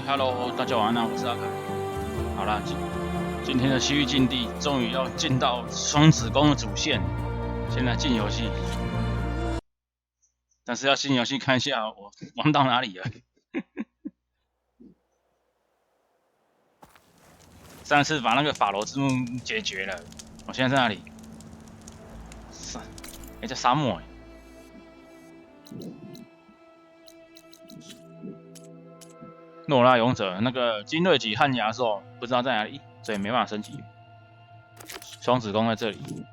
Hello， 大家晚安，我是阿凯。好啦，今天的西域禁地终于要进到双子宫的主线，现在进游戏。但是要进游戏看一下我玩到哪里了。上次把那个法罗之墓解决了，我现在在哪里？在沙漠。诺拉勇者那个精锐级旱牙兽不知道在哪里，所以没办法升级。双子宫在这里。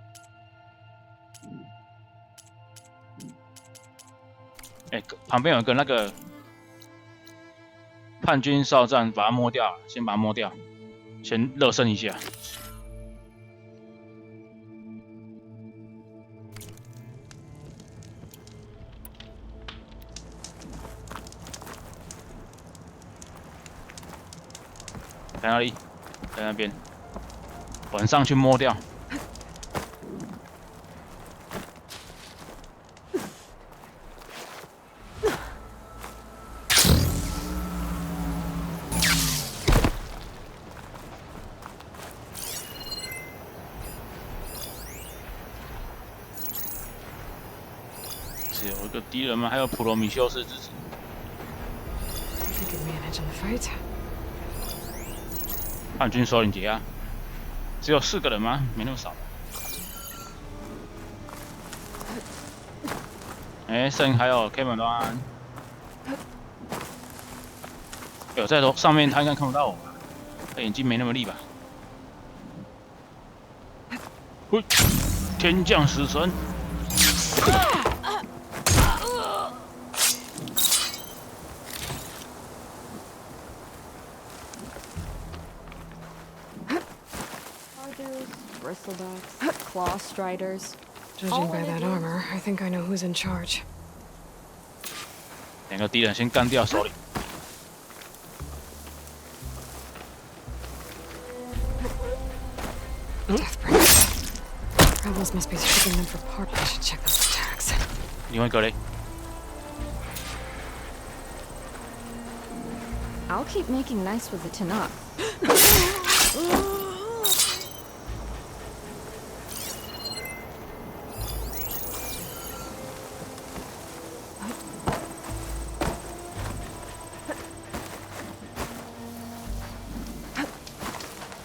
旁边有一个那个叛军哨站，把它摸掉了，先把它摸掉，先热身一下。在哪里？在那边。晚上去摸掉。只有一个敌人吗？还有普罗米修斯之子。叛军首领解压，只有4个人吗？没那么少。剩还有 K 本端。在头上面他应该看不到我吧？他眼睛没那么利吧？嘿，天降死神！Bristlebacks, claw striders. Judging by that armor, I think I know who's in charge. 2个敌人先干掉首领。Deathbringers. Rebels must be shipping them for parts. I should check those tags. 另外一个嘞 I'll keep making nice with the Tanakh.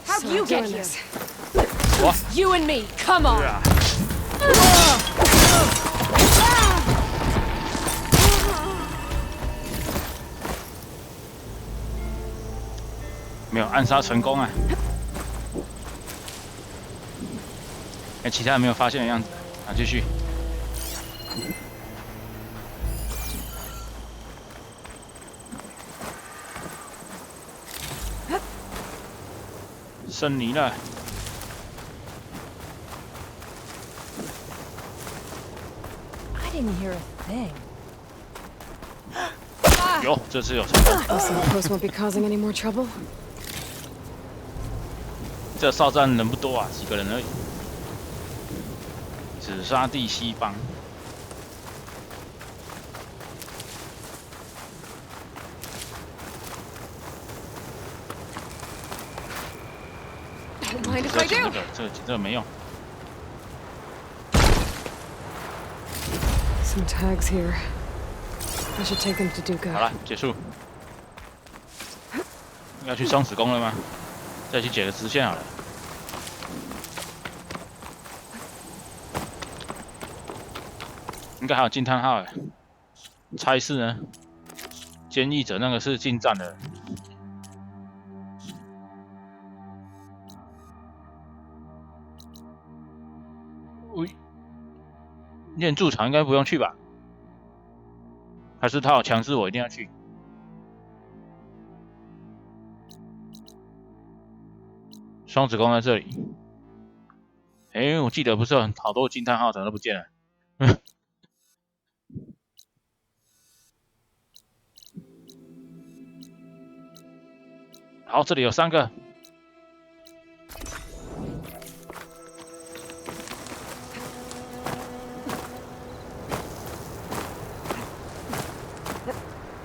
How'd you get here? What? You and me, come on! 没有暗杀成功啊！其他人没有发现的样子。继续。圣尼了。I didn't hear a thing. 有，这次有成功。This outpost won't be causing any more trouble. 这哨站人不多啊，几个人而已。止沙地西邦。这个没用。Some tags here. I should take them to Duca. 好了，结束。要去双子宫了吗？再去解个支线好了。应该还有惊叹号哎。差事呢？坚毅者那个是近战的。练驻场应该不用去吧？还是他有强制我一定要去？双子宫在这里。我记得不是有好多惊叹号，怎么都不见了？好，这里有3个。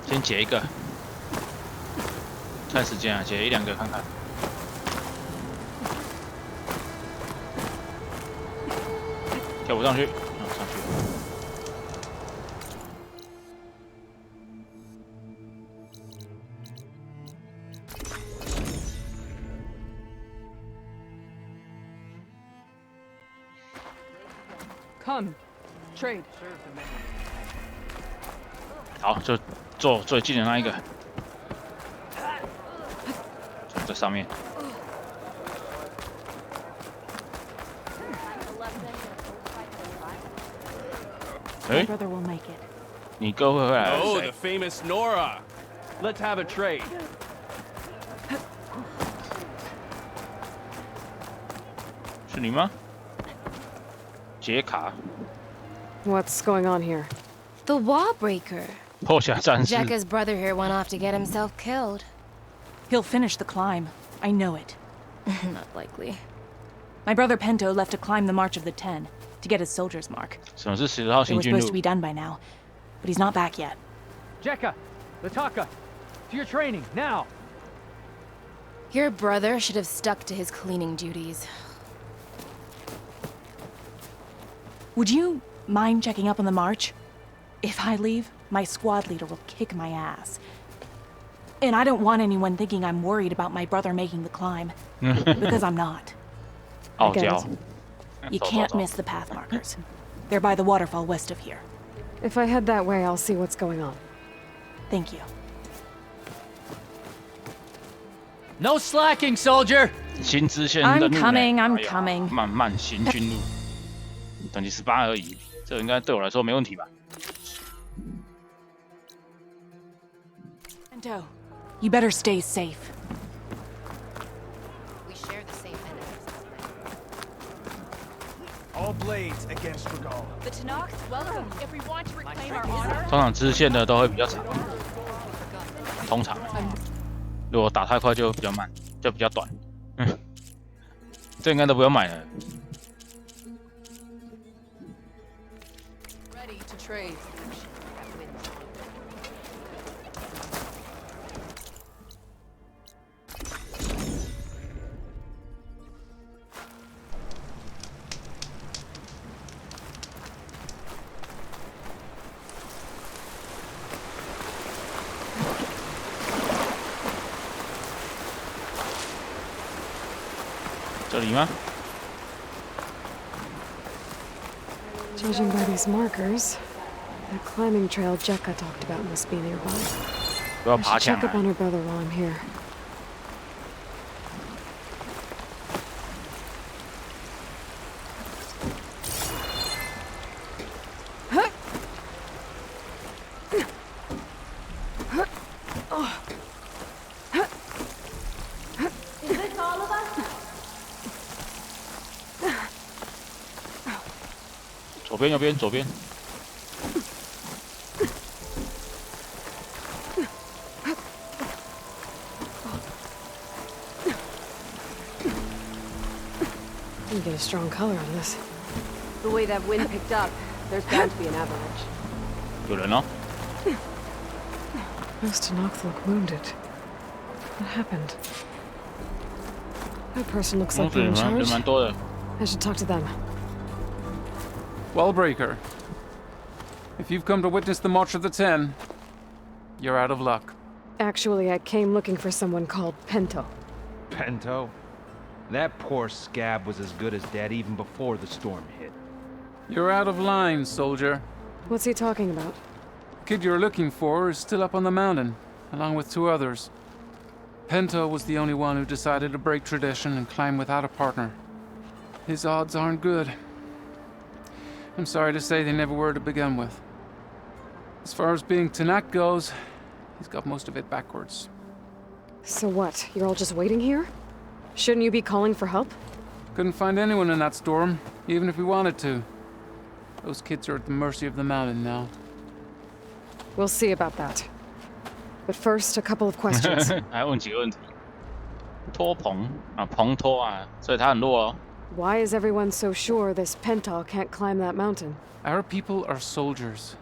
先解一个。看时间啊，解1、2个看看。跳不上去，上去。Come, trade. 好，就坐最近的那一个，在上面。My brother will make it. 你哥会回来。Oh, the famous Nora. Let's have a trade. 是你吗？杰卡， What's going on here? The wall breaker. 破晓战士。 Jekka's brother here went off to get himself killed. He'll finish the climb. I know it. Not likely. My brother Pento left to climb the March of the Ten, to get his soldier's mark. 什么是10号 It 行 was 军 supposed to 路 be？ done by now, but he's not back yet. Jekka, Lataka, to your training, now! Your brother should have stuck to his cleaning duties. Would you mind checking up on the march? If I leave, my squad leader will kick my ass. And I don't want anyone thinking I'm worried about my brother making the climb. Because I'm not. 傲娇。 You can't miss the path markers. They're by the waterfall west of here. If I head that way, I'll see what's going on. Thank you. No slacking, soldier! 新支线任务 I'm coming, 呢 I'm 哎呀 coming. 漫漫行军路，等级18而已，这应该对我来说没问题吧？ Pento, you better stay safe. We share the same enemies. All blades against Regal. The Tenakths welcome. If we want to reclaim our honor, 通常支线的都会比较长，通常，如果打太快就比较慢，就比较短。这应该都不用买了。 ready to trade. 这里吗？ Judging by these markers, that climbing trail Jekka talked about must be nearby. 不要 I 爬 should 墙 check up 啊！ on her brother while I'm here. Is this all of us? 左边，右边，左边。 You get a strong color on this. The way that wind picked up, there's bound to be an avalanche. 有人哦， Those Tenakth look wounded. What happened? That person looks 洪 like 水 they're in 人 charge. 蛮多的。 I should talk to them. Wallbreaker, if you've come to witness the March of the Ten, you're out of luck. Actually, I came looking for someone called Pento. Pento? That poor scab was as good as dead even before the storm hit. You're out of line, soldier. What's he talking about? The kid you're looking for is still up on the mountain, along with 2 others. Pento was the only one who decided to break tradition and climb without a partner. His odds aren't good. I'm sorry to say they never were to begin with. As far as being Tenakth goes, he's got most of it backwards. So what? You're all just waiting here? Shouldn't you be calling for help? Couldn't find anyone in that storm, even if we wanted to. Those kids are at the mercy of the mountain now. We'll see about that. But first, a couple of questions. 还问几个问题。托棚啊，棚托啊，所以他很弱哦。 Why is everyone so sure this Pento can't climb that mountain? Our people are soldiers.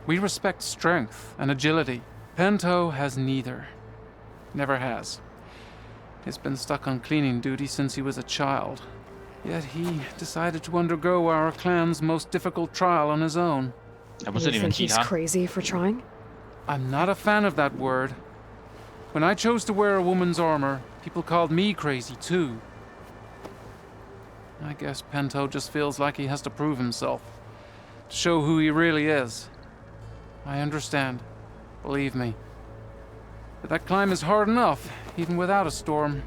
We respect strength and agility. Pento has neither. Never has. He's been stuck on cleaning duty since he was a child. Yet he decided to undergo our clan's most difficult trial on his own. 还不是 You 你们 think 记 he's 他？ crazy for trying? I'm not a fan of that word. When I chose to wear a woman's armor, people called me crazy too. I guess Pento just feels like he has to prove himself, to show who he really is. I understand, believe me. But that climb is hard enough, even without a storm.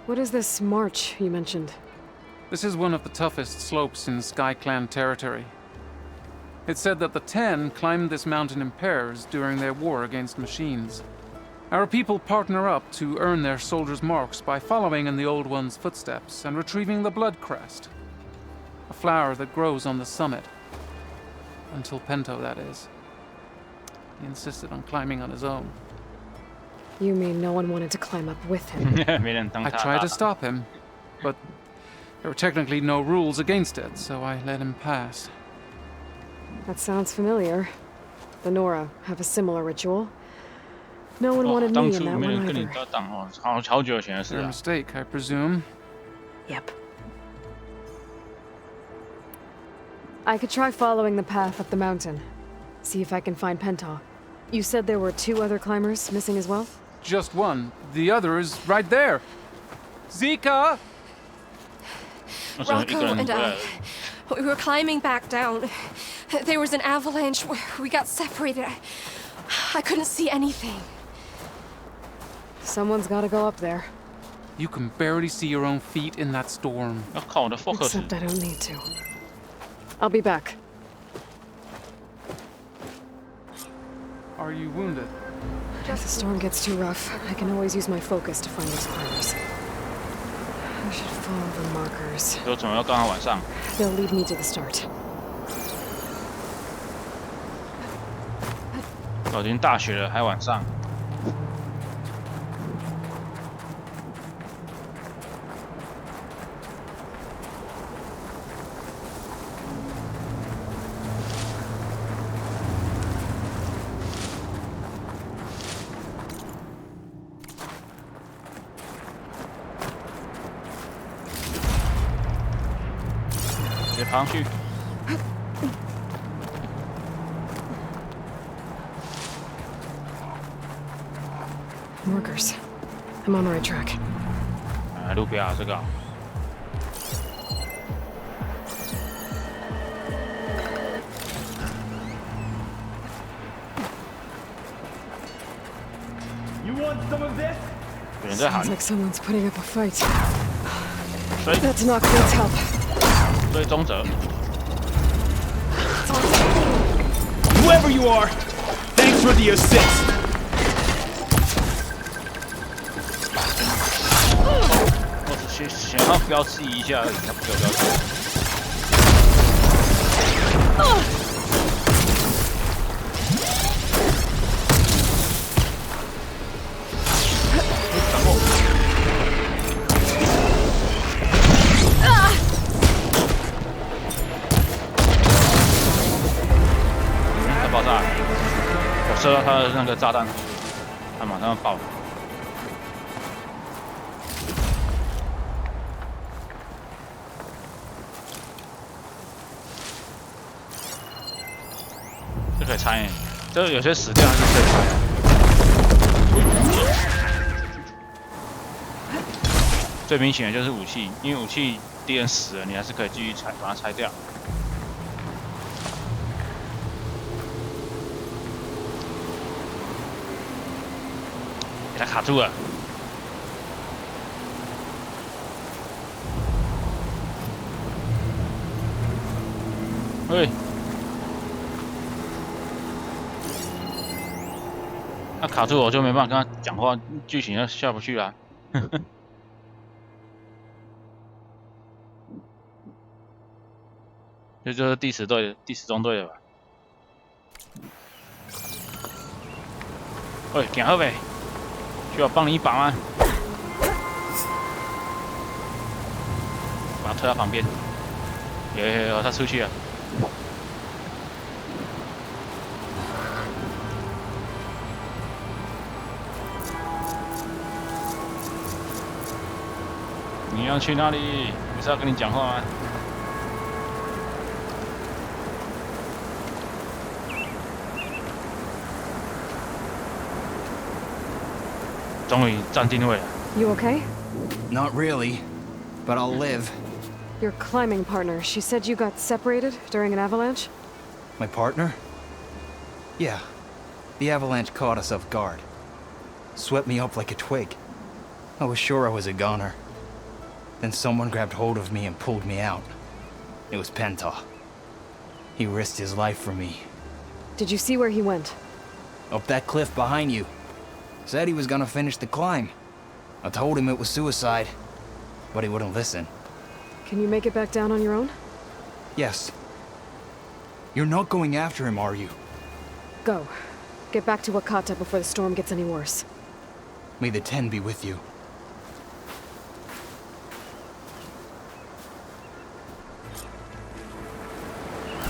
What is this march you mentioned? This is one of the toughest slopes in Sky Clan territory. It's said that the Ten climbed this mountain in pairs during their war against machines. Our people partner up to earn their soldiers' marks by following in the Old One's footsteps and retrieving the Blood Crest, a flower that grows on the summit. Until Pento, that is. He insisted on climbing on his own. You mean no one wanted to climb up with him? 没人当 I 他。 tried to stop him, but there were technically no rules against it, so I let him pass. That sounds familiar. The Nora have a similar ritual. No one 哦 wanted 当 me 初 in that 没 one 人跟你 either. 搭档哦，好久以前的事 Their 啊。 mistake, I presume. Yep. I could try following the path up the mountain. See if I can find Penta. You said there were 2 other climbers missing as well? Just one. The other is right there. Zika! 为什么一个 Rocco 人 and 回来 I, 了？ we were climbing back down. There was an avalanche. We got separated. I couldn't see anything. Someone's gotta go up there. You can barely see your own feet in that storm. 要靠我的 focus。 Except I don't need to. I'll be back. Are you wounded? If the storm gets too rough, I can always use my focus to find those climbers. I should follow the markers. 就怎么要刚好晚上？ They'll lead me to the start. 都已经大雪了，还晚上。直接爬上去。 Markers. I'm on the right track. 路边啊，这个啊。 You want some of this? 有人在喊 Sounds，like someone's putting up a fight. 追 That's not Queen's help. 追踪者。 Whoever you are, thanks for the assist. 我只是想要标示一下而已，他不给我标示。闪过。它爆炸了，我射到它的那个炸弹，它马上要爆了。 就可以拆，就有些死掉还是可以拆的。最明显的就是武器，因为武器敌人死了，你还是可以继续拆，把它拆掉。给它卡住了。喂。 他卡住我就没办法跟他讲话，剧情就下不去了。这就是第10队、第10中队了吧？喂，行好呗，需要帮你一把吗？把他推到旁边。有，他出去了。你要去哪里？不是要跟你讲话吗？终于站定位了。You okay? Not really, but I'll live. Your climbing partner, she said you got separated during an avalanche? My partner? Yeah. The avalanche caught us off guard. Swept me up like a twig. I was sure I was a goner. Then someone grabbed hold of me and pulled me out. It was Penta. He risked his life for me. Did you see where he went? Up that cliff behind you. Said he was gonna finish the climb. I told him it was suicide, but he wouldn't listen. Can you make it back down on your own? Yes. You're not going after him, are you? Go. Get back to Wakata before the storm gets any worse. May the Ten be with you.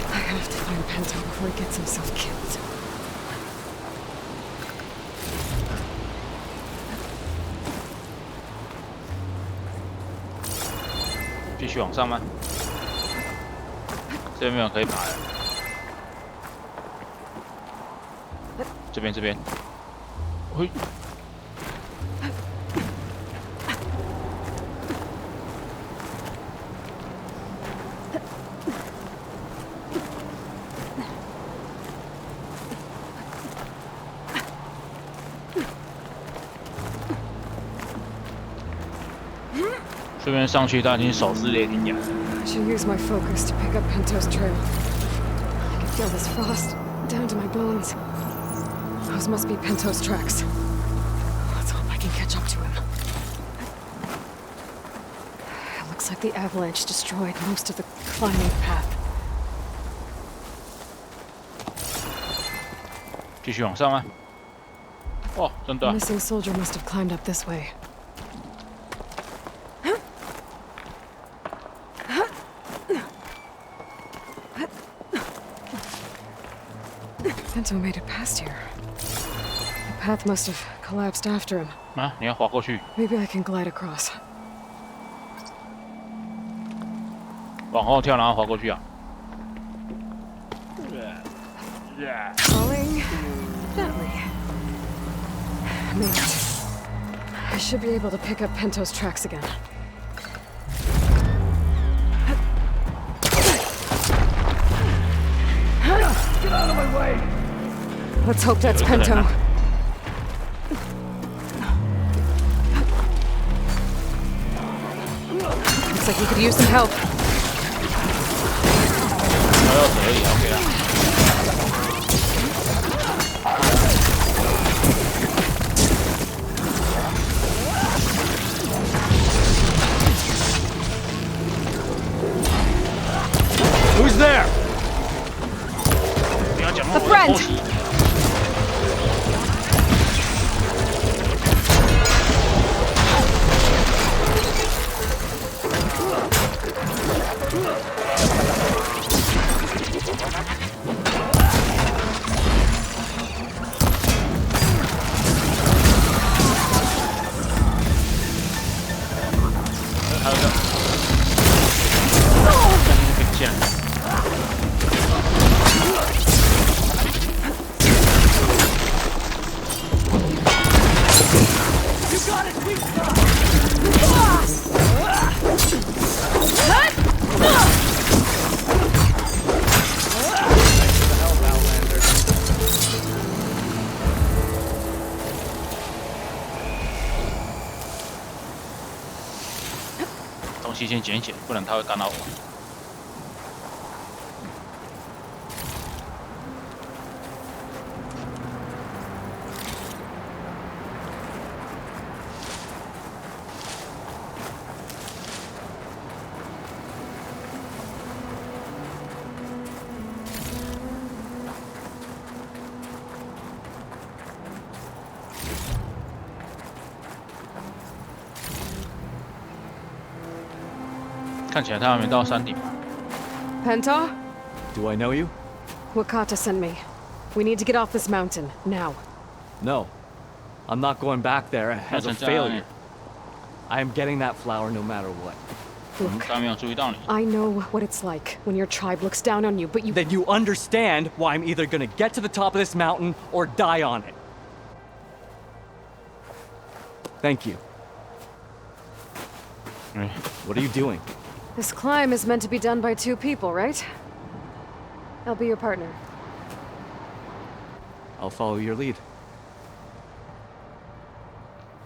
I have to find Pento before he gets himself killed. 继续往上吗？这边没有可以爬的。这边。嘿。这边上去，他已经手撕裂天崖。I should use my focus to pick up Pento's trail. I can feel this frost down to my bones. Those must be Pento's tracks. Let's hope I can catch up to him. It looks like the avalanche destroyed most of the climbing path. 继续往上吗？哦，真的。The missing soldier must have climbed up this way. Pento made it past here. The path must have collapsed after him. 啊，你要滑过去。Maybe I can glide across. 往后跳，然后滑过去啊。Falling gently. Made it. I should be able to pick up Pento's tracks again. Get out of my way! Let's hope that's Pento. Looks like he could use some help. Who's there? A friend!东西先捡一捡，不然他会干扰我。看起来他还没到山顶吧？ Penta? Do I know you? Wakata sent me. We need to get off this mountain, now. No. I'm not going back there as a failure. I am getting that flower no matter what. 刚没有注意到你。 I know what it's like when your tribe looks down on you, but you... Then you understand why I'm either gonna get to the top of this mountain or die on it. Thank you. What are you doing? This climb is meant to be done by 2 people, right? I'll be your partner. I'll follow your lead.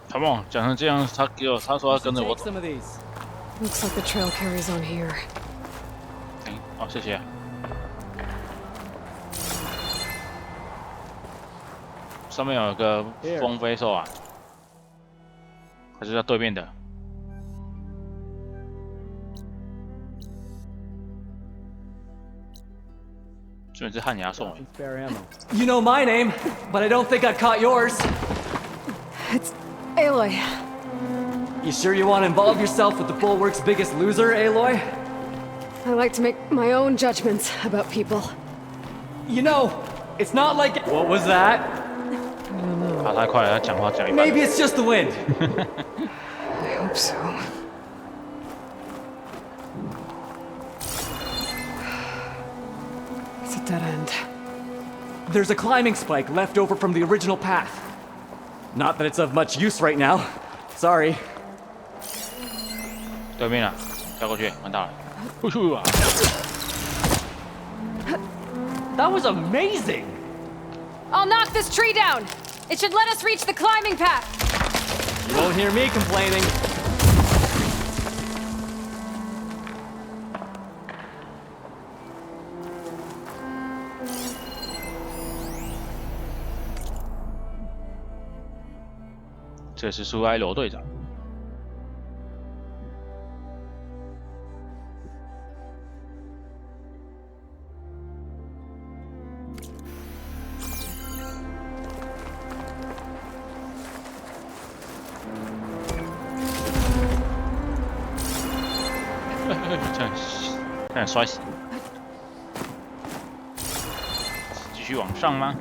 Come on， 讲成这样，他说要跟着我 Take 走。 some of these. Looks like the trail carries on here. 好，谢谢。上面有一个风飞兽啊，还是在对面的。这边是旱牙兽。 Spare ammo. You know my name, but I don't think I've caught yours. It's Aloy. You sure you want to involve yourself with the Bulwark's biggest loser, Aloy? I like to make my own judgments about people. You know, it's not like... What was that? 爬太快了，他讲话讲一半。 Maybe it's just the wind. I hope so. It's a dead end. There's a climbing spike left over from the original path. Not that it's of much use right now. Sorry. 对面啊，跳过去，完蛋了。That was amazing! I'll knock this tree down! It should let us reach the climbing path! You won't hear me complaining. "这是苏埃罗队长。差点摔死。继续往上吗？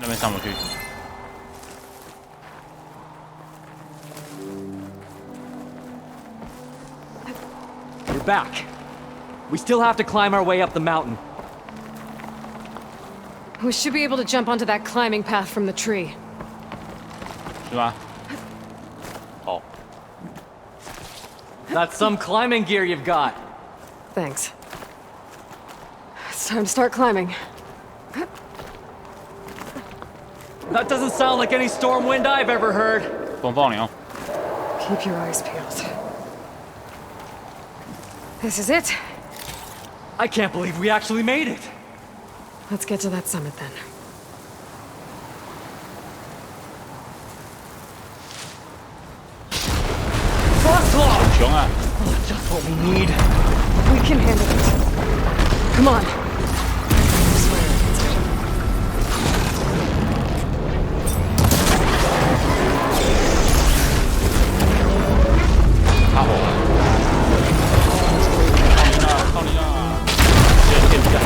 那边上不去。We're back. We still have to climb our way up the mountain. We should be able to jump onto that climbing path from the tree. 是吗？哦， That's some climbing gear you've got. Thanks. It's time to start climbing. That doesn't sound like any storm wind I've ever heard. 风暴牛。 Keep your eyes peeled. This is it. I can't believe we actually made it. Let's get to that summit then. Frostlaw! 熊啊！ Just what we need. We can handle it. Come on. I swear it's good. 大火！靠你了！电电站。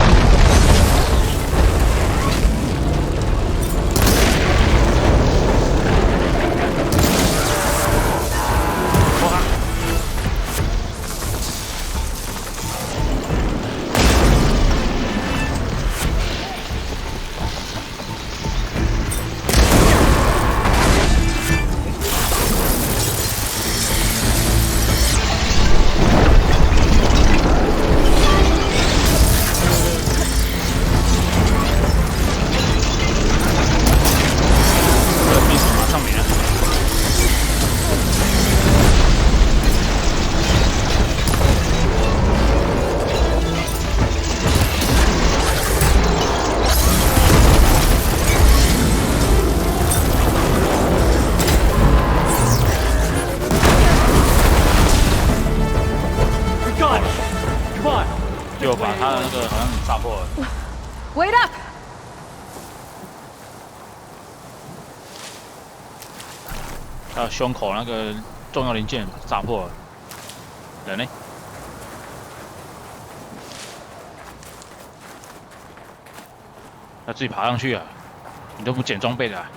Come 还有胸口那个重要零件炸破了。人呢？要自己爬上去啊！你都不捡装备的、啊。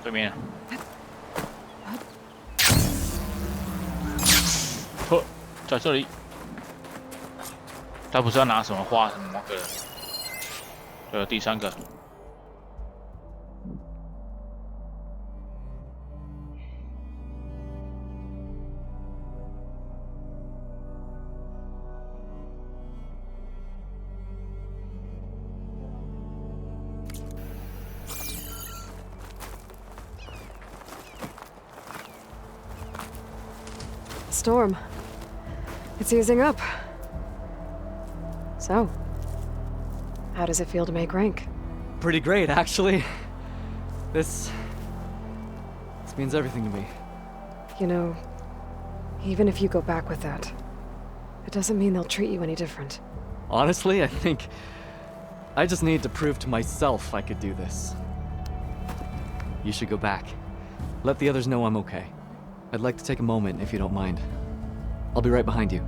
对面，呵，在这里。他不是要拿什么花什么那个？第三个。Storm. It's easing up. So, how does it feel to make rank? Pretty great, actually. This means everything to me. You know, even if you go back with that, it doesn't mean they'll treat you any different. Honestly, I think I just need to prove to myself I could do this. You should go back. Let the others know I'm okay. I'd like to take a moment, if you don't mind. I'll be right behind you.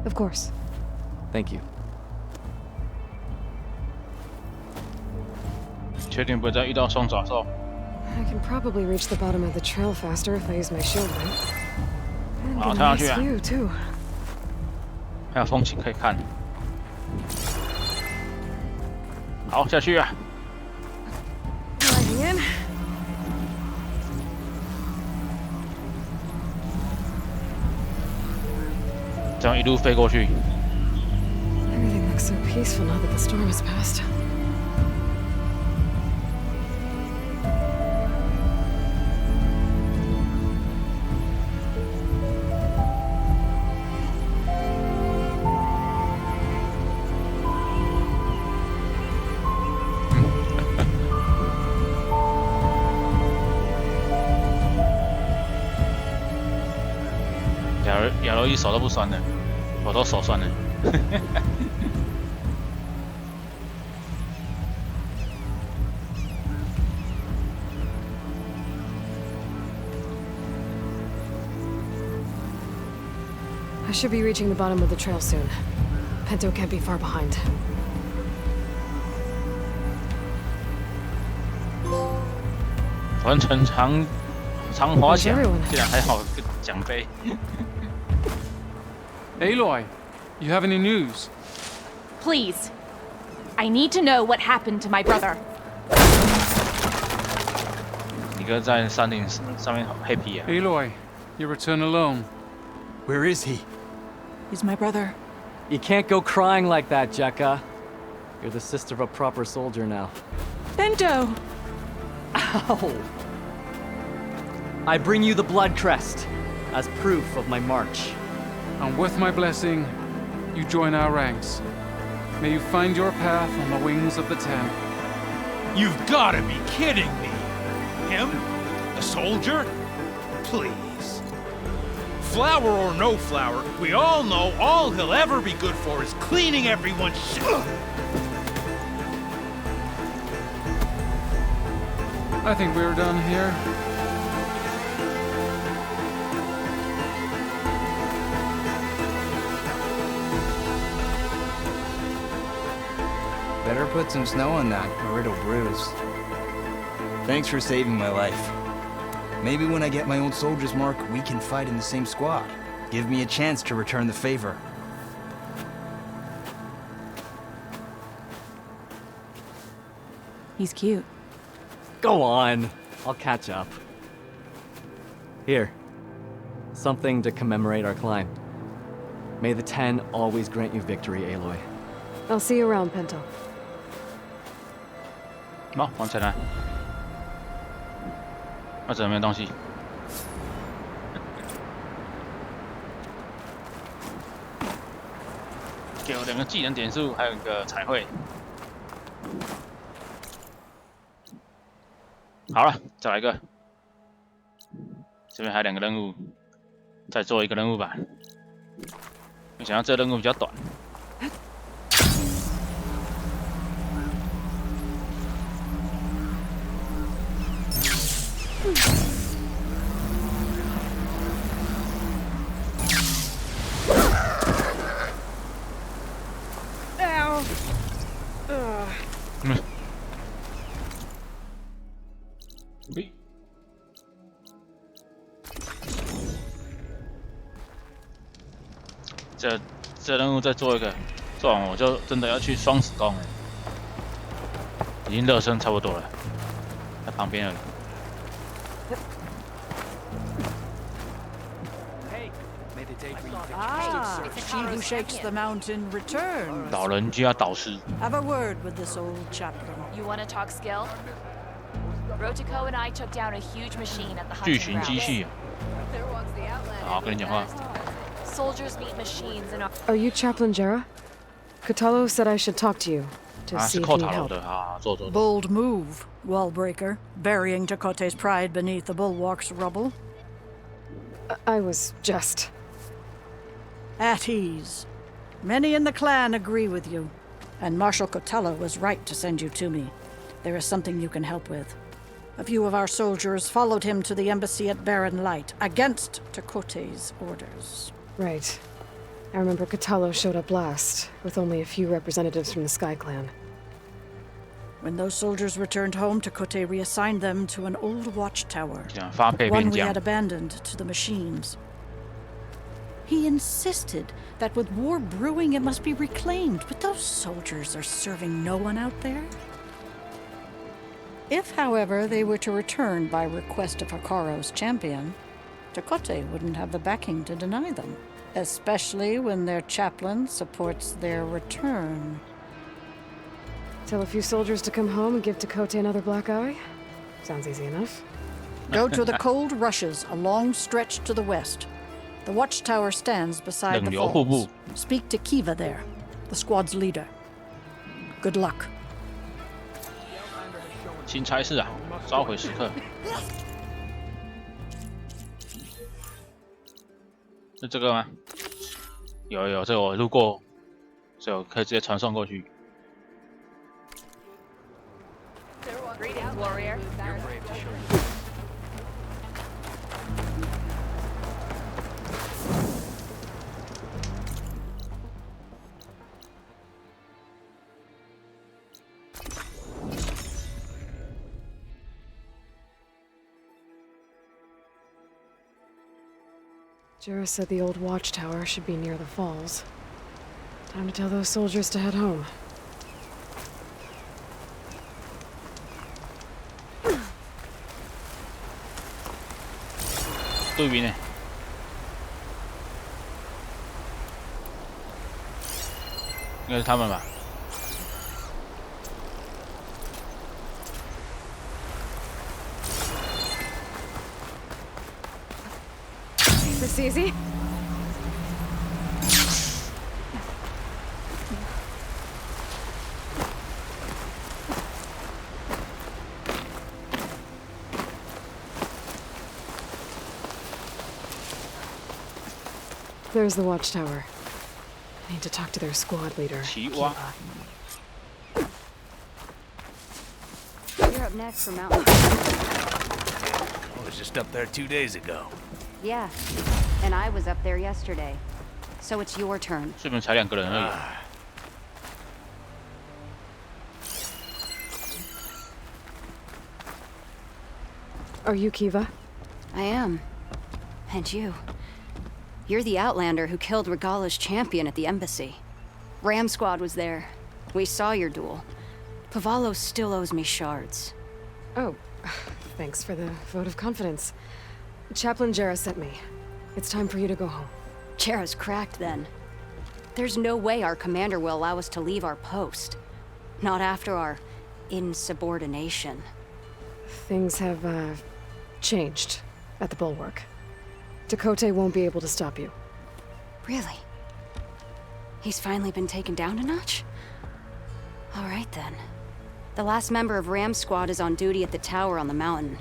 Of course. Thank you. 确定不会再遇到双爪兽？ I can probably reach the bottom of the trail faster if I use my shield right. And 好， get 跳 a 上去 nice 啊！ view too. 还有风景可以看。好，下去啊！ Diving in. 这样一路飞过去。 Everything looks so peaceful now that the storm has passed. 亚罗伊手都不酸了，我都手酸了。I should be reaching the bottom of the trail soon. Pento can't be far behind. 完成长滑翔，竟然还好个奖杯。Aloy, you have any news? Please. I need to know what happened to my brother. 你哥在山顶上面黑皮啊！ Aloy, you return alone. Where is he? He's my brother. You can't go crying like that, Jekka. You're the sister of a proper soldier now. Bento! Ow! I bring you the blood crest as proof of my march. And with my blessing, you join our ranks. May you find your path on the wings of the Ten. You've gotta be kidding me! Him? A soldier? Please. Flower or no flower, we all know all he'll ever be good for is cleaning everyone's shit. I think we're done here. Better put some snow on that, or it'll bruise. Thanks for saving my life. Maybe when I get my old soldier's mark, we can fight in the same squad. Give me a chance to return the favor. He's cute. Go on. I'll catch up. Here. Something to commemorate our climb. May the Ten always grant you victory, Aloy. I'll see you around, Pento. 好，往前来。那怎么没东西？给我2个技能点数，还有一个彩绘。好了，再来一个。这边还有2个任务，再做一个任务吧。没想到这任务比较短。这任务再做一个，做完我就真的要去双子宫了。已经热身差不多了，在旁边而已。She who shakes the mountain returns. 老人家导师。Have a word with this old chaplain. You want to talk skill? Rotiko and I took down a huge machine at the 巨 hunting 型机 grounds. 器。好，跟你讲话。 Soldiers meet machines and Are you Chaplain Jera? Kotallo said I should talk to you to 啊， see 是 if 寇 you 塔 need 楼 help. 的啊，做。 Bold move, Wallbreaker, burying Takote's pride beneath the bulwark's rubble. I was just... At ease. Many in the clan agree with you, and Marshal Kotallo was right to send you to me. There is something you can help with. A few of our soldiers followed him to the embassy at Barren Light, against Takote's orders. Right. I remember Kotallo showed up last, with only a few representatives from the Sky Clan. When those soldiers returned home, Takote reassigned them to an old watchtower, 这样发配 one 边 we 疆 had。abandoned to the machines. He insisted that with war brewing it must be reclaimed, but those soldiers are serving no one out there. If, however, they were to return by request of Hikaro's champion, Takote wouldn't have the backing to deny them, especially when their chaplain supports their return. Tell a few soldiers to come home and give Takote another black eye? Sounds easy enough. Go to the cold rushes, a long stretch to the west. The watchtower stands beside the 冷流瀑布。 falls. Speak to Kiva there, the squad's leader. Good luck. 新差事啊，召回时刻。是这个吗？有，这个我路过，所以我可以直接传送过去。 greetings, warrior. You're brave to show your Jera said the old watchtower should be near the falls. Time to tell those soldiers to head home.对面呢？应该是他们吧？ This easy? There's the watchtower. I need to talk to their squad leader. 奇蛙。 You're up next for mountain. I was just up there 2 days ago. Yeah, and I was up there yesterday. So it's your turn. 这边才2个人而已。 Are you Kiva? I am. And you. You're the Outlander who killed Regala's champion at the embassy. Ram Squad was there. We saw your duel. Pavalo still owes me shards. Oh, thanks for the vote of confidence. Chaplain Jera sent me. It's time for you to go home. Jera's cracked then. There's no way our commander will allow us to leave our post. Not after our insubordination. Things have, changed at the Bulwark. Dakota won't be able to stop you. Really? He's finally been taken down a notch? All right then. The last member of Ram Squad is on duty at the tower on the mountain.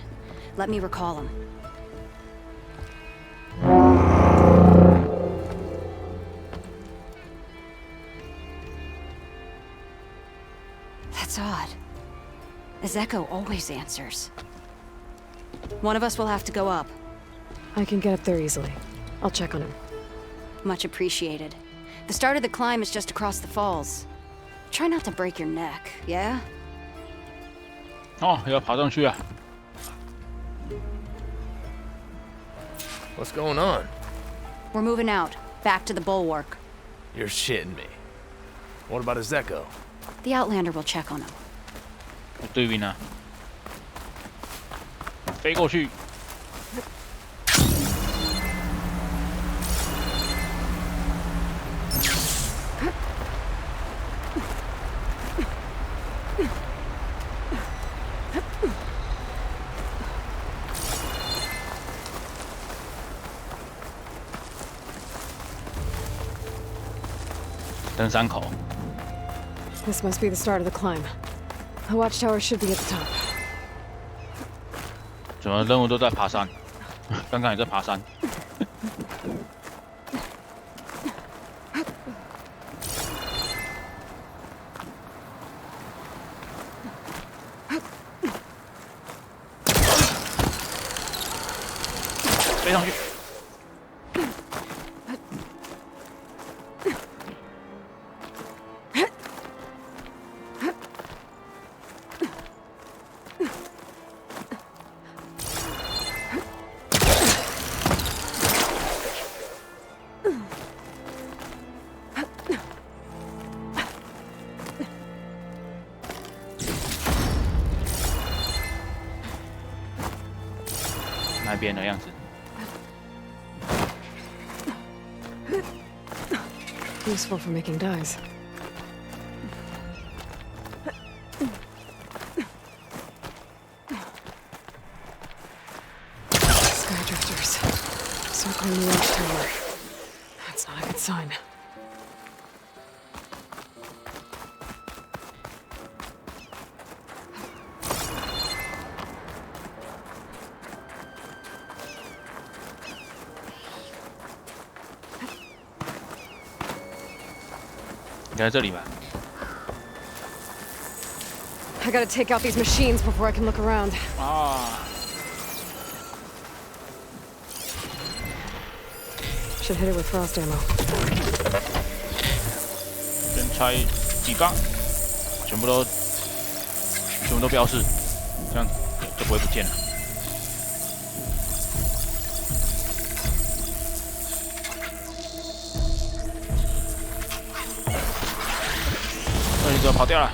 Let me recall him. That's odd. Ezeko always answers. One of us will have to go up. I can get up there easily. I'll check on him. Much appreciated. The start of the climb is just across the falls. Try not to break your neck, yeah? 哦，要爬上去啊！ What's going on? We're moving out, back to the Bulwark. You're shitting me. What about Ezeko? The Outlander will check on him. 对面啊，飞过去。登山口。 This must be the start of the climb. The watchtower should be at the top. 怎么任务都在爬山？刚刚也在爬山。飞上去。 那边的样子。 Useful for making dyes. Skydrifters. Circling the watchtower. That's not a good sign. I gotta take out these machines before I can look around. Should hit it with frost ammo. 先拆几缸，全部都标示，这样就不会不见了。就跑掉了。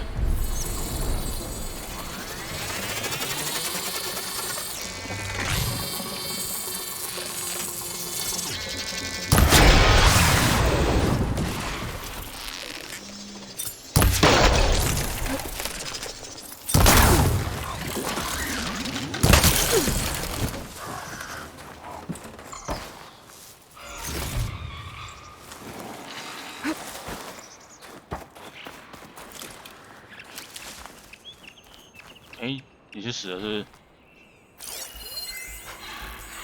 你是死了是不是？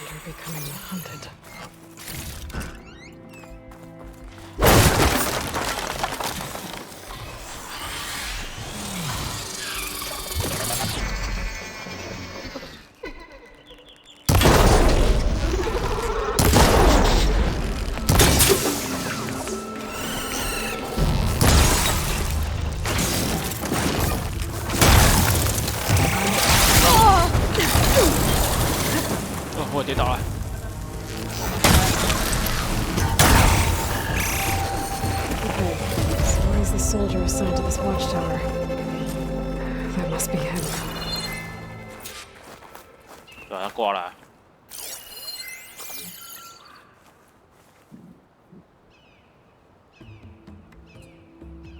You're becoming hunted. Soldier assigned to this watchtower. That must be him. 把他挂了。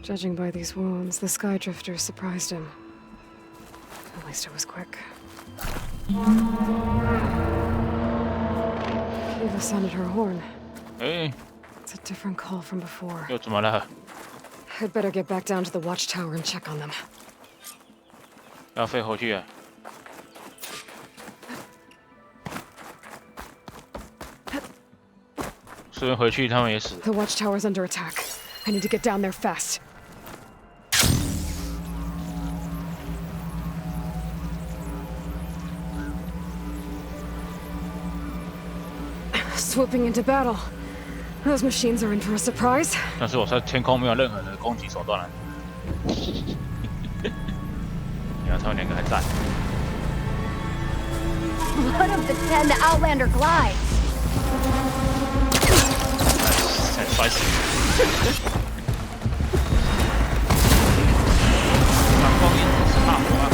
Judging by these wounds, the Skydrifters surprised him. least it was quick. Eva sounded her horn. Hey. It's a different call from before. 又怎么了？ I'd better get back down to the watchtower and check on them. 要飞回去啊！顺便回去，他们也死。 The watchtower's under attack. I need to get down there fast. Swooping into battle. Those machines are in for a surprise. 但是我在天空没有任何的攻击手段了。你看他们两个还在。 One of the 10 the Outlander glides. 摔死！反光影是大火啊！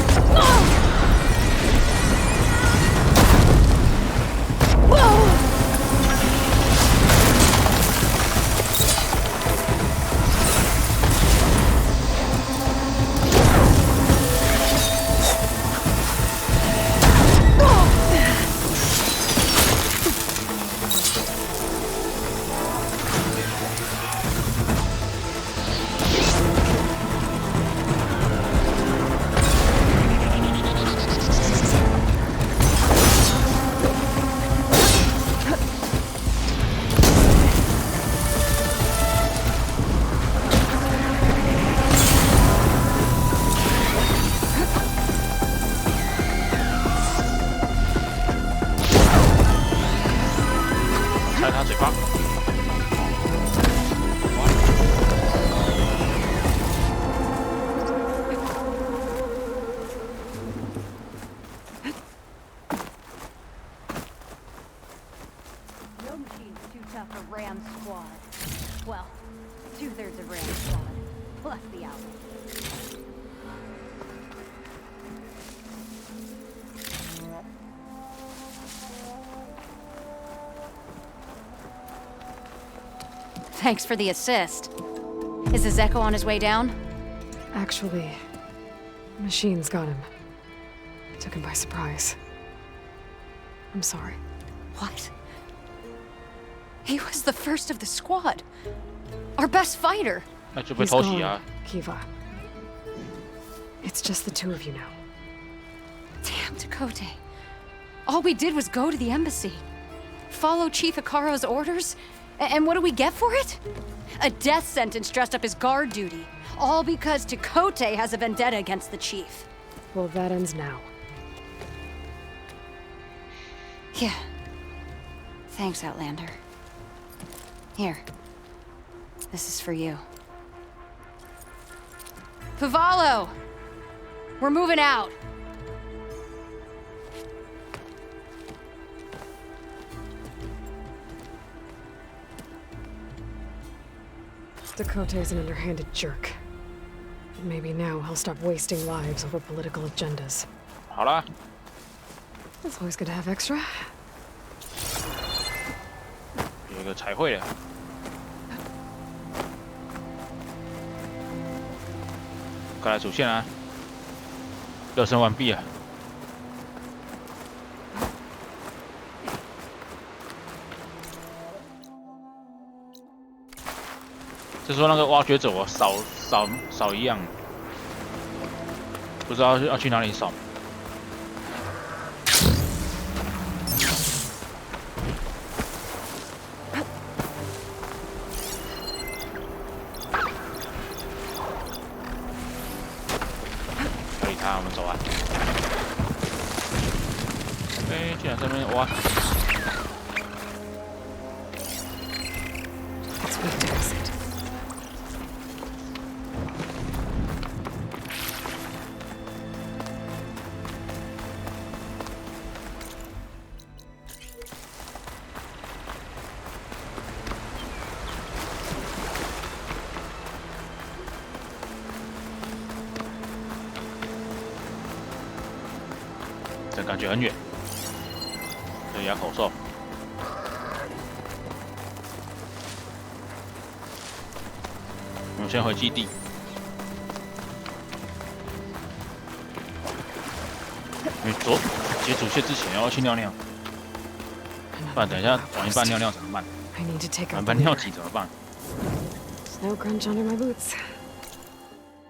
拆他嘴巴！ No machine's too tough for Ram Squad. Well, 2/3 of Ram Squad, plus the Outlander. Thanks for the assist. Is the Zeko on his way down? Actually, machines got him. Took him by surprise. I'm sorry. What? He was the first of the squad. Our best fighter. 那就被偷袭啊！ Kiva. It's just the two of you now. Damn Dakota. All we did was go to the embassy. Follow Chief Hikaro's orders? And what do we get for it? A death sentence dressed up as guard duty. All because Takote has a vendetta against the chief. Well, that ends now. Yeah. Thanks, Outlander. Here. This is for you. Pavalo! We're moving out. Dakota's an underhanded jerk. And maybe now he'll stop wasting lives over political agendas. 好啦， It's always good to have extra. 有一个彩绘的。快来主线啊！热身完毕啊！就说那个挖掘者我少一样，不知道要去哪里扫。不理他，我们走啊！哎，竟然在那边挖。 这感觉很远，这牙口兽。我们先回基地。因为解主线之前要去尿尿，不然等一下玩一半尿尿怎么办？ I need to take 玩 out 一半 the 尿 mirror. 急怎么办？ Snow crunch under my boots.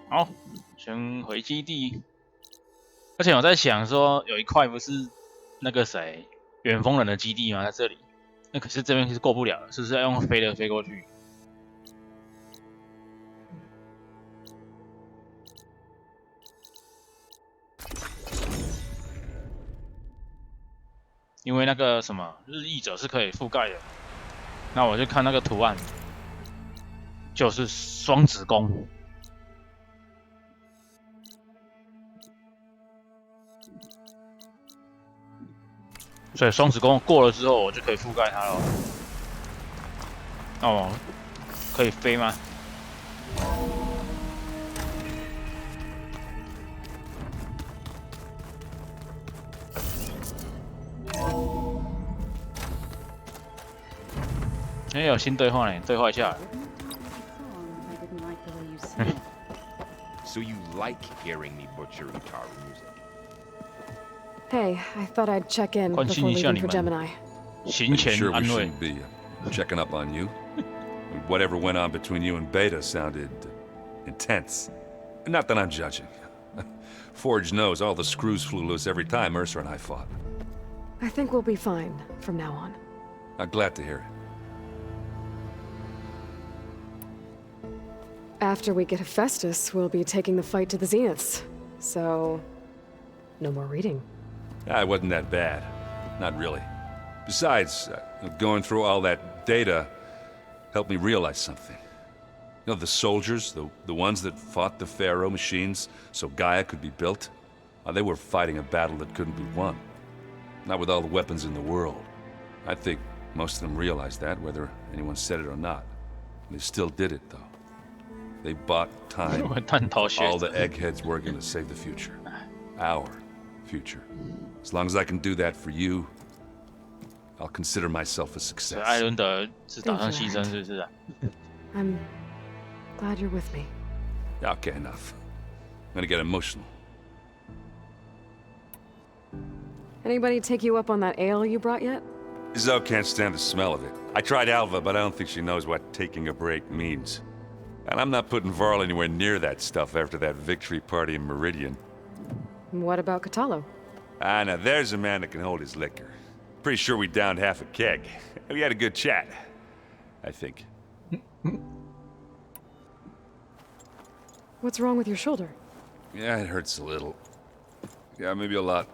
好，先回基地。而且我在想说，有一块不是那个谁远峰人的基地吗？在这里，那可是这边是过不了的，是不是要用飞的飞过去？因为那个什么日翼者是可以覆盖的，那我就看那个图案，就是双子宫。所以双子宫过了之后，我就可以覆盖它了。哦，可以飞吗？哎，有新对话呢，对话一下。So you like hearing me butcher guitar music? Hey, I thought I'd check in before leaving for Gemini. Sure we shouldn't be checking up on you. Whatever went on between you and Beta sounded intense. Not that I'm judging. Forge knows all the screws flew loose every time Mercer and I fought. I think we'll be fine from now on. I'm glad to hear it. After we get Hephaestus, we'll be taking the fight to the Zeniths. So, no more reading. It wasn't that bad. Not really. Besides, going through all that data helped me realize something. You know, the soldiers, the ones that fought the Pharaoh machines so Gaia could be built, they were fighting a battle that couldn't be won. Not with all the weapons in the world. I think most of them realized that, whether anyone said it or not. They still did it, though. They bought time. All the eggheads working to save the future. Our future. As long as I can do that for you, I'll consider myself a success. 艾伦德是打算牺牲，是不是啊？ I'm glad you're with me. Okay, enough. I'm gonna get emotional. Anybody take you up on that ale you brought yet? Zoe can't stand the smell of it. I tried Alva, but I don't think she knows what taking a break means. And I'm not putting Varl anywhere near that stuff after that victory party in Meridian. What about Catallo? Now there's a man that can hold his liquor. Pretty sure we downed half a keg. We had a good chat, I think. What's wrong with your shoulder? Yeah, it hurts a little. Yeah, maybe a lot.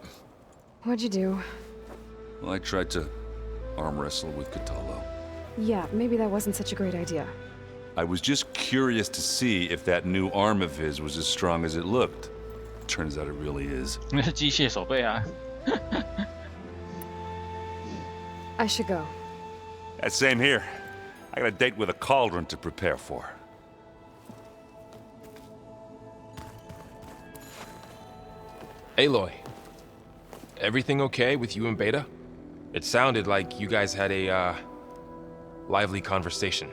What'd you do? Well, I tried to arm wrestle with Catallo. Yeah, maybe that wasn't such a great idea. I was just curious to see if that new arm of his was as strong as it looked. Turns out it really is. 那是机械手背啊。I should go. Same here. I got a date with a cauldron to prepare for. Aloy, everything okay with you and Beta? It sounded like you guys had a, lively conversation.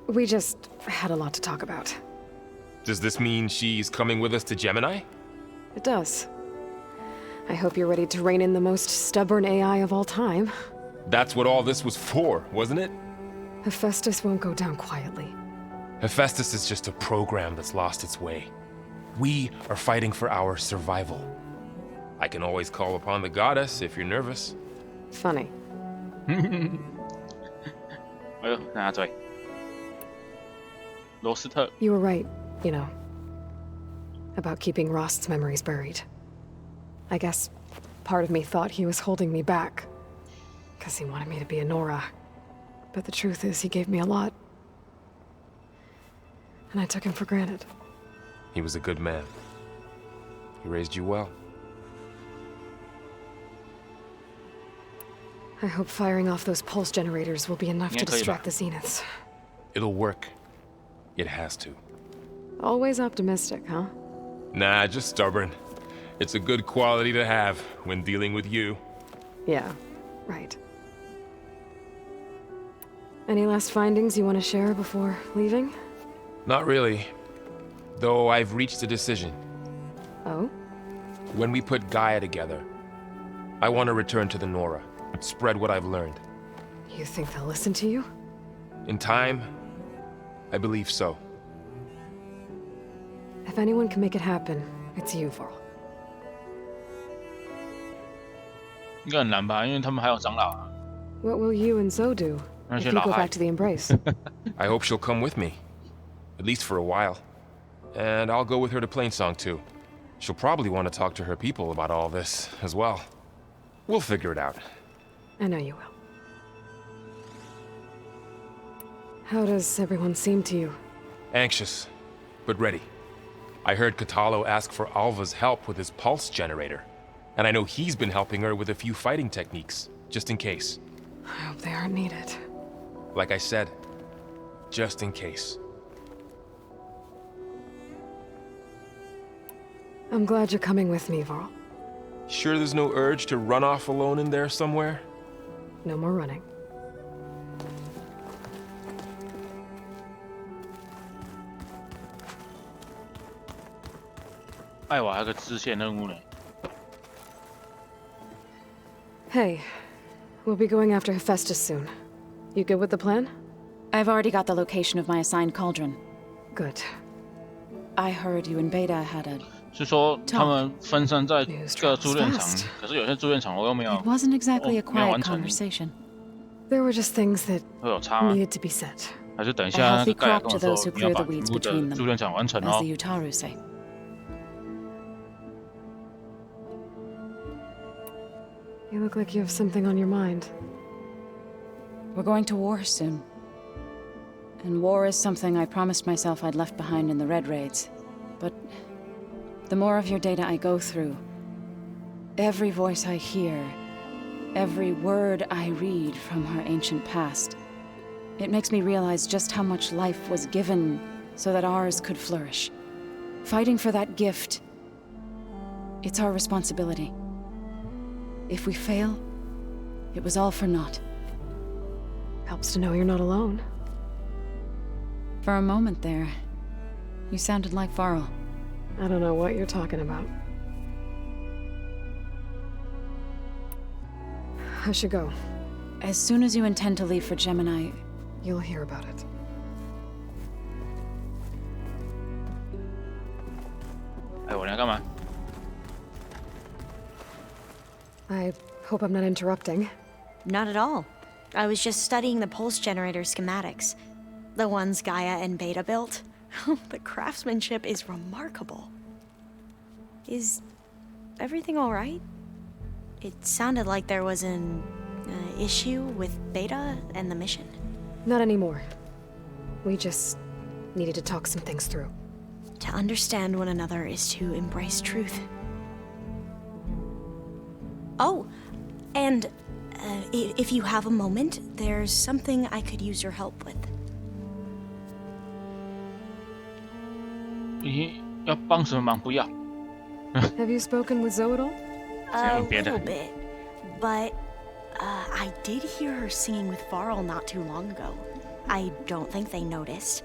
We just had a lot to talk about. Does this mean she's coming with us to Gemini? It does. I hope you're ready to rein in the most stubborn AI of all time. That's what all this was for, wasn't it? Hephaestus won't go down quietly. Hephaestus is just a program that's lost its way. We are fighting for our survival. I can always call upon the goddess if you're nervous. Funny. 哎呦，拿嘴。罗斯特。 You were right, you know, about keeping Rost's memories buried. I guess part of me thought he was holding me back, because he wanted me to be a Nora. But the truth is, he gave me a lot. And I took him for granted. He was a good man. He raised you well. I hope firing off those pulse generators will be enough to distract the Zeniths. It'll work. It has to. Always optimistic, huh? Nah, just stubborn. It's a good quality to have when dealing with you. Yeah, right. Any last findings you want to share before leaving? Not really. Though I've reached a decision. Oh? When we put Gaia together, I want to return to the Nora, spread what I've learned. You think they'll listen to you? In time, I believe so. If anyone can make it happen, it's you, Varl. 应该很难吧，因为他们还有长老啊。What will you and Zoe do if you go back to the Embrace? I hope she'll come with me, at least for a while. And I'll go with her to Plainsong too. She'll probably want to talk to her people about all this as well. We'll figure it out. I know you will. How does everyone seem to you? Anxious, but ready. I heard Kotallo ask for Alva's help with his pulse generator. And I know he's been helping her with a few fighting techniques, just in case. I hope they aren't needed. Like I said, just in case. I'm glad you're coming with me, Varl. Sure there's no urge to run off alone in there somewhere? No more running. Hey, we'll be going after Hephaestus soon. You good with the plan? I've already got the location of my assigned cauldron. Good. I heard you and Beta had a... 是说他们分散在各住院场，可是有些住院场我又没有。It wasn't exactly a quiet conversation. There were just things that 会有差吗？ needed to be said. 还是等一下那个盖亚跟我说你要把全部的住院场完成哦。 As the Utaru say. You look like you have something on your mind. We're going to war soon. And war is something I promised myself I'd left behind in the Red Raids. But the more of your data I go through, every voice I hear, every word I read from her ancient past, it makes me realize just how much life was given so that ours could flourish. Fighting for that gift, it's our responsibility. If we fail, it was all for naught. Helps to know you're not alone. For a moment there, you sounded like Varl. I don't know what you're talking about. I should go. As soon as you intend to leave for Gemini, you'll hear about it. I hope I'm not interrupting. Not at all. I was just studying the pulse generator schematics. The ones Gaia and Beta built. The craftsmanship is remarkable. Is everything all right? It sounded like there was an issue with Beta and the mission. Not anymore. We just needed to talk some things through. To understand one another is to embrace truth. Oh, and if you have a moment, there's something I could use your help with. 要帮什么忙？不要。 Have you spoken with Zoe at all? A little bit, but I did hear her singing with Varl not too long ago. I don't think they noticed.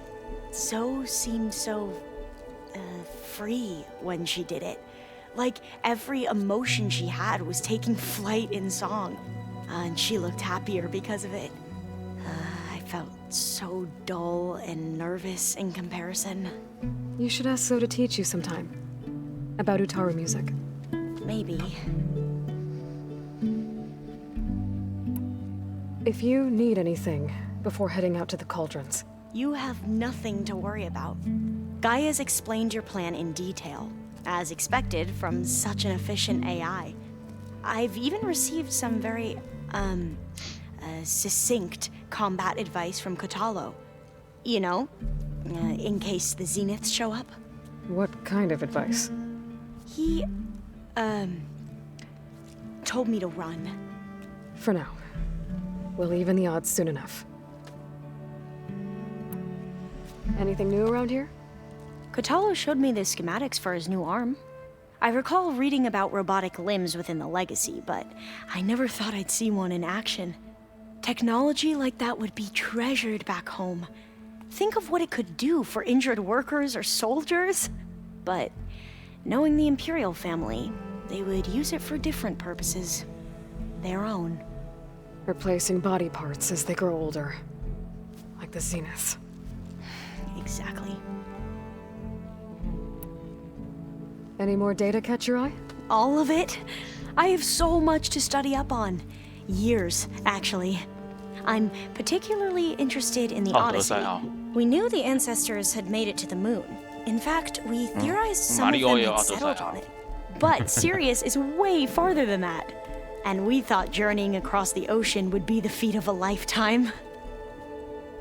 Zoe seemed so free when she did it. Like every emotion she had was taking flight in song. And she looked happier because of it. I felt so dull and nervous in comparison. You should ask Zoe to teach you sometime. About Utaru music. Maybe. If you need anything before heading out to the cauldrons. You have nothing to worry about. Gaia's explained your plan in detail, as expected from such an efficient AI. I've even received some very, succinct combat advice from Kotallo. You know, in case the Zeniths show up. What kind of advice? He, told me to run. For now. We'll even the odds soon enough. Anything new around here? Kotallo showed me the schematics for his new arm. I recall reading about robotic limbs within the Legacy, but I never thought I'd see one in action. Technology like that would be treasured back home. Think of what it could do for injured workers or soldiers. But knowing the Imperial family, they would use it for different purposes. their own. Replacing body parts as they grow older. Like the Zenith. Exactly. Any more data catch your eye? All of it? I have so much to study up on. Years, actually. I'm particularly interested in the Odyssey. We knew the ancestors had made it to the moon. In fact, we theorized some of them had settled on it. But Sirius is way farther than that. And we thought journeying across the ocean would be the feat of a lifetime.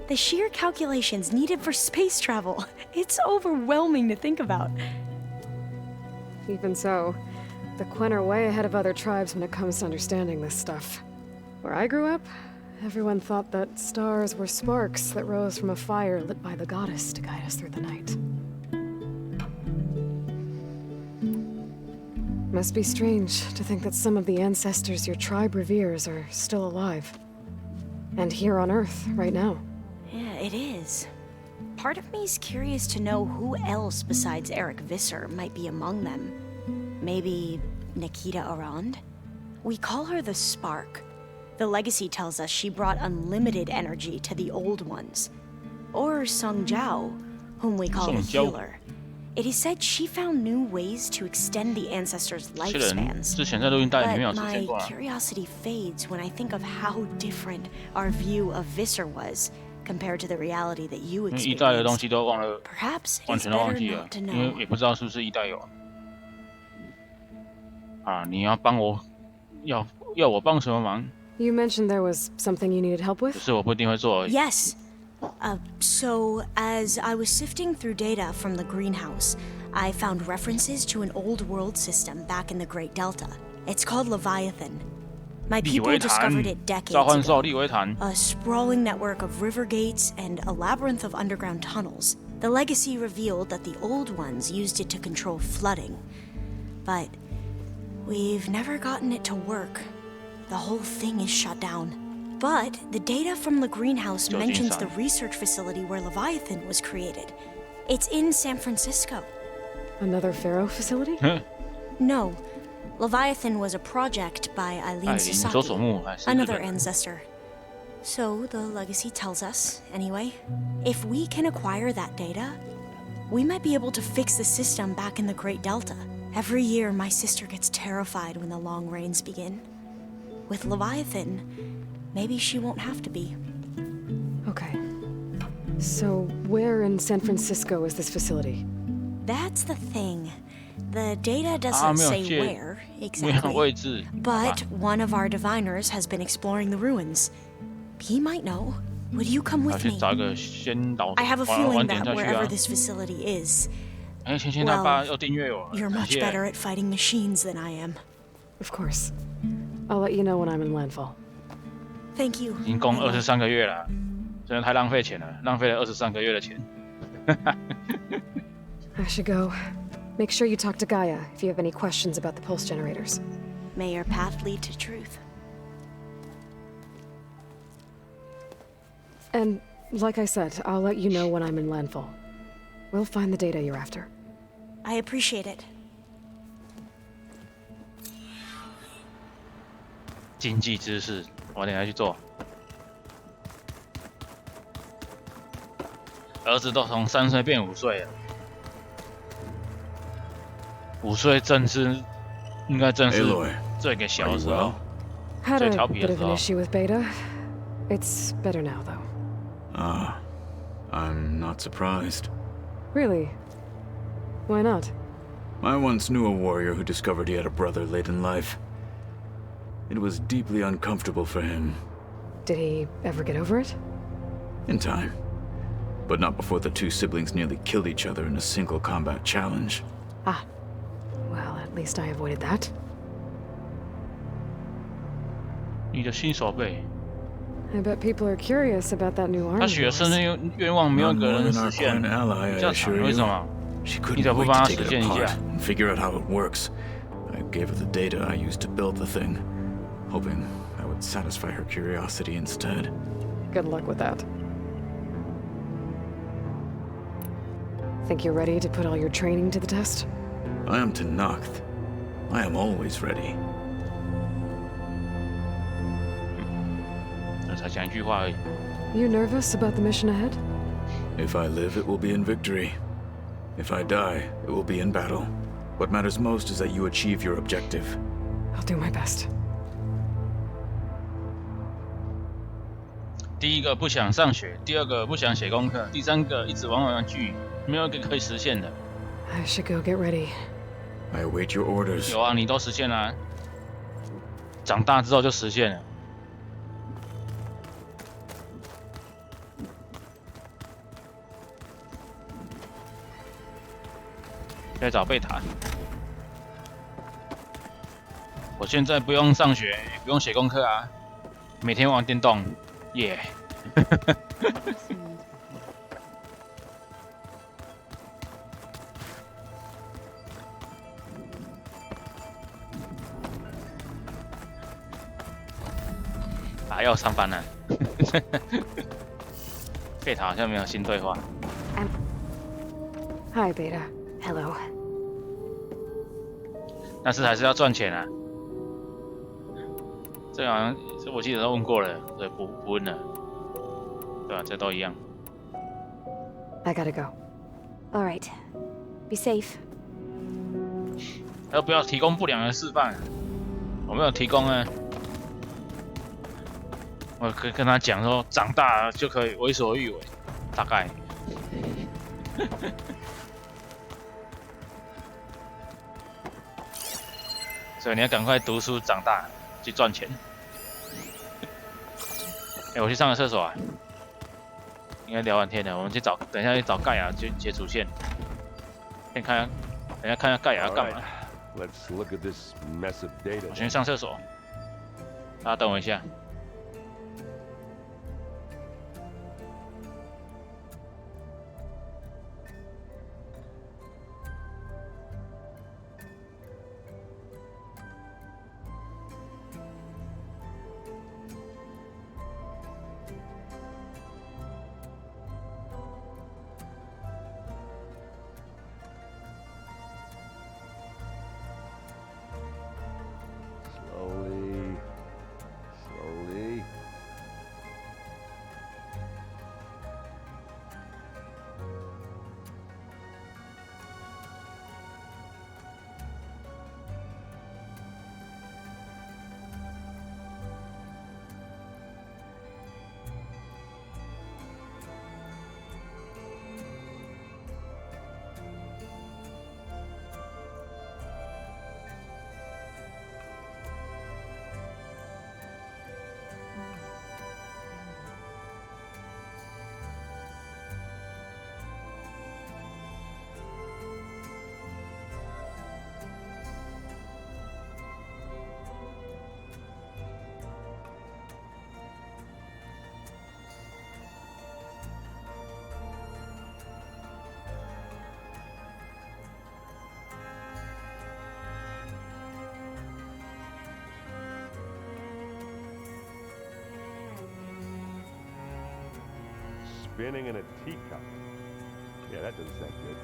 The sheer calculations needed for space travel. It's overwhelming to think about. Even so, the Quen are way ahead of other tribes when it comes to understanding this stuff. Where I grew up, everyone thought that stars were sparks that rose from a fire lit by the goddess to guide us through the night. Must be strange to think that some of the ancestors your tribe reveres are still alive. And here on Earth, right now. Yeah, it is. Part of me's curious to know who else besides Eric Visser might be among them. Maybe Nikita Arand? We call her the Spark. The legacy tells us she brought unlimited energy to the old ones. Or Song Jiao, whom we call the healer. It is said she found new ways to extend the ancestors' lifespans. But my curiosity fades when I think of how different our view of Visser was compared to the reality that you experienced. Perhaps it's better not to know. You mentioned there was something you needed help with? Yes. So, as I was sifting through data from the greenhouse, I found references to an old world system back in the Great Delta. It's called Leviathan. My people discovered it decades ago. A sprawling network of river gates and a labyrinth of underground tunnels. The legacy revealed that the old ones used it to control flooding. But we've never gotten it to work. The whole thing is shut down. But the data from the greenhouse mentions the research facility where Leviathan was created. It's in San Francisco. Another Pharaoh facility? No. Leviathan was a project by Eileen Sasaki, another ancestor. So the legacy tells us, anyway, if we can acquire that data, we might be able to fix the system back in the Great Delta. Every year, my sister gets terrified when the long rains begin. With Leviathan, maybe she won't have to be. Okay. So, where in San Francisco is this facility? That's the thing. The data doesn't say where, exactly. But one of our diviners has been exploring the ruins. He might know. Would you come with me? I have a feeling that wherever this facility is, well, you're much better at fighting machines than I am. Of course. I'll let you know when I'm in landfall. Thank you. 已经供23个月了，真的太浪费钱了，浪费了23个月的钱。I should go. Make sure you talk to Gaia if you have any questions about the pulse generators. May your path lead to truth. And, like I said, I'll let you know when I'm in landfall. We'll find the data you're after. I appreciate it. 经济知识，我等下去做。儿子都从3岁变5岁了，5岁应该正是最给小的时候， Had 最 a 调皮 bit 的 of 时 an 候。 issue with Beta. It's better now, though. I'm not surprised. Really? Why not? I once knew a warrior who discovered he had a brother late in life. It was deeply uncomfortable for him. Did he ever get over it? In time. But not before the two siblings nearly killed each other in a single combat challenge. Ah. Well, at least I avoided that. 你的新手背， I bet people are curious about that new army. 他许的生日愿望没有一个人实现，比较惨，为什么？ She 你 couldn't 怎么不 wait 帮 to 他 take 实 it 现一 apart 下？ and figure out how it works. I gave her the data I used to build the thing, hoping that would satisfy her curiosity instead. Good luck with that. Think you're ready to put all your training to the test? I am to Noct. I am always ready. 才讲一句话而已。You nervous about the mission ahead? If I live, it will be in victory. If I die, it will be in battle. What matters most is that you achieve your objective. I'll do my best. 第一个不想上学，第二个不想写功课，第三个一直玩玩具，没有一个可以实现的。I should go get ready. I await your orders. 有啊，你都实现了啊，长大之后就实现了。该找贝塔。我现在不用上学，也不用写功课啊，每天玩电动，耶、yeah ！啊，要上班了。贝塔好像没有新对话。Hi, Beta. Hello. 但是还是要赚钱啊。这好像这我记得都问过了，对，不问了，对吧？这都一样。I gotta go. All right. Be safe. 要不要提供不良的示范？我没有提供啊。我可以跟他讲说，长大就可以为所欲为，大概。所以你要赶快读书，长大去赚钱。哎、我去上个厕所啊。应该聊完天了，我们去找，等一下去找盖亚去接主线。先看，等一下看一下盖亚要干嘛。Let's look at this mess of data. 我先上厕所，大家等我一下。Slowly. ，spinning in a teacup. Yeah, that doesn't sound good. .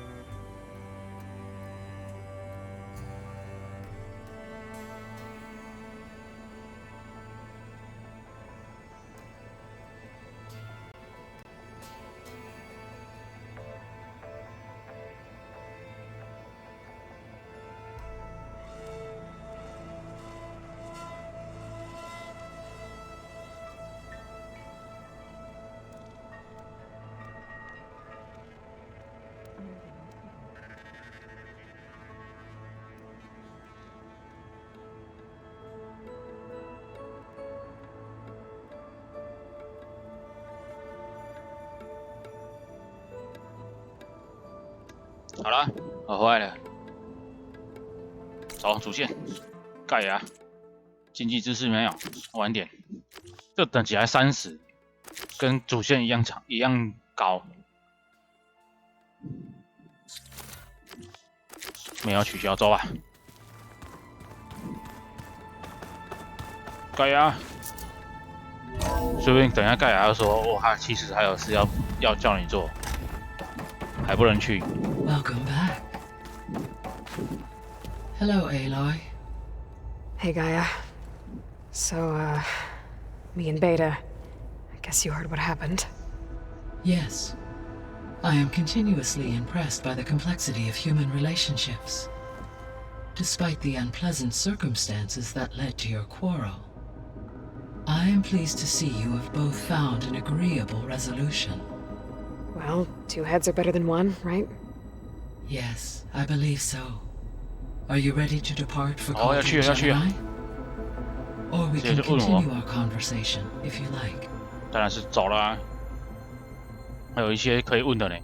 好了，我回来了。走，主线，盖亚，经济知识没有，晚点。这等级还30，跟主线一样长，一样高。没有取消，走吧。盖亚，说不定等一下盖亚要说，哦，他其实还有事要叫你做，还不能去。 Welcome back. Hello, Aloy. Hey, Gaia. So, me and Beta, Guess you heard what happened. Yes. I am continuously impressed by the complexity of human relationships. Despite the unpleasant circumstances that led to your quarrel, I am pleased to see you have both found an agreeable resolution. Well, 2 heads are better than 1, right? Yes, I believe so. Are you ready to depart for 要去 Gemini? Or we can continue our conversation, if you like. 当然是走了啊，还有一些可以问的呢。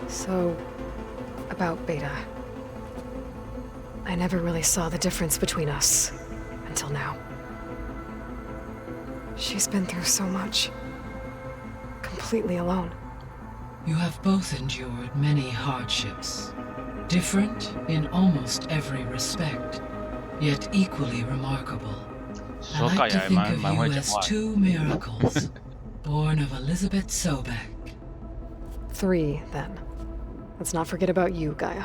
So, about Beta. I never really saw the difference between us until now. She's been through so much. Completely alone. You have both endured many hardships. Different in almost every respect, yet equally remarkable. I like to think of you as 2 miracles, born of Elizabeth Sobek. 3, then. Let's not forget about you, Gaia.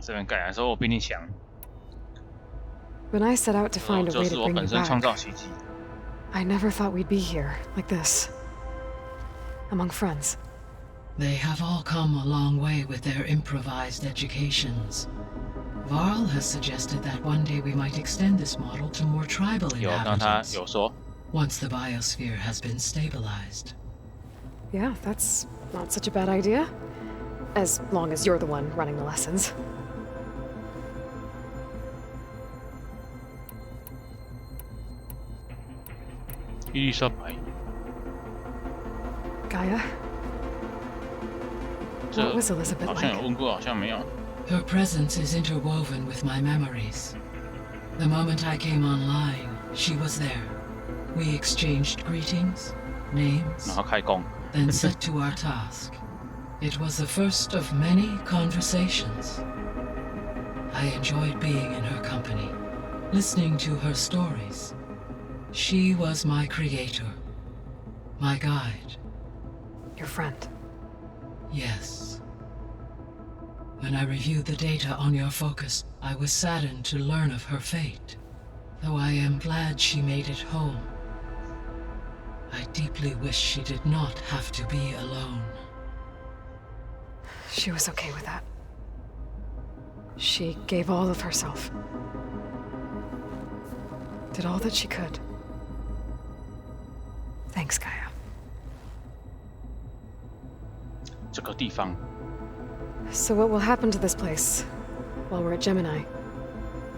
这边盖亚说我比你强。 When I set out to find a way to 就是我 bring 本 you 身创 back, 造奇迹。 I never thought we'd be here, like this. Among friends. They have all come a long way with their improvised educations. Varl has suggested that one day we might extend this model to more tribal 有，刚他 inhabitants, 有说。 once the biosphere has been stabilized. Yeah, that's not such a bad idea. As long as you're the one running the lessons. Gaia? What was Elizabeth 好像有 like? 问过，好像没有。 Her presence is interwoven with my memories. The moment I came online, she was there. We exchanged greetings, names, 然后开工。 then set to our task. It was the first of many conversations. I enjoyed being in her company, listening to her stories. She was my creator, my guide. Your friend. Yes. When I reviewed the data on your focus, I was saddened to learn of her fate, though I am glad she made it home. I deeply wish she did not have to be alone. She was okay with that. She gave all of herself. Did all that she could. Thanks, Gaia. 这个地方。 So what will happen to this place while we're at Gemini?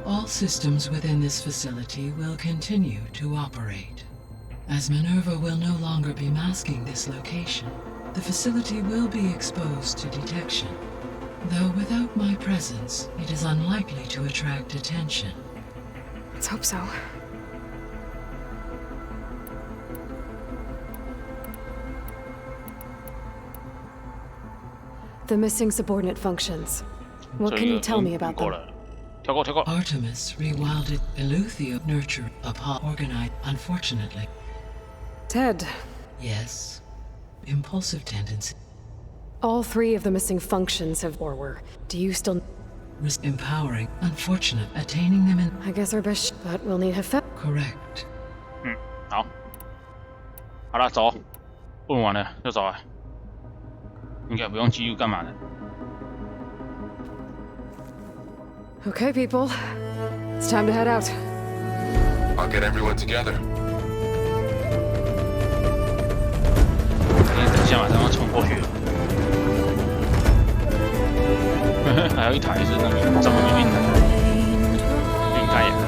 All systems within this facility will continue to operate. As Minerva will no longer be masking this location, the facility will be exposed to detection. Though without my presence, it is unlikely to attract attention. Let's hope so. The missing subordinate functions. What can you tell me about them? 跳过，跳过。 Artemis rewilded Eleuther nurture upon organized, unfortunately. Ted. Yes. Impulsive tendency. All 3 of the missing functions have or were. Do you still... Empowering, unfortunate, attaining them in... I guess our best, but we'll need Hefe. Correct. 好。好了，走。问完了就走了。应该不用记录干嘛的。 Okay, people. It's time to head out. I'll get everyone together. 等一下，马上要冲过去了。还有一台是那个怎么运的？应该也可以。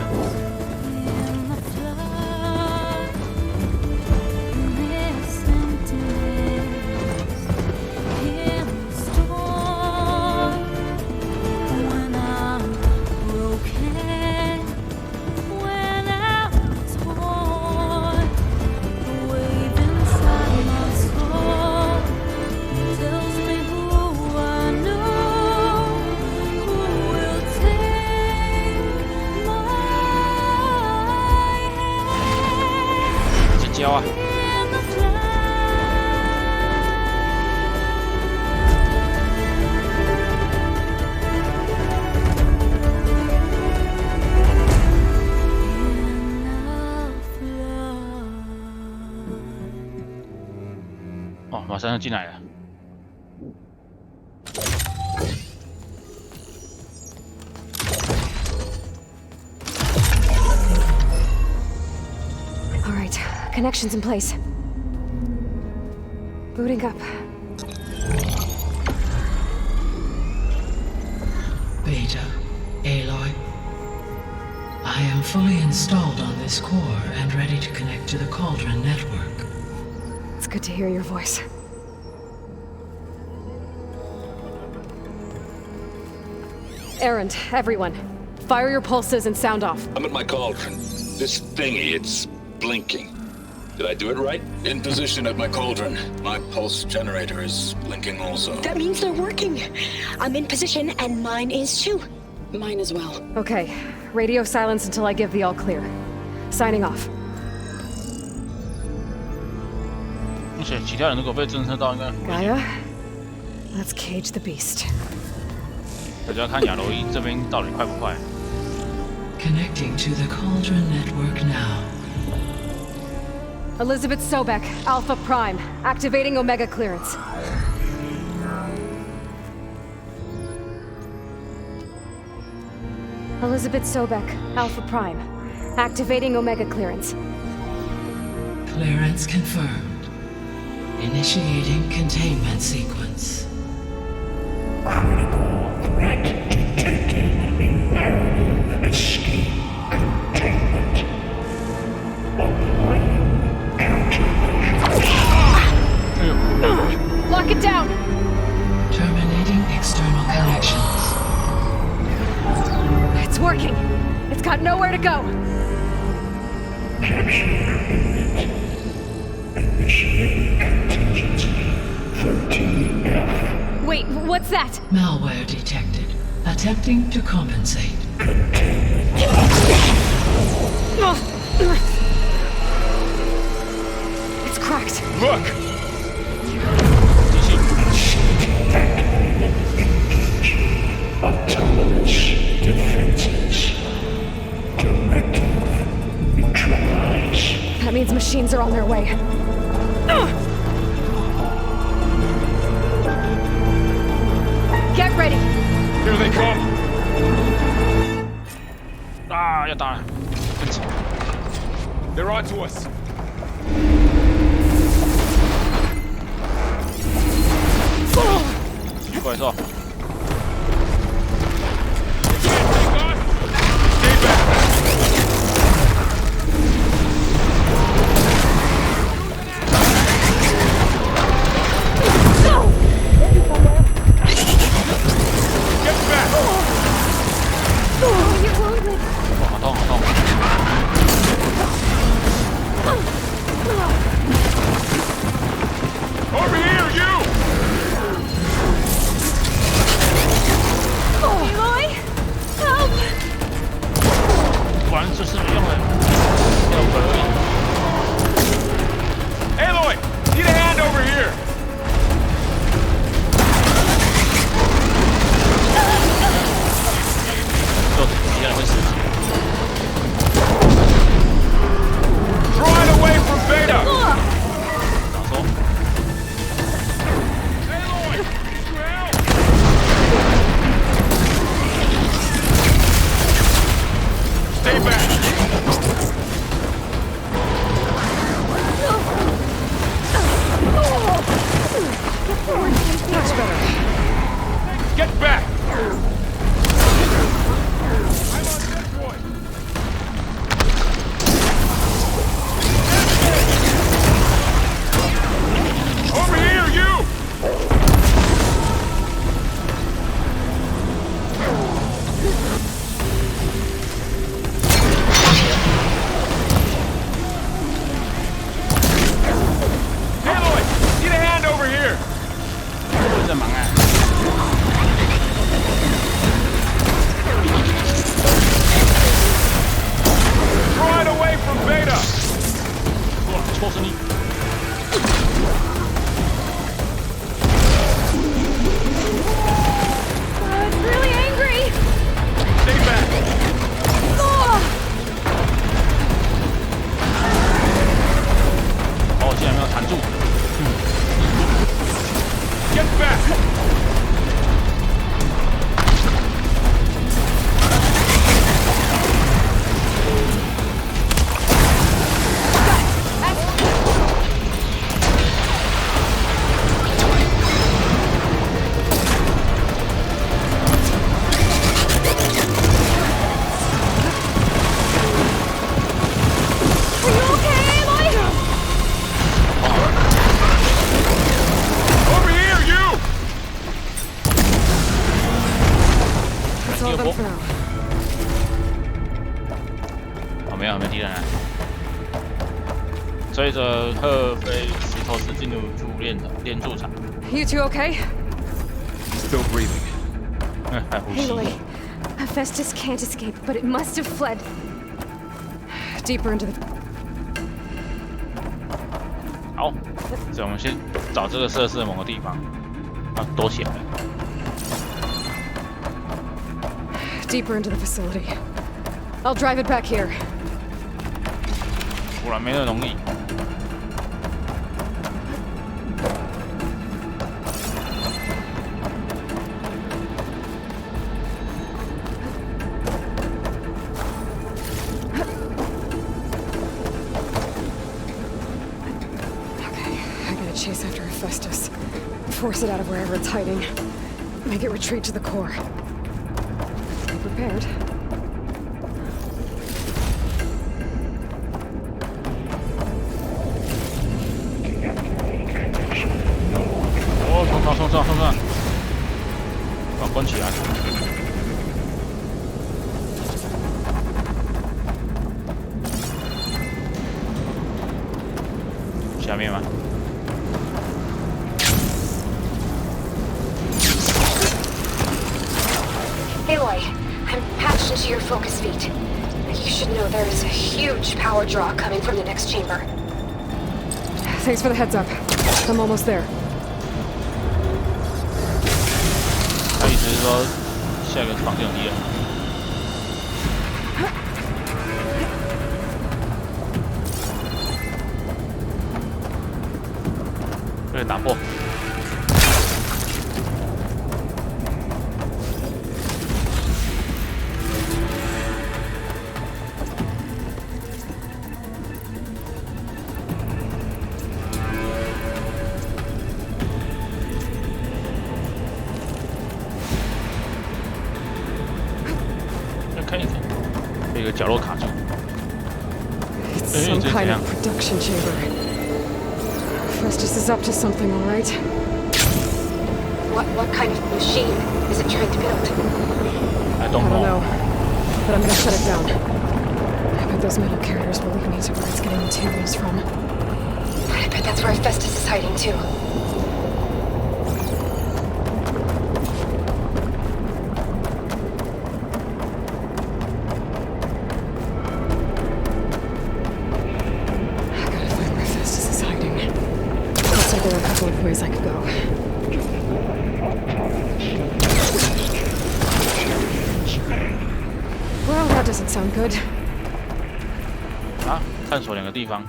交啊！哦，马上就进来了。All right, connections in place. Booting up. Beta, Aloy. I am fully installed on this core and ready to connect to the Cauldron network. It's good to hear your voice. Errand, everyone. Fire your pulses and sound off. I'm at my cauldron. This thingy, it's blinking. Did I do it right? In position at my cauldron. My pulse generator is blinking also. That means they're working. I'm in position, and mine is too. Mine as well. Okay. Radio silence until I give the all clear. Signing off. 而且其他人如果被侦测到，应该 Gaia, let's cage the beast. 大家看亚罗伊这边到底快不快？ Connecting to the Cauldron network now. Elizabeth Sobek, Alpha Prime, activating Omega clearance. Elizabeth Sobek, Alpha Prime, activating Omega clearance. Clearance confirmed. Initiating containment sequence. Critical threat detected. Imperative escape containment. Applying countermeasures. Lock it down! Terminating external connections. It's working. It's got nowhere to go. Capture. Initiating contingency 13F. Wait, what's that? Malware detected. Attempting to compensate. It's cracked. Look! Autonomous defenses. Directive. Neutralize. That means machines are on their way. Get ready. Here they come! 啊，要打了！ They're onto us! 怪兽！ 好痛，好痛！ Over here, you! Aloy? Help! 果然这是没用的，要可以。 Aloy! Need a hand over here! Draw it away from Beta! Stay back! Much better. Get back! Over here, you! Aloy, need a hand over here! 我在忙啊！ Draw it away from Beta! 哇，戳死你！ It's really angry! Stay back! Oh! 哦，竟然没有弹住！随着赫菲斯托斯进入主练驻场。You two okay? Still breathing. 还呼吸。 Aloy, Hephaestus can't escape, but it must have fled deeper into the. 好，所以我们先找这个设施的某个地方，躲起来。 Deeper into the facility. I'll drive it back here. 果然没那么容易。Chase after Hephaestus. Force it out of wherever it's hiding. Make it retreat to the core. Be prepared. 冲！把关起来。下面吗？ Aloy, I'm patched into your focus feed. You should know there is a huge power draw coming from the next chamber. Thanks for the heads up. I'm almost there. 他意思是说，下一个房间有敌人。被打破。 这个角落卡住。 It's some kind of production chamber. Hephaestus is up to something, all right. What kind of machine is it trying to build? I don't know. But I'm gonna shut it down. I bet those metal carriers will lead me to where it's getting materials from. I bet that's where Hephaestus is hiding too. Ways I could go. Well, that doesn't sound good. 啊，探索2个地方。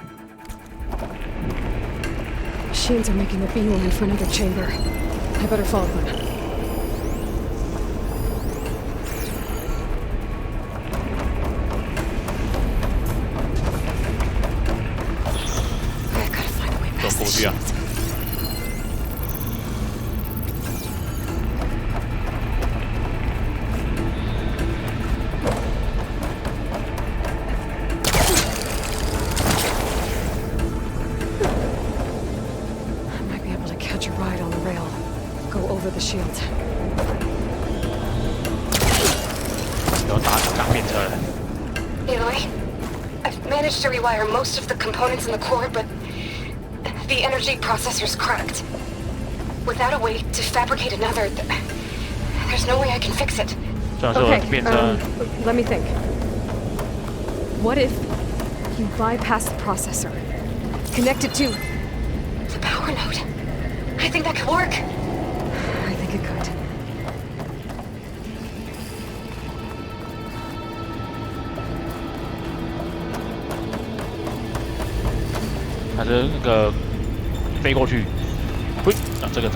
Machines are making a beeline for another chamber. I better follow them. I gotta find a way past this shit. 有打面车了。 Aloy, I've managed to rewire most of the components in the core, but the energy processor's cracked. Without a way to fabricate another, there's no way I can fix it. Okay, let me think. What if you bypass the processor, connect it to the power node? I think that could work. I think it could. 还是那个飞过去，喂，啊，这个，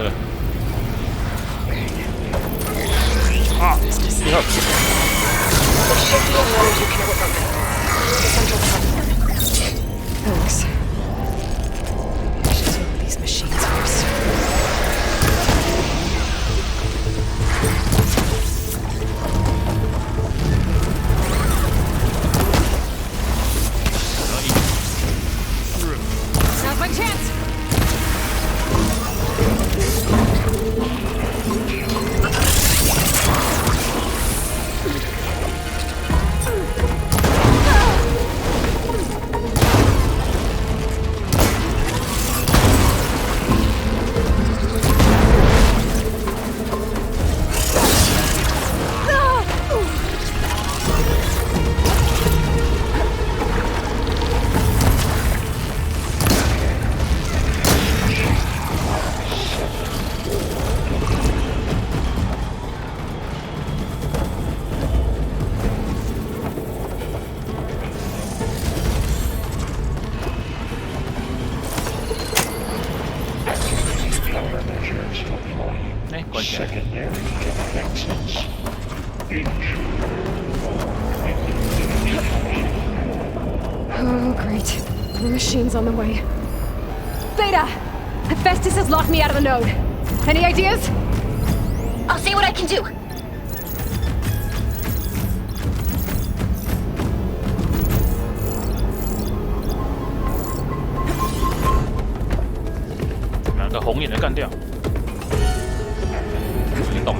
啊，你好。Thanks. I should deal with these machines first. Now's my chance! 哎，关起来。 Oh, great. The machine's on the way. Beta! Hephaestus has locked me out of the node. Any ideas? I'll see what I can do. Là cái 红眼的干掉。你懂。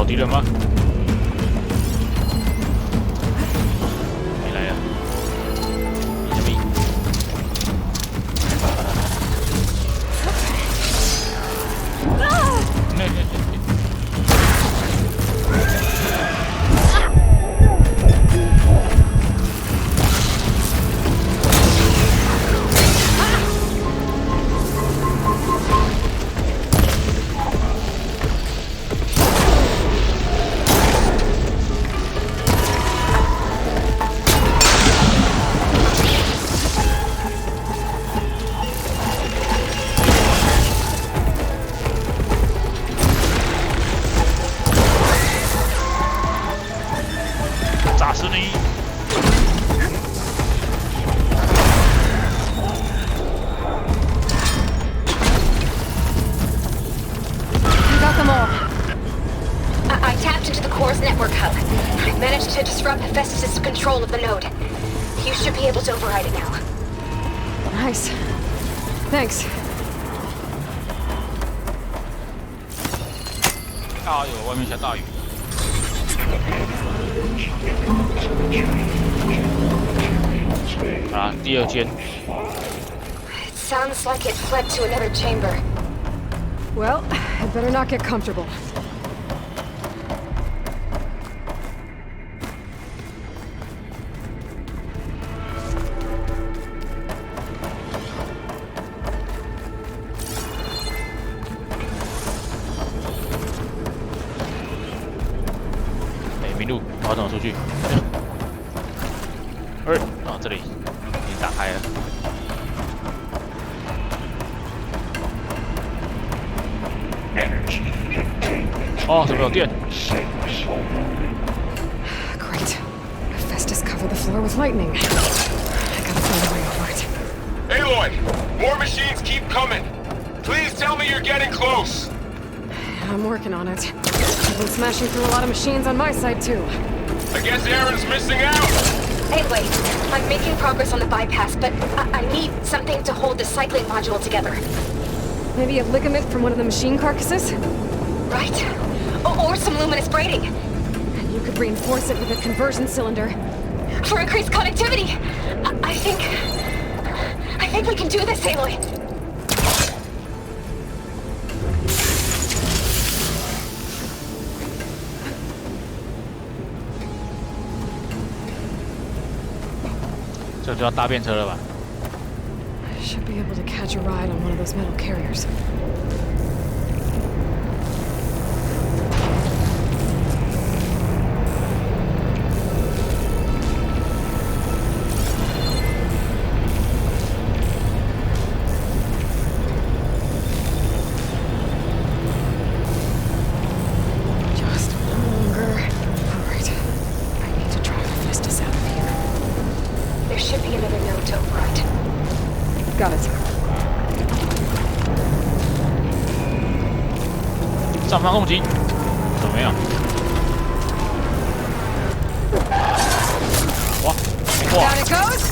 敌人吗？没来啊！你什么？炸死你！ got them all. I tapped into the core's network hub. I managed to disrupt Hephaestus' control of the node. You should be able to override it now. Nice. Thanks. 哎呦，外面下大雨。 啊，第二间。 It sounds like it fled to another chamber. Well, I'd better not get comfortable.哎，迷路，我要怎么出去？啊，这里已经打开了。 哦，怎么有电 Great. Hephaestus covered the floor with lightning. I gotta find a way over it. Aloy! More machines keep coming! Please tell me you're getting close! I'm working on it. I've been smashing through a lot of machines on my side, too. I guess Aaron's missing out! Anyway, I'm making progress on the bypass, but I need something to hold the cycling module together. Maybe a ligament from one of the machine carcasses? Right. Or some luminous braiding. And you could reinforce it with a conversion cylinder. For increased connectivity! I think we can do this, Aloy. I should be able to catch a ride on one of those metal carriers. should be another node to override. Got it. 上方攻击，怎么样？哇！ Down it goes.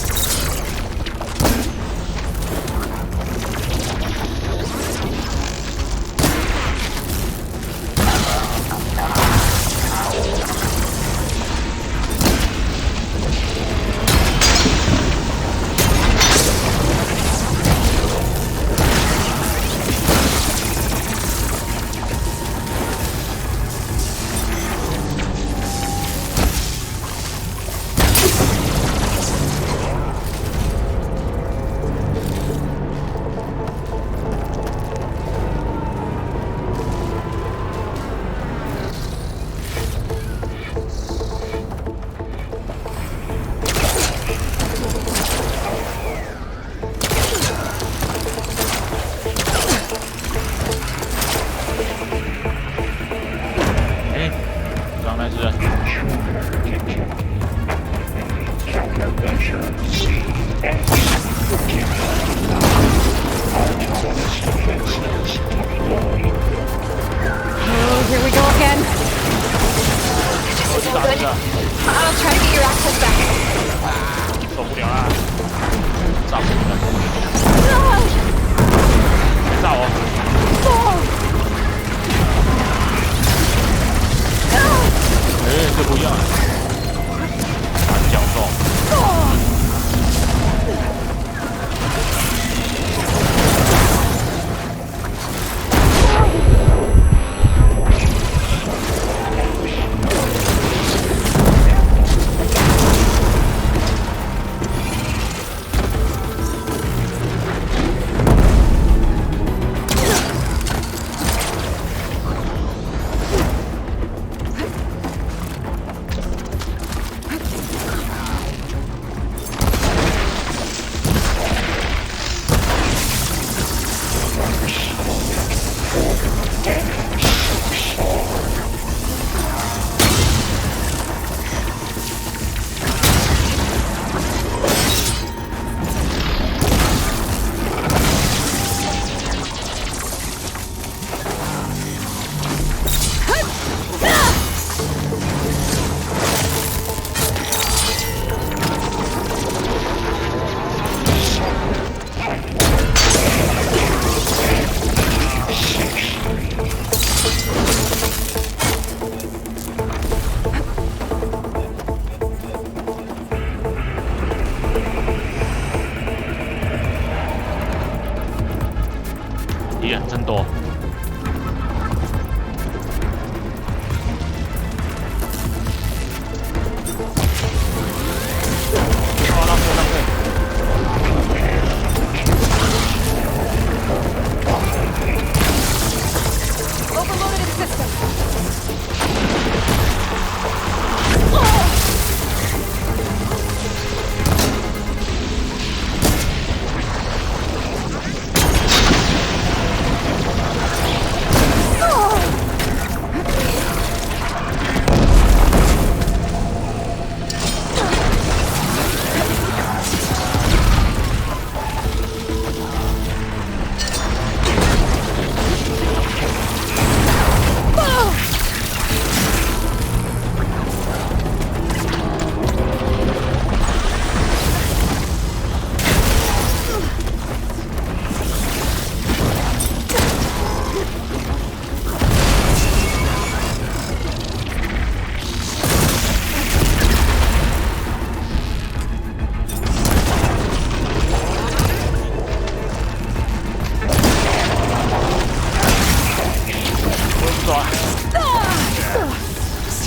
Here we go again. This isn't good. I'll try to get your access back. 受不了啦！炸死了！别炸我！哎，这不一样。教授。敌人真多。浪费浪费。Overloaded its system.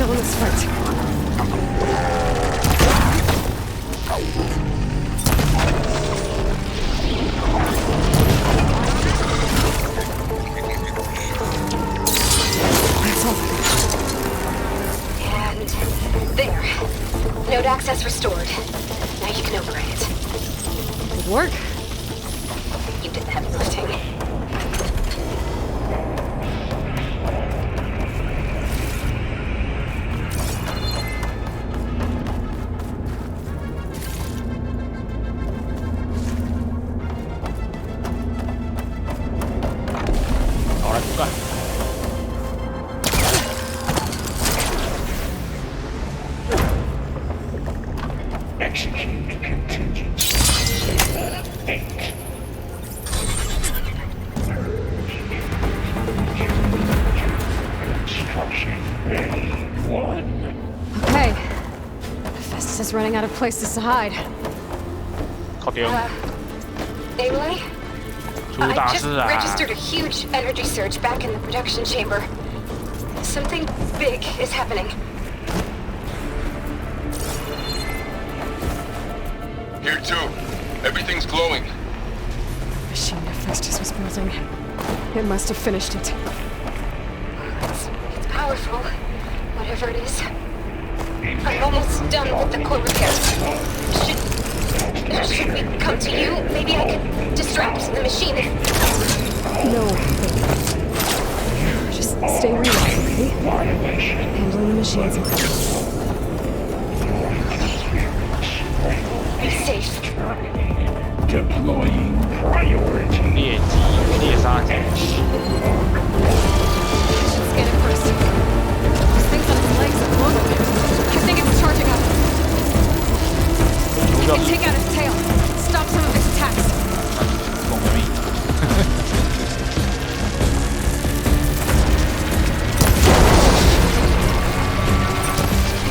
Still in this fight. And there. Node access restored. Now you can override it. Good work. You did the heavy lifting. running out of places to hide. 靠丢。 Aloy? 出 I 大 just 事啊！ registered a huge energy surge back in the production chamber. Something big is happening. Here too. Everything's glowing. Machine Hephaestus was building. It must have finished it. It's powerful, whatever it is. I'm almost done with the core repairs. Should we come to you? Maybe I could distract the machine. No. Just stay where you are, okay? Handling the machines. Be safe. Deploying priority. 猎击猎杀机。 Let's get it first. This thing's on its legs and low. I think it's charging up. We can take out its tail. Stop some of its attacks.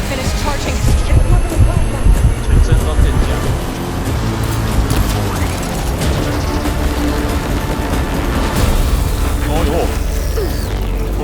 Finish charging. 全身都电浆。哦呦！哦。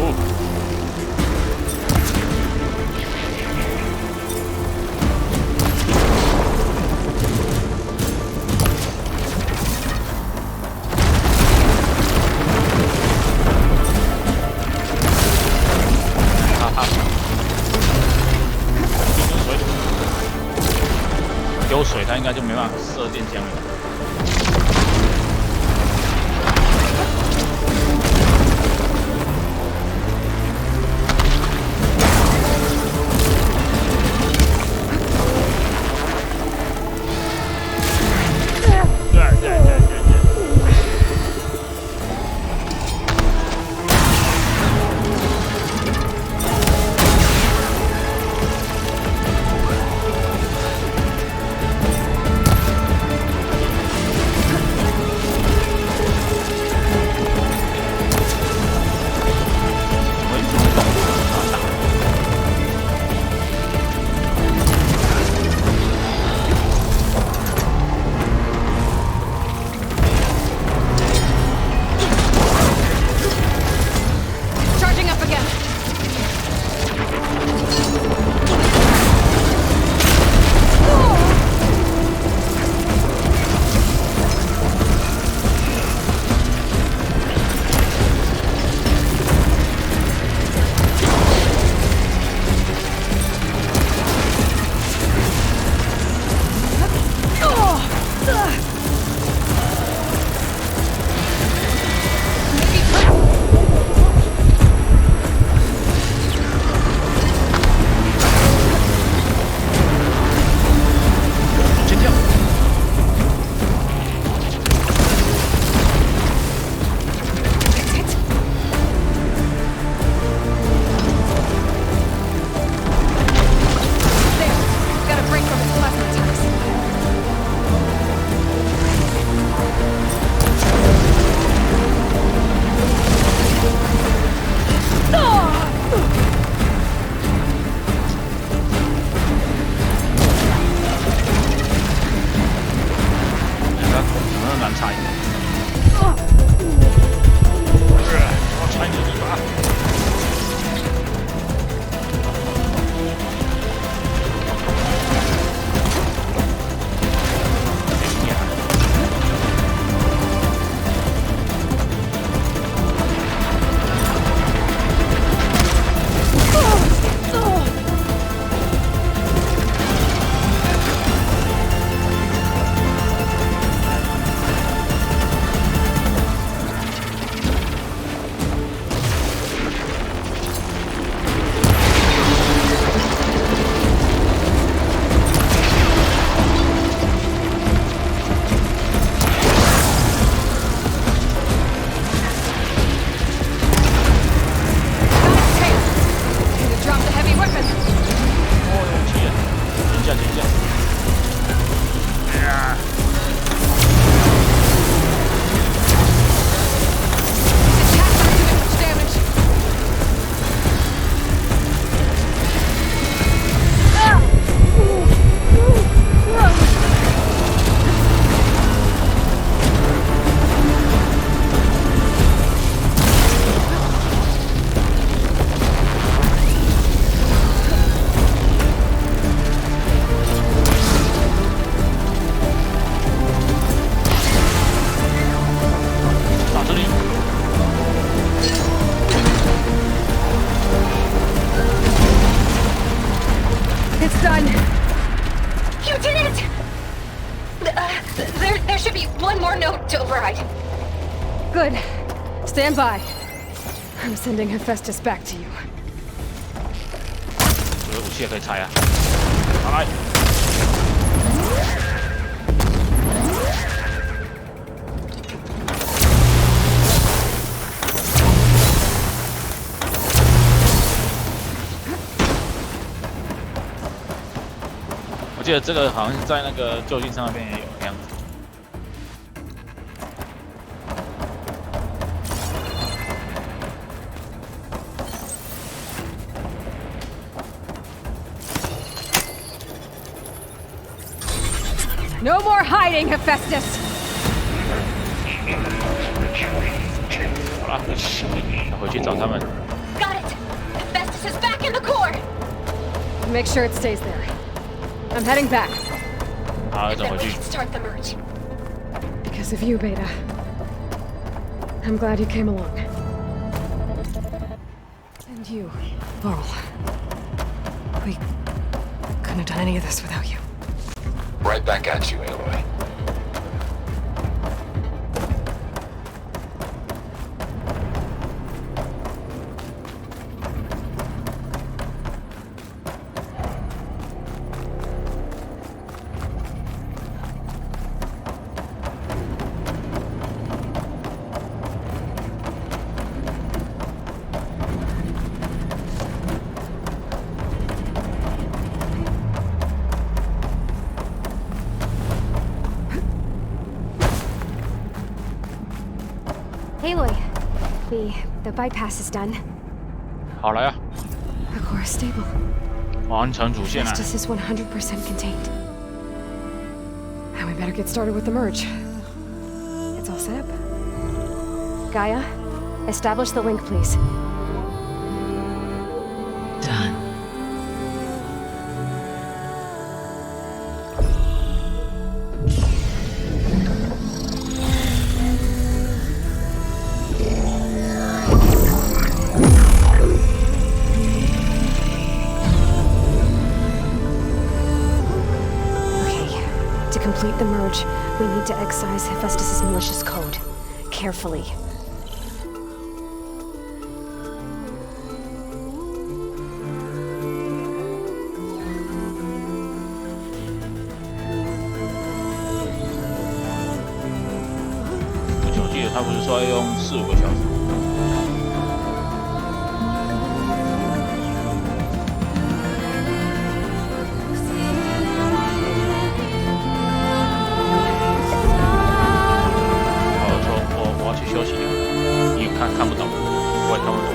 丢水，它应该就没办法射电浆了。should be one more note to override. Good. Stand by. I'm sending Hephaestus back to you. 有武器也可以拆啊！好来。我记得这个好像是在那个旧金山那边也有的样子。 No more hiding, Hephaestus! 好了，要回去找他们。 Got it! Hephaestus is back in the core! Make sure it stays there. I'm heading back. 好，要走回去。 Start the merge. Because of you, Beta. I'm glad you came along. And you, Varl. We couldn't have done any of this without you. Right back at you, Aloy. Aloy, the bypass is done. 好来啊！ The core is stable. 完成主线啊！ Hephaestus is 100% contained. And we better get started with the merge. It's all set up. Gaia, establish the link, please. Done. To complete the merge, we need to excise Hephaestus' malicious code. Carefully.我记得他不是说要用4-5个小时。 休息，因为看不懂，我也看不懂。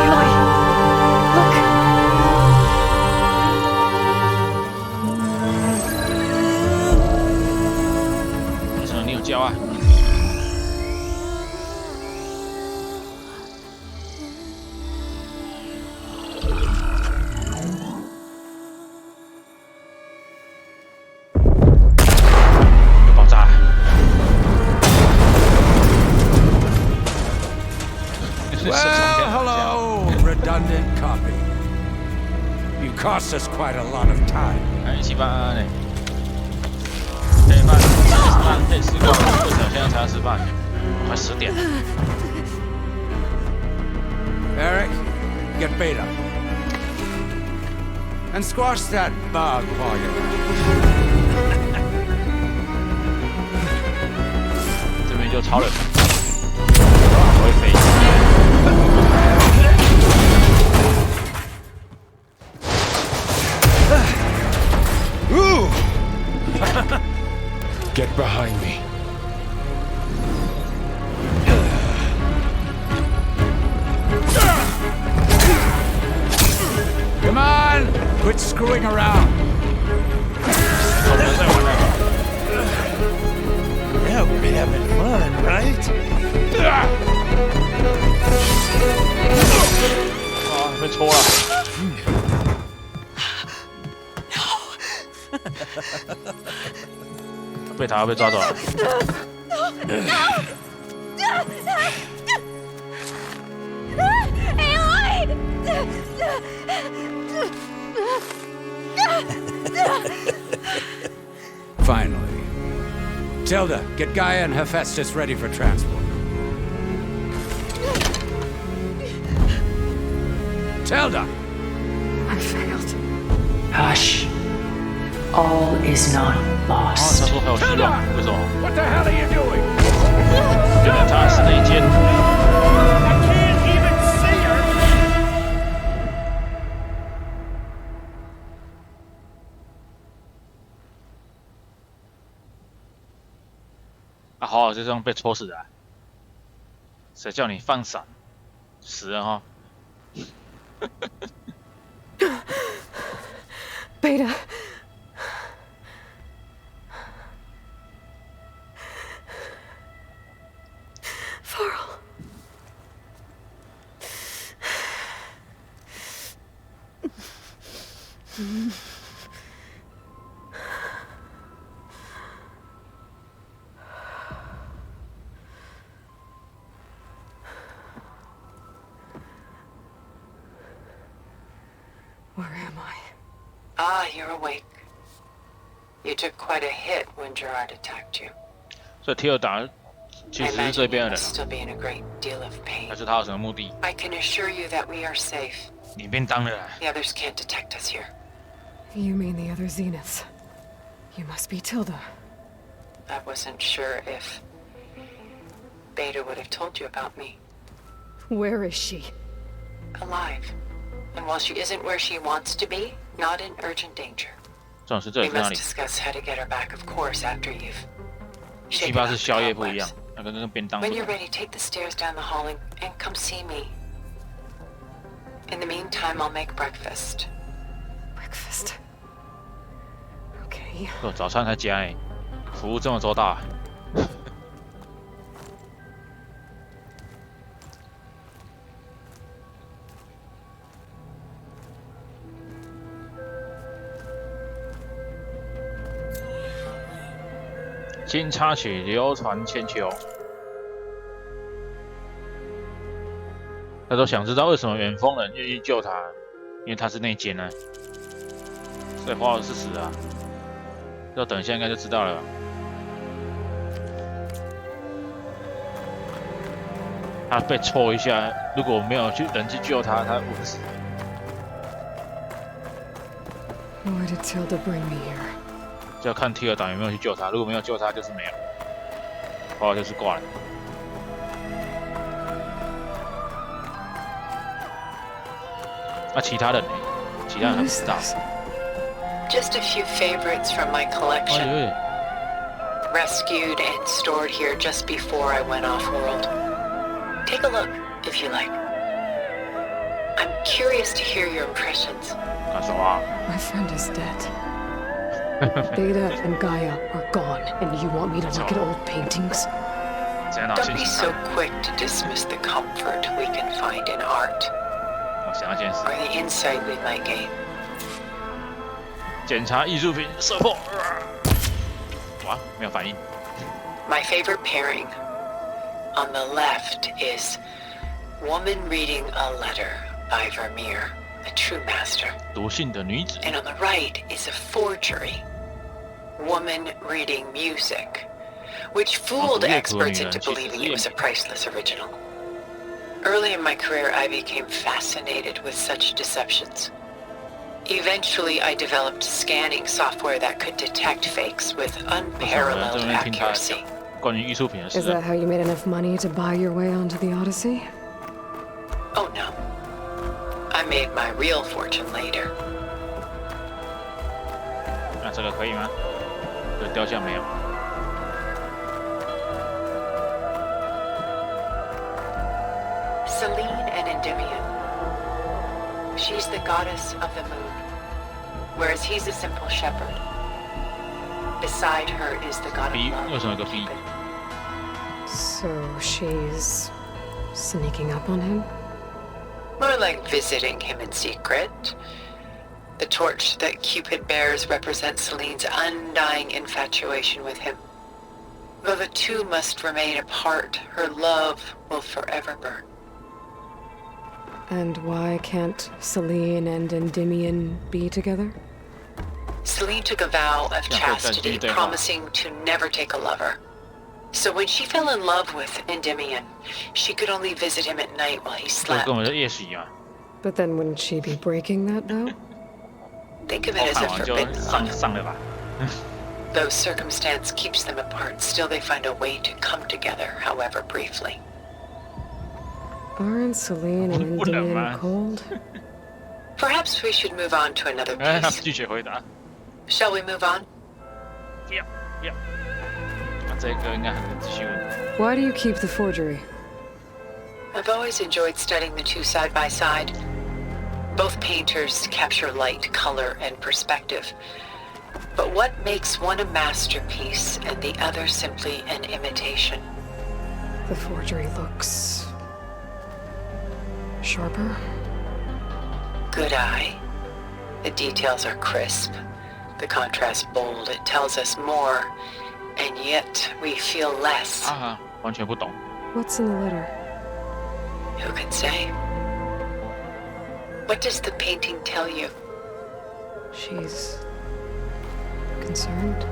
Aloy, look. 为什么你有叫啊？ Well, hello, redundant copy. You cost us quite a lot of time. 哎，7班呢？可以试过，为什么现在才要吃饭？快10点了。 Eric, get Beta. And squash that bug while you're at it. 这边就超人，会飞。 Ooh! Get behind me. Come on! Quit screwing around. Yeah, we're having fun, right? 啊，被戳了。被他被抓走了。Finally. Tilda, get Gaia and Hephaestus ready for transport. Tilda! I failed. Hush. All is not lost. Tilda! What the hell are you doing? 原来他是那间。I can't even see her! 啊，好，就这样被戳死的、啊。谁叫你放闪？死了哈！ Beta. Farrell. Where am I? Ah, you're awake. You took quite a hit when Gerard attacked you. 所以提尔达其实是这边的人， Still be in a great deal of pain. 还是他有什么目的？ I can assure you that we are safe. 你便当了啦。 The others can't detect us here. You mean the other Zeniths? You must be Tilda. I wasn't sure if Beta would have told you about me. Where is she? Alive. And while she isn't where she wants to be, not in urgent danger. 这种是这里 We 在哪 must 里？ discuss how to get her back, of course, after you've 西 shaken 巴 off 是 the 宵夜不一样 cobwebs.，那个跟便当不 When 一 you're 样。 ready, take the stairs down the hall and come see me. In the meantime, I'll make breakfast. Breakfast. Okay. 哦，早餐才加哎，服务这么周到、啊。新插曲流传千秋。他都想知道为什么远峰人愿意救他，因为他是内奸啊，所以华尔是死啊。要等一下应该就知道了吧。他被戳一下，如果没有人去救他，他会死。 Why did Tilda bring me here? 就要看提尔党有没有去救他，如果没有救他，就是没有，华尔就是挂了。那其他人呢？其他人还不知道。 Just a few favorites from my collection. 哎 Rescued and stored here just before I went off-world. Take a look, if you like. I'm curious to hear your impressions. 干什么啊？ My friend is dead. Beta and Gaia are gone, and you want me to look at old paintings? Don't be so quick to dismiss the comfort we can find in art, 我想要件事。 or the insight we might gain. 检查艺术品，射破。哇，没有反应。 My favorite pairing. On the left is Woman Reading a Letter by Vermeer, a true master. 毒性的女子。 And on the right is a forgery. Woman Reading Music, which fooled experts into believing it was a priceless original. Early in my career, I became fascinated with such deceptions. Eventually, I developed scanning software that could detect fakes with unparalleled accuracy. 关于艺术品的事。 Is that how you made enough money to buy your way onto the Odyssey? Oh no. I made my real fortune later. 那这个可以吗？这雕像没有。 Selene and Endymion. She's the goddess of the moon, whereas he's a simple shepherd. Beside her is the god of love. 为什么有个 B？ So she's sneaking up on him? More like visiting him in secret. The torch that Cupid bears represents Selene's undying infatuation with him. Though the two must remain apart, her love will forever burn. And why can't Celine and Endymion be together? Celine took a vow of chastity, promising to never take a lover. So when she fell in love with Endymion, she could only visit him at night while he slept. But then wouldn't she be breaking that vow? Think of it as a forbidden love. Though circumstance keeps them apart, still they find a way to come together, however briefly. Aren't Celine and Endymion cold? Perhaps we should move on to another piece. Shall we move on? Yeah. Why do you keep the forgery? I've always enjoyed studying the two side by side. Both painters capture light, color, and perspective. But what makes one a masterpiece and the other simply an imitation? The forgery looks sharper. Good eye. The details are crisp. The contrast bold. It tells us more, and yet we feel less. 完全不懂。 What's in the letter? Who can say? What does the painting tell you? She's concerned.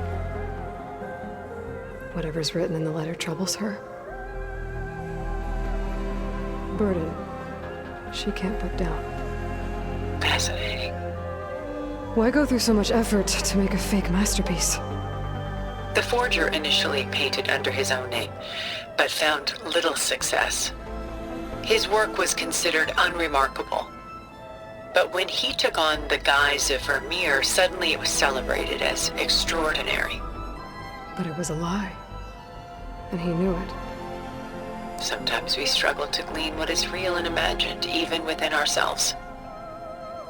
Whatever's written in the letter troubles her. Burden she can't put down. Fascinating. Why go through so much effort to make a fake masterpiece? The forger initially painted under his own name, but found little success. His work was considered unremarkable. But when he took on the guise of Vermeer, suddenly it was celebrated as extraordinary. But it was a lie. And he knew it. Sometimes we struggle to glean what is real and imagined, even within ourselves.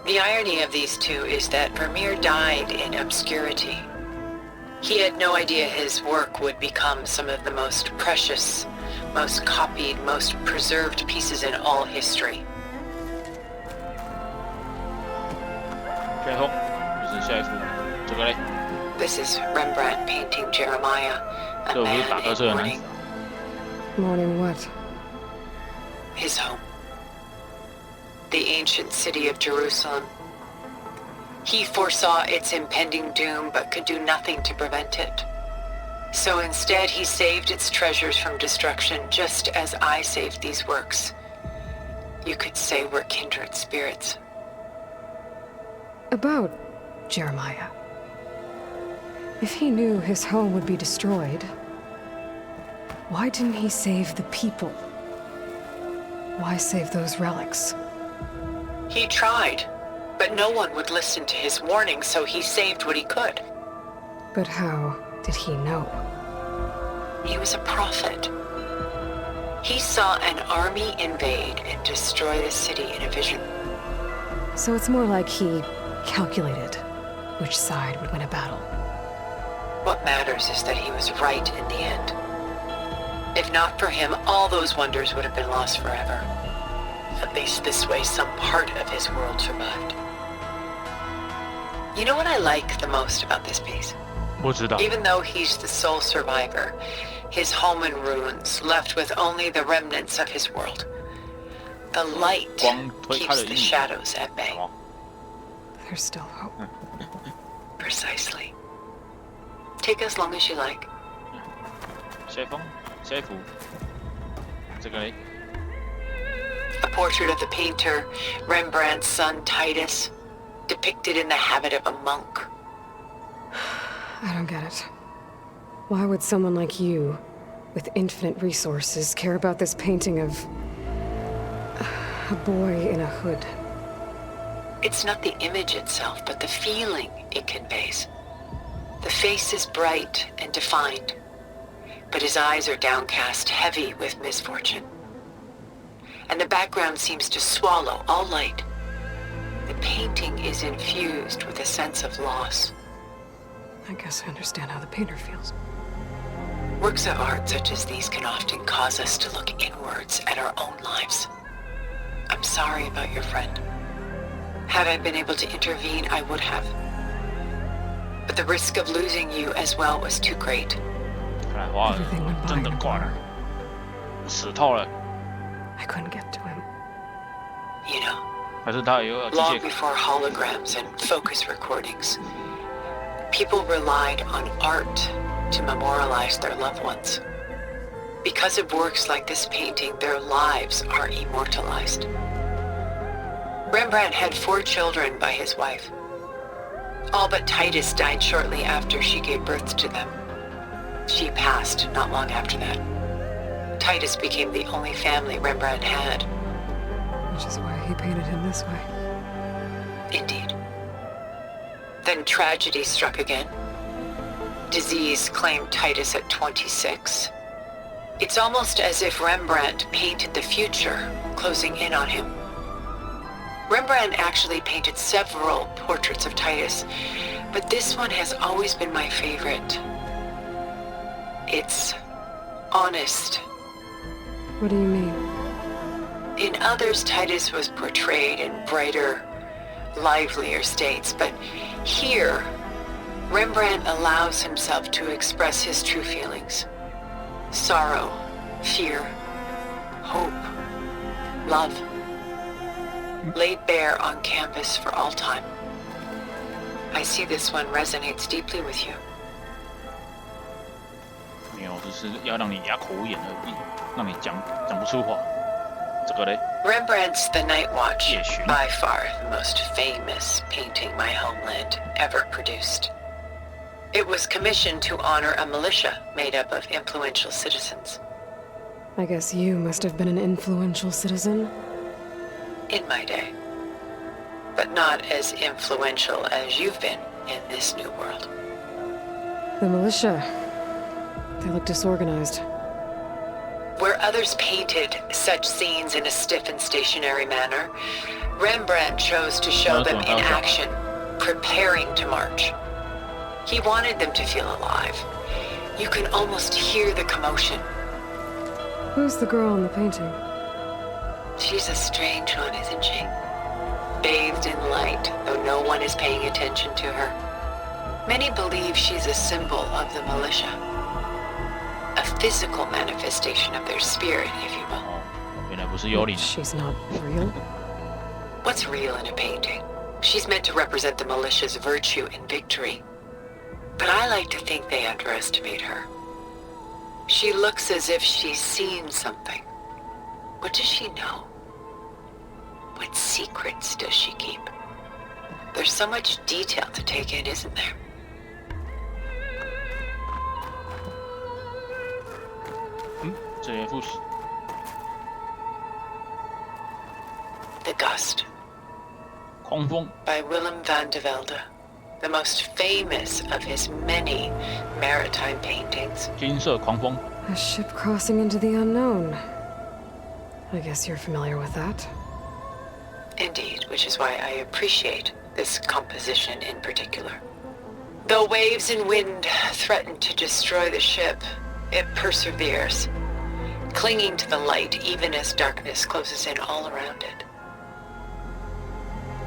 The irony of these two is that Vermeer died in obscurity. He had no idea his work would become some of the most precious, most copied, most preserved pieces in all history. 最后就是下一幅，这个嘞。 This is Rembrandt painting Jeremiah, a 这不是 man 打瞌 in 睡的男 mourning. 子。 Mourning what? His home. The ancient city of Jerusalem. He foresaw its impending doom, but could do nothing to prevent it. So instead, he saved its treasures from destruction, just as I saved these works. You could say we're kindred spirits. About Jeremiah. If he knew his home would be destroyed, why didn't he save the people? Why save those relics? He tried, but no one would listen to his warning, so he saved what he could. But how did he know? He was a prophet. He saw an army invade and destroy the city in a vision. So it's more like he calculated which side would win a battle. What matters is that he was right in the end. If not for him, all those wonders would have been lost forever. At least this way, some part of his world survived. You know what I like the most about this piece? 不知道。 Even though he's the sole survivor, his home in ruins, left with only the remnants of his world. The light keeps the shadows at bay. There's still hope. Precisely. Take as long as you like. 下一幅，这个嘞。 A portrait of the painter, Rembrandt's son Titus, depicted in the habit of a monk. I don't get it. Why would someone like you, with infinite resources, care about this painting of a boy in a hood? It's not the image itself, but the feeling it conveys. The face is bright and defined, but his eyes are downcast, heavy with misfortune. And the background seems to swallow all light. The painting is infused with a sense of loss. I guess I understand how the painter feels. Works of art such as these can often cause us to look inwards at our own lives. I'm sorry about your friend. Had I been able to intervene, I would have. But the risk of losing you as well was too great. 哇，真的挂了，死透了。 I couldn't get to him. You know, 还是他有机 long 械？ before holograms and focus recordings, people relied on art to memorialize their loved ones. Because of works like this painting, their lives are immortalized. Rembrandt had 4 children by his wife. All but Titus died shortly after she gave birth to them. She passed not long after that. Titus became the only family Rembrandt had. Which is why he painted him this way. Indeed. Then tragedy struck again. Disease claimed Titus at 26. It's almost as if Rembrandt painted the future, closing in on him. Rembrandt actually painted several portraits of Titus, but this one has always been my favorite. It's honest. What do you mean? In others, Titus was portrayed in brighter, livelier states, but here, Rembrandt allows himself to express his true feelings. Sorrow, fear, hope, love. Laid bare on canvas for all time. I see this one resonates deeply with you. 没有，只是要让你哑口无言而已，让你讲不出话。这个嘞 Rembrandt's The Night Watch, by far the most famous painting my homeland ever produced. It was commissioned to honor a militia made up of influential citizens. I guess you must have been an influential citizen. In my day. But not as influential as you've been in this new world. The militia. They look disorganized. Where others painted such scenes in a stiff and stationary manner, Rembrandt chose to show them in action, preparing to march. He wanted them to feel alive. You can almost hear the commotion. Who's the girl in the painting? She's a strange one, isn't she? Bathed in light, though no one is paying attention to her. Many believe she's a symbol of the militia. A physical manifestation of their spirit, if you will. She's not real? What's real in a painting? She's meant to represent the militia's virtue and victory. But I like to think they underestimate her. She looks as if she's seen something. What does she know? What secrets does she keep? There's so much detail to take in, isn't there? The Gust. 狂风 by Willem van de Velde, the most famous of his many maritime paintings. 金色狂风 A ship crossing into the unknown. I guess you're familiar with that. Indeed, which is why I appreciate this composition in particular. Though waves and wind threaten to destroy the ship, it perseveres, clinging to the light even as darkness closes in all around it.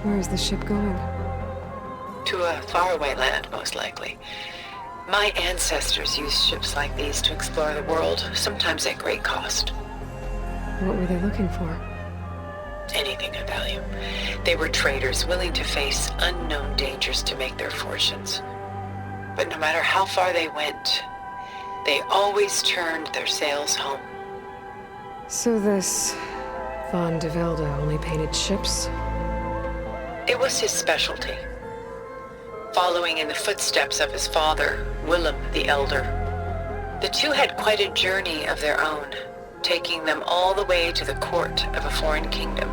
Where is the ship going? To a faraway land, most likely. My ancestors used ships like these to explore the world, sometimes at great cost. What were they looking for? Anything of value. They were traders willing to face unknown dangers to make their fortunes. But no matter how far they went, they always turned their sails home. So this Van de Velde only painted ships? It was his specialty. Following in the footsteps of his father, Willem the Elder. The two had quite a journey of their own, taking them all the way to the court of a foreign kingdom.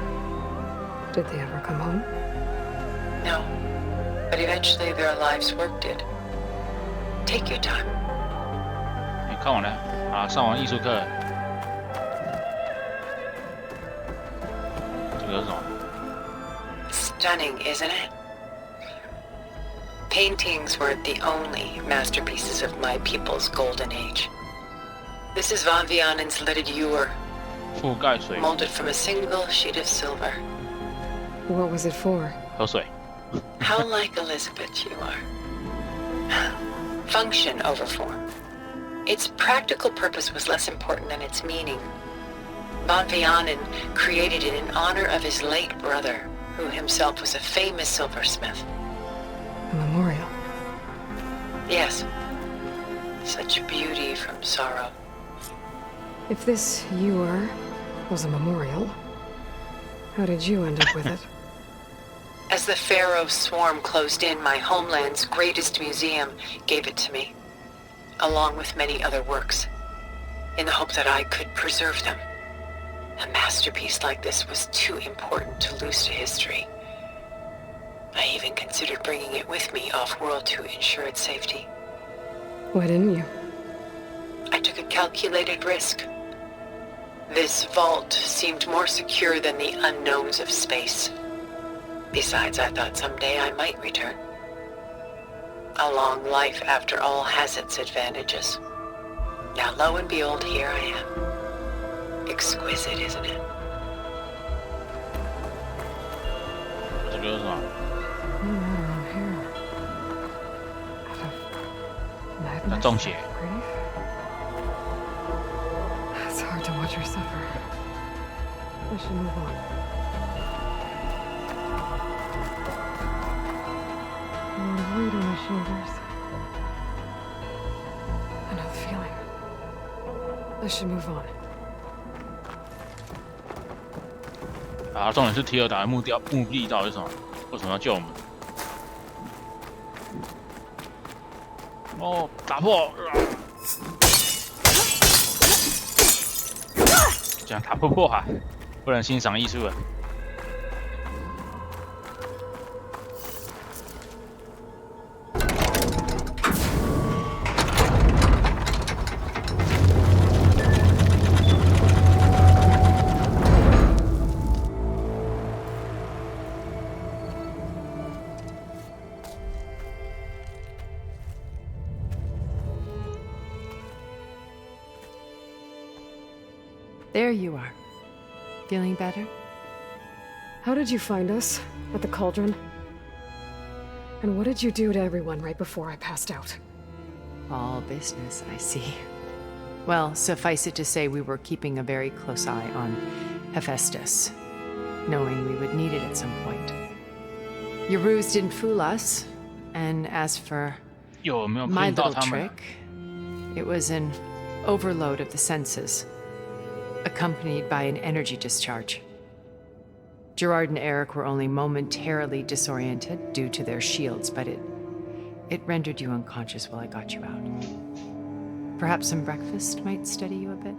Did they ever come home? No, but eventually their lives worked it. Take your time. 你看完了啊？上完艺术课，这个是什么？ Stunning, isn't it? Paintings were the only masterpieces of my people's golden age. This is Van Vianen's lidded ewer, 覆盖水 molded from a single sheet of silver. What was it for? 喝水。 How like Elizabeth you are. Function over form. Its practical purpose was less important than its meaning. Von Vianen created it in honor of his late brother, who himself was a famous silversmith. A memorial. Yes. Such beauty from sorrow. If this ewer was a memorial, how did you end up with it? As the Pharaoh swarm closed in, my homeland's greatest museum gave it to me, along with many other works, in the hope that I could preserve them. A masterpiece like this was too important to lose to history. I even considered bringing it with me off-world to ensure its safety. Why didn't you? I took a calculated risk. This vault seemed more secure than the unknowns of space. Besides, I thought someday I might return. A long life, after all, has its advantages. Now, lo and behold, here I am. Exquisite, isn't it? 这个是什么？ 那中邪。 It's hard to watch her suffer. I should move on. A lot of weight on my shoulders. I know the feeling. I should move on. 啊，重点是提尔达的目的到底是什么？为什么要救我们？哦，打破！这样打不破啊，不能欣赏艺术了。There you are. Feeling better? How did you find us? At the cauldron? And what did you do to everyone right before I passed out? All business, I see. Well, suffice it to say we were keeping a very close eye on Hephaestus, knowing we would need it at some point. Your ruse didn't fool us, and as for my little trick, it was an overload of the senses, accompanied by an energy discharge. Gerard and Eric were only momentarily disoriented due to their shields, but it rendered you unconscious while I got you out. Perhaps some breakfast might steady you a bit?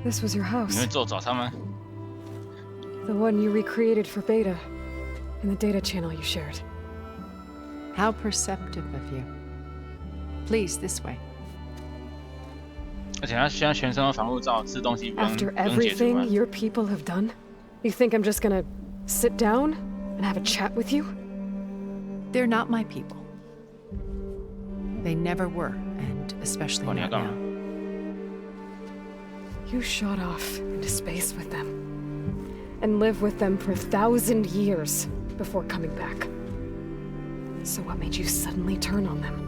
This was your house. 你会做早餐吗？ The one you recreated for Beta, in the data channel you shared. How perceptive of you. Please, this way. 而且他现在全身都防护罩，吃东西不用 After 不用解除啊 everything your people have done, you think I'm just gonna sit down and have a chat with you? They're not my people. They never were, and especially not now. You shot off into space with them, and lived with them for 1,000 years before coming back. So what made you suddenly turn on them?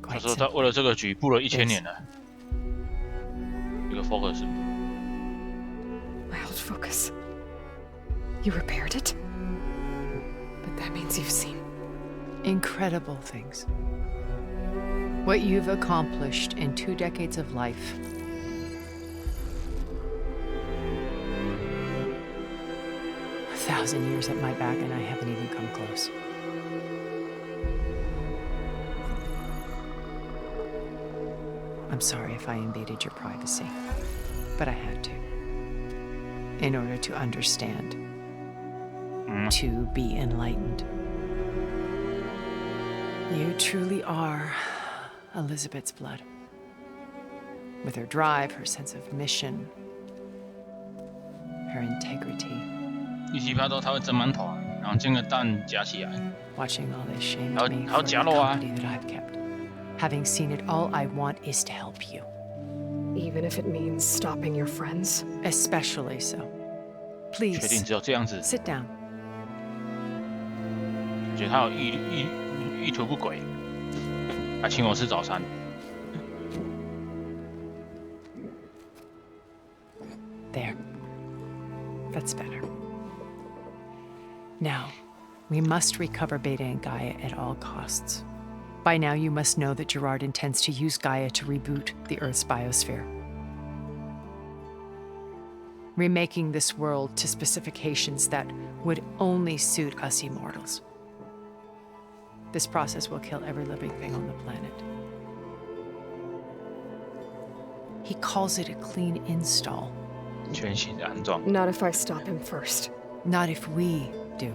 他说他为了这个局布了1000年了。一个 focus。My old focus. You repaired it? But that means you've seen incredible things. What you've accomplished in 2 decades of life. A 1,000 years at my back, and I haven't even come close. I'm sorry if I invaded your privacy, but I had to. In order to understand. To be enlightened. You truly are Elizabeth's blood. With her drive, her sense of mission, her integrity. 一起拍到他会蒸馒头啊，然后煎个蛋夹起来。 Watching all this shamed me for the company that I've kept. Having seen it, all I want is to help you. Even if it means stopping your friends? Especially so. Please, 确定只有这样子。 sit down. 我觉得他有意图不轨，还请我吃早餐。 There. That's better. Now, we must recover Beta and Gaia at all costs. By now, you must know that Gerard intends to use Gaia to reboot the Earth's biosphere. Remaking this world to specifications that would only suit us immortals. This process will kill every living thing on the planet. He calls it a clean install. 全新的安装。 Not if I stop him first. Not if we do.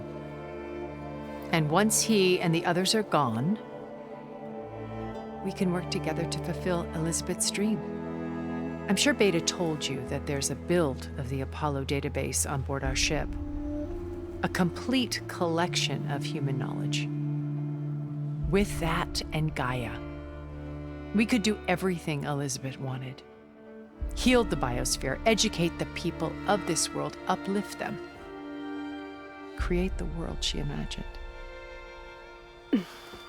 And once he and the others are gone, we can work together to fulfill Elizabeth's dream. I'm sure Beta told you that there's a build of the Apollo database on board our ship. A complete collection of human knowledge. With that and Gaia, we could do everything Elizabeth wanted. Heal the biosphere, educate the people of this world, uplift them. Create the world she imagined.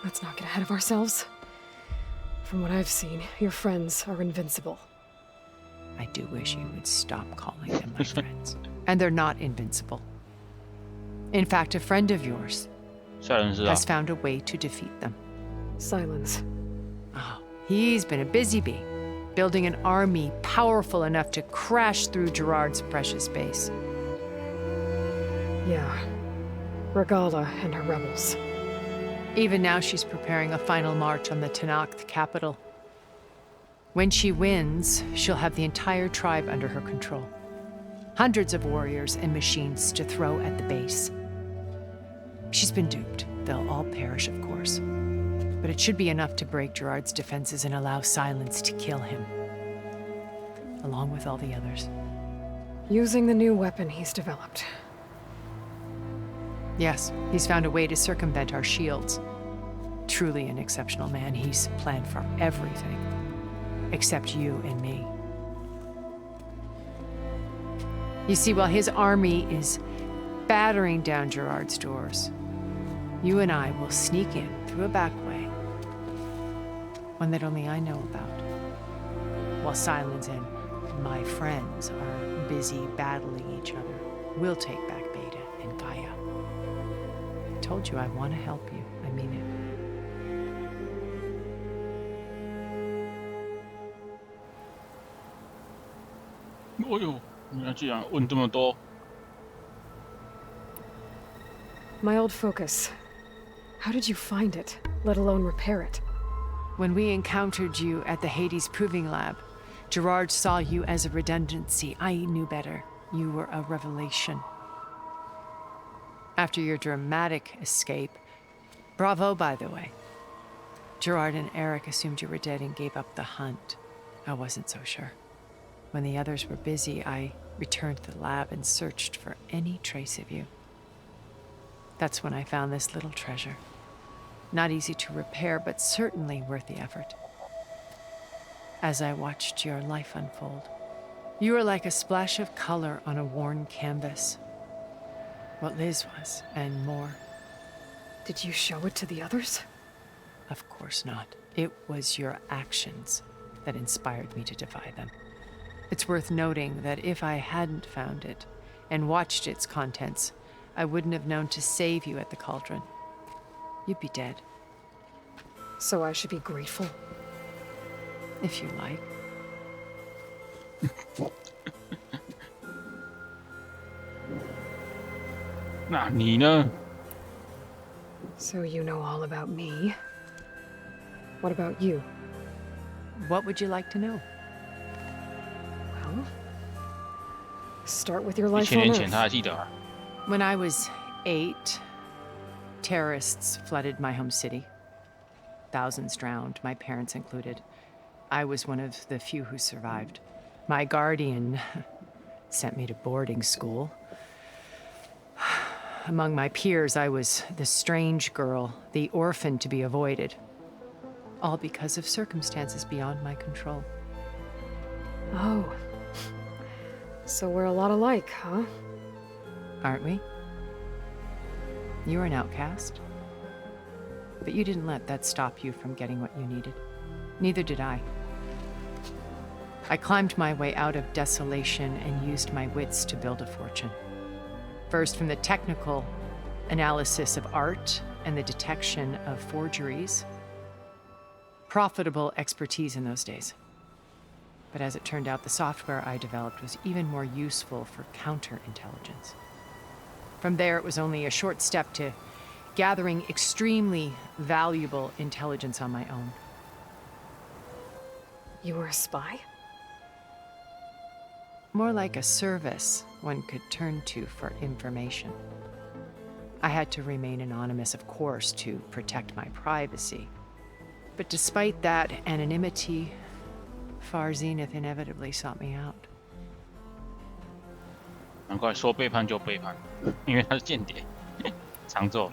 Let's not get ahead of ourselves. From what I've seen, your friends are invincible. I do wish you would stop calling them my friends. And they're not invincible. In fact, a friend of yours has found a way to defeat them. Silence. Oh, he's been a busy bee, building an army powerful enough to crash through Gerard's precious base. Yeah. Regala and her rebels. Even now, she's preparing a final march on the Tenakth capital. When she wins, she'll have the entire tribe under her control. Hundreds of warriors and machines to throw at the base. She's been duped. They'll all perish, of course. But it should be enough to break Gerard's defenses and allow Silence to kill him. Along with all the others. Using the new weapon he's developed. Yes, he's found a way to circumvent our shields. Truly an exceptional man. He's planned for everything. Except you and me. You see, while his army is battering down Gerard's doors, you and I will sneak in through a back way. One that only I know about. While Silence and my friends are busy battling each other, we'll take back Beta and Gaia. I told you I want to help you. I mean it. My old focus. How did you find it, let alone repair it? When we encountered you at the Hades Proving Lab, Gerard saw you as a redundancy. I knew better. You were a revelation. After your dramatic escape, bravo, by the way. Gerard and Eric assumed you were dead and gave up the hunt. I wasn't so sure. When the others were busy, I returned to the lab and searched for any trace of you. That's when I found this little treasure. Not easy to repair, but certainly worth the effort. As I watched your life unfold, you were like a splash of color on a worn canvas. What Liz was, and more. Did you show it to the others? Of course not. It was your actions that inspired me to defy them. It's worth noting that if I hadn't found it and watched its contents, I wouldn't have known to save you at the cauldron. You'd be dead. So I should be grateful? If you like. So you know all about me. What about you? What would you like to know? Well, start with your life on Earth. When I was 8, terrorists flooded my home city. Thousands drowned, my parents included. I was one of the few who survived. My guardian sent me to boarding school. Among my peers, I was the strange girl, the orphan to be avoided. All because of circumstances beyond my control. Oh. So we're a lot alike, huh? Aren't we? You were an outcast. But you didn't let that stop you from getting what you needed. Neither did I. I climbed my way out of desolation and used my wits to build a fortune. First, from the technical analysis of art and the detection of forgeries. Profitable expertise in those days. But as it turned out, the software I developed was even more useful for counterintelligence. From there, it was only a short step to gathering extremely valuable intelligence on my own. You were a spy? More like a service one could turn to for information. I had to remain anonymous, of course, to protect my privacy. But despite that anonymity, Far Zenith inevitably sought me out. 难怪说背叛就背叛，因为他是间谍，常做。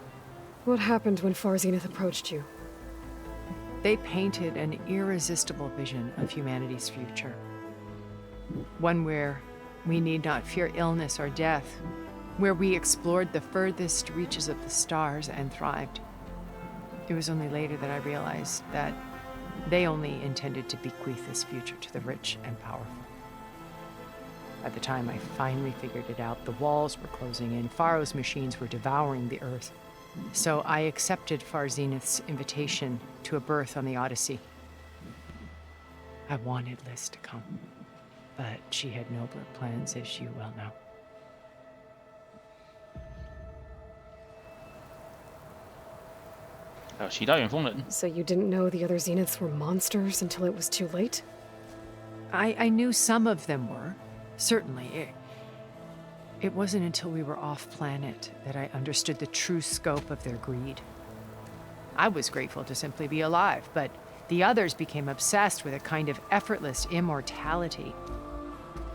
What happened when Far Zenith approached you? They painted an irresistible vision of humanity's future. One where we need not fear illness or death, where we explored the furthest reaches of the stars and thrived. It was only later that I realized that they only intended to bequeath this future to the rich and powerful. By the time I finally figured it out, the walls were closing in, Pharaoh's machines were devouring the earth. So I accepted Far Zenith's invitation to a berth on the Odyssey. I wanted Liz to come, but she had nobler plans, as you well know. So you didn't know the other Zeniths were monsters until it was too late? I knew some of them were, certainly. It wasn't until we were off-planet that I understood the true scope of their greed. I was grateful to simply be alive, but the others became obsessed with a kind of effortless immortality.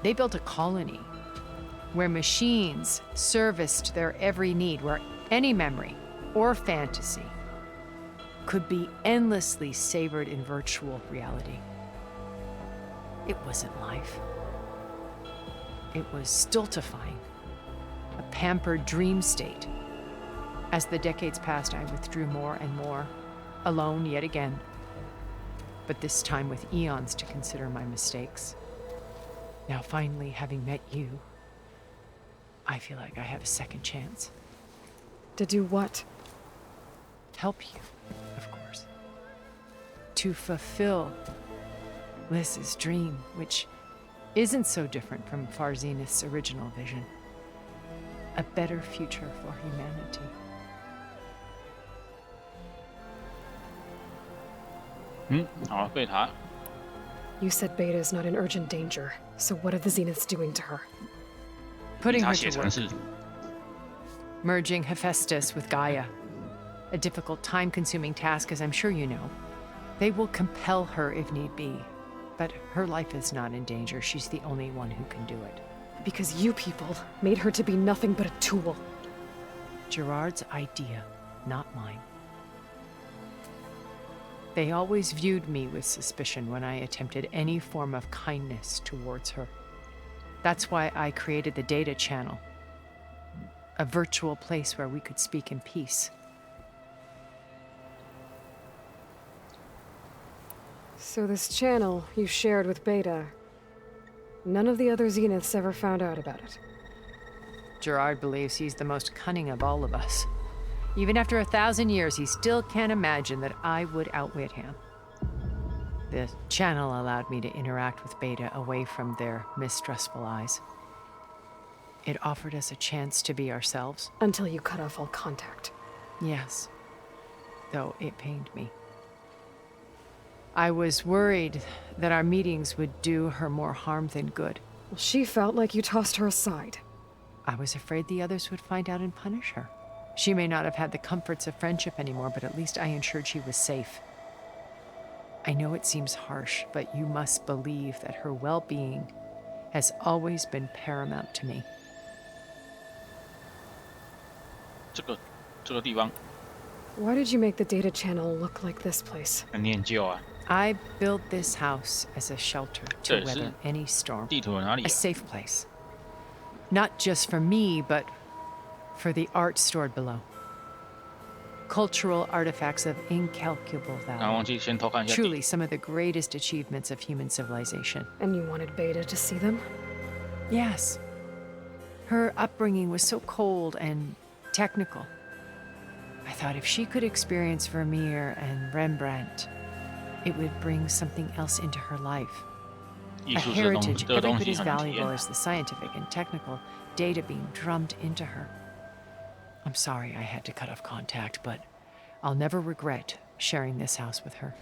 They built a colony where machines serviced their every need, where any memory or fantasy could be endlessly savored in virtual reality. It wasn't life. It was stultifying, a pampered dream state. As the decades passed, I withdrew more and more, alone yet again, but this time with eons to consider my mistakes. Now, finally, having met you, I feel like I have a second chance. To do what? Help you, of course. To fulfill Liz's dream, which isn't so different from Far Zenith's original vision. A better future for humanity. You said Beta is not in urgent danger, so what are the Zeniths doing to her? Putting her to work. Merging Hephaestus with Gaia. A difficult, time-consuming task, as I'm sure you know. They will compel her if need be. But her life is not in danger. She's the only one who can do it. Because you people made her to be nothing but a tool. Gerard's idea, not mine. They always viewed me with suspicion when I attempted any form of kindness towards her. That's why I created the data channel. A virtual place where we could speak in peace. So this channel you shared with Beta, none of the other Zeniths ever found out about it. Gerard believes he's the most cunning of all of us. Even after 1,000 years, he still can't imagine that I would outwit him. The channel allowed me to interact with Beta away from their mistrustful eyes. It offered us a chance to be ourselves. Until you cut off all contact. Yes. Though it pained me. I was worried that our meetings would do her more harm than good. Well, she felt like you tossed her aside. I was afraid the others would find out and punish her. She may not have had the comforts of friendship anymore, but at least I ensured she was safe. I know it seems harsh, but you must believe that her well-being has always been paramount to me. 这个地方 Why did you make the data channel look like this place? 很念旧啊。I built this house as a shelter to weather any storm. A safe place. Not just for me, but for the art stored below. Cultural artifacts of incalculable value. Truly some of the greatest achievements of human civilization. And you wanted Beta to see them? Yes. Her upbringing was so cold and technical. I thought if she could experience Vermeer and Rembrandt, it would bring something else into her life. A heritage every bit as valuable as the scientific and technical data being drummed into her. I'm sorry I had to cut off contact, but I'll never regret sharing this house with her.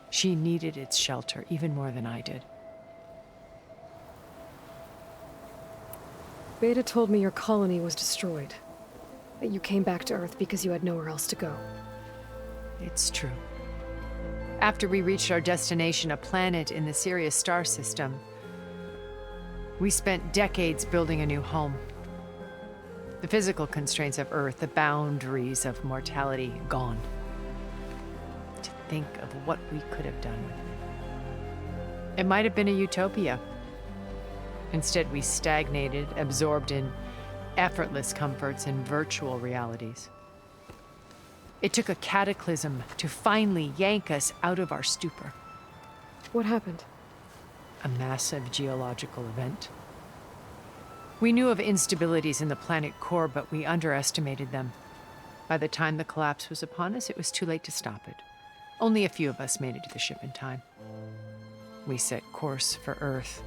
She needed its shelter even more than I did. Beta told me your colony was destroyed. That you came back to Earth because you had nowhere else to go. It's true. After we reached our destination, a planet in the Sirius star system, we spent decades building a new home. The physical constraints of Earth, the boundaries of mortality, gone. To think of what we could have done. It might have been a utopia. Instead, we stagnated, absorbed in effortless comforts and virtual realities. It took a cataclysm to finally yank us out of our stupor. What happened? A massive geological event. We knew of instabilities in the planet core, but we underestimated them. By the time the collapse was upon us, it was too late to stop it. Only a few of us made it to the ship in time. We set course for Earth,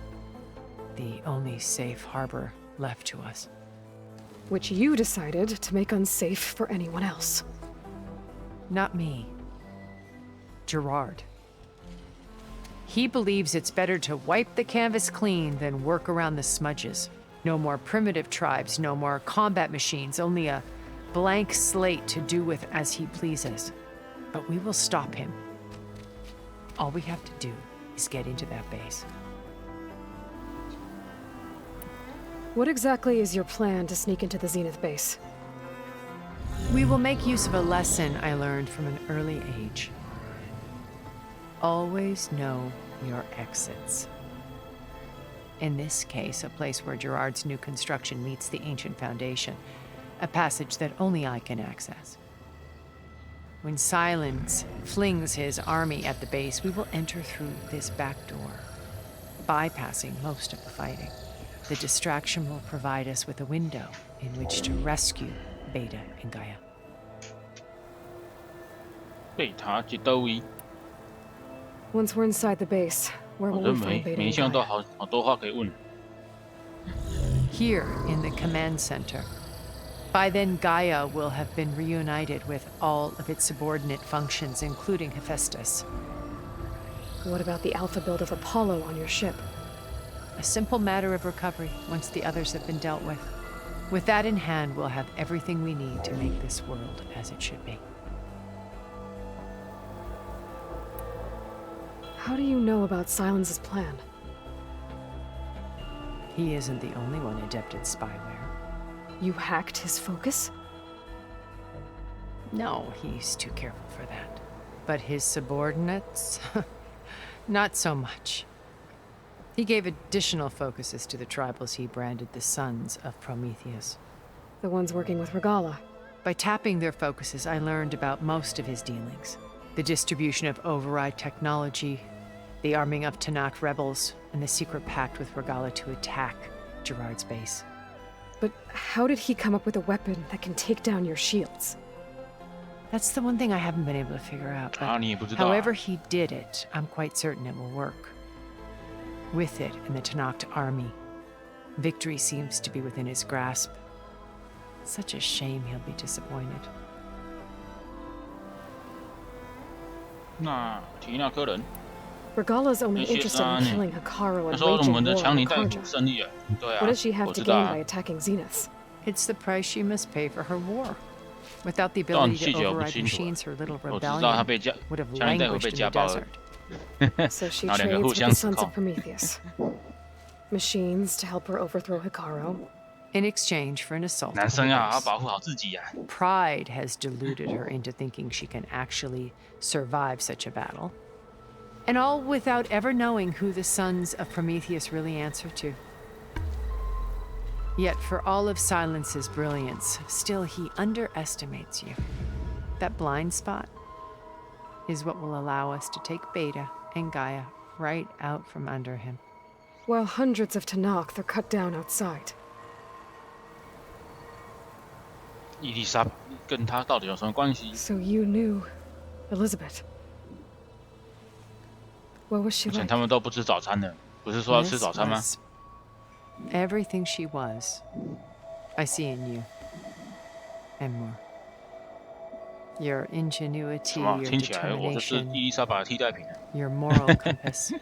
the only safe harbor left to us. Which you decided to make unsafe for anyone else. Not me. Gerard. He believes it's better to wipe the canvas clean than work around the smudges. No more primitive tribes, no more combat machines, only a blank slate to do with as he pleases. But we will stop him. All we have to do is get into that base. What exactly is your plan to sneak into the Zenith base? We will make use of a lesson I learned from an early age. Always know your exits. In this case, a place where Gerard's new construction meets the ancient foundation, a passage that only I can access. When Silence flings his army at the base, we will enter through this back door, bypassing most of the fighting. The distraction will provide us with a window in which to rescue Beta and Gaia. Once we're inside the base, where will we find Beta and Gaia? Here in the command center. By then, Gaia will have been reunited with all of its subordinate functions, including Hephaestus. What about the alpha build of Apollo on your ship? A simple matter of recovery once the others have been dealt with. With that in hand, we'll have everything we need to make this world as it should be. How do you know about Silence's plan? He isn't the only one adept at spyware. You hacked his focus? No, he's too careful for that. But his subordinates? Not so much. He gave additional focuses to the tribals he branded the Sons of Prometheus. The ones working with Regala. By tapping their focuses, I learned about most of his dealings. The distribution of override technology, the arming of Tanakh rebels, and the secret pact with Regala to attack Gerard's base. But how did he come up with a weapon that can take down your shields? That's the one thing I haven't been able to figure out. But however he did it, I'm quite certain it will work. With it and the Tanakh army, victory seems to be within his grasp. Such a shame he'll be disappointed. Regala's only interested in killing Hekarro and waging war on Karja. What does she have to gain by attacking Zenith? It's the price she must pay for her war. Without the ability to override machines, her little rebellion would have languished in the desert. So she trades with the Sons of Prometheus. Machines to help her overthrow Hekarro. In exchange for an assault. Pride has deluded her into thinking she can actually survive such a battle. And all without ever knowing who the sons of Prometheus really answer to. Yet for all of Silence's brilliance, still he underestimates you. That blind spot is what will allow us to take Beta and Gaia right out from under him. While hundreds of Tanakh are cut down outside. 伊丽莎跟他到底有什么关系？ So you knew Elizabeth. What was she 以前 like? 他们都不吃早餐的，不是说要吃早餐吗？ Everything she was, I see in you, and more. Your ingenuity, your 听起来我就是 determination, 伊丽莎白的替代品。 your moral compass.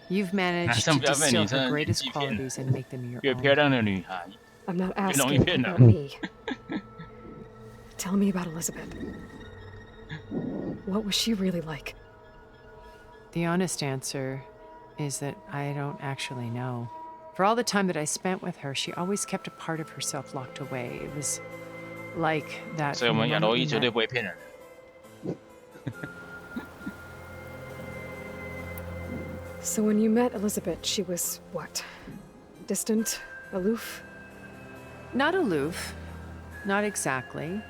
You've managed to distill her greatest qualities and make them your 越漂 own. 亮的女孩， I'm not 越容易 asking 骗 about 人。 me. Tell me about Elizabeth. What was she really like? The honest answer is that I don't actually know. For all the time that I spent with her, she always kept a part of herself locked away. It was like that. 所以我们亚 moment 罗 we 伊绝对 met. 不会骗人。 So when you met Elizabeth, she was what? Distant? Aloof? Not aloof. Not exactly.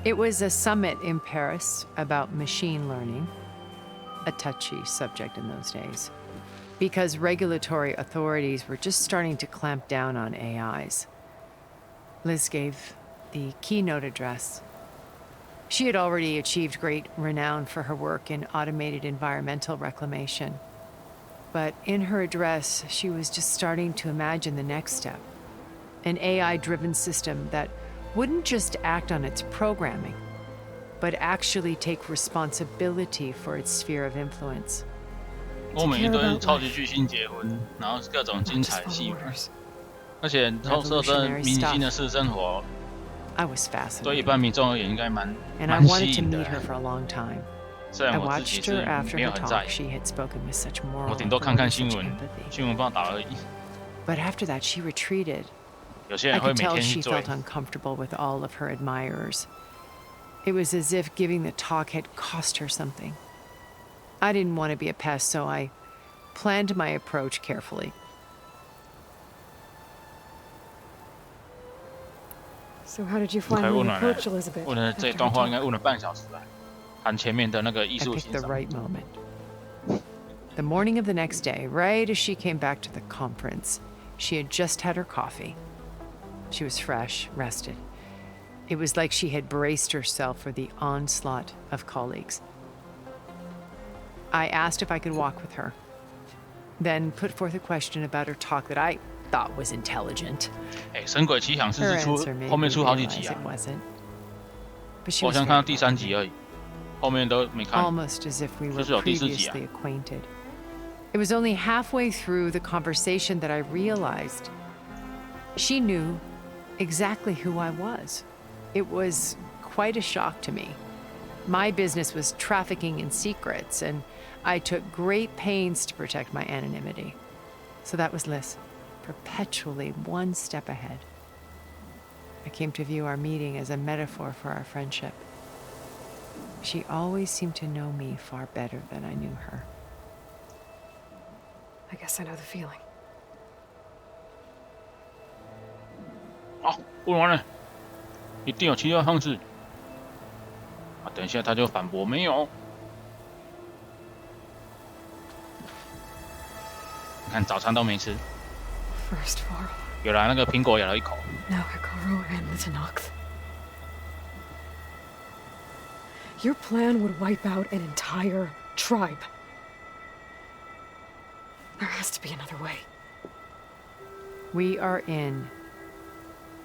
It was a summit in Paris about machine learning, a touchy subject in those days, because regulatory authorities were just starting to clamp down on AIs. Liz gave the keynote address. She had already achieved great renown for her work in automated environmental reclamation. But in her address, she was just starting to imagine the next step, an AI-driven system that wouldn't just act on its programming, but actually take responsibility for its sphere of influence. 欧美一堆超级巨星结婚，然后各种精彩戏码，而且投射着明星的私生活， I was fascinated. 对一般民众而言应该蛮 And I 蛮 wanted 吸 to 引 meet 的。 her for a long time. 虽 I 然我自己 watched 是 her after 没有 her 很在 talk. 意， She had spoken with such 我 moral 顶多看看 authority, 新 such 闻， empathy. 新闻报道而已。 But after that, she retreated. 有些 I 人会 could 每 tell 天 she 去追 felt， uncomfortable with all of her admirers. It was as if giving the talk had cost her something. I didn't want to be a pest, so I planned my approach carefully. So how did you 可以 finally 问了 approach Elizabeth? 问了这 after 段 her 话 talk? 应该问了半小时吧，含前面的那个艺 I 术 picked 欣 the 赏。 right moment. The morning of the next day, right as she came back to the conference, she had just had her coffee. She was fresh, rested. It was like she had braced herself for the onslaught of colleagues. I asked if I could walk with her, then put forth a question about her talk that I thought was intelligent. 哎，神鬼奇想是 Her 是出 answer made 后面 me 出好几 realize 集啊 it，wasn't. But she 我好 was 像看到 very 第3集而已，后面都没看。 almost as if we 就 were 是有第4集啊。 previously acquainted. It was only halfway through the conversation that I realized she knew exactly who I was. It was quite a shock to me. My business was trafficking in secrets, and I took great pains to protect my anonymity. So that was Liz, perpetually one step ahead. I came to view our meeting as a metaphor for our friendship. She always seemed to know me far better than I knew her. I guess I know the feeling. 好，问完了，一定有其他方式。啊，等一下他就反驳没有。你看早餐都没吃， First Varl, 有啦，那个苹果咬了一口。 now Hikaru and the Tanakh. Your plan would wipe out an entire tribe. There has to be another way. We are in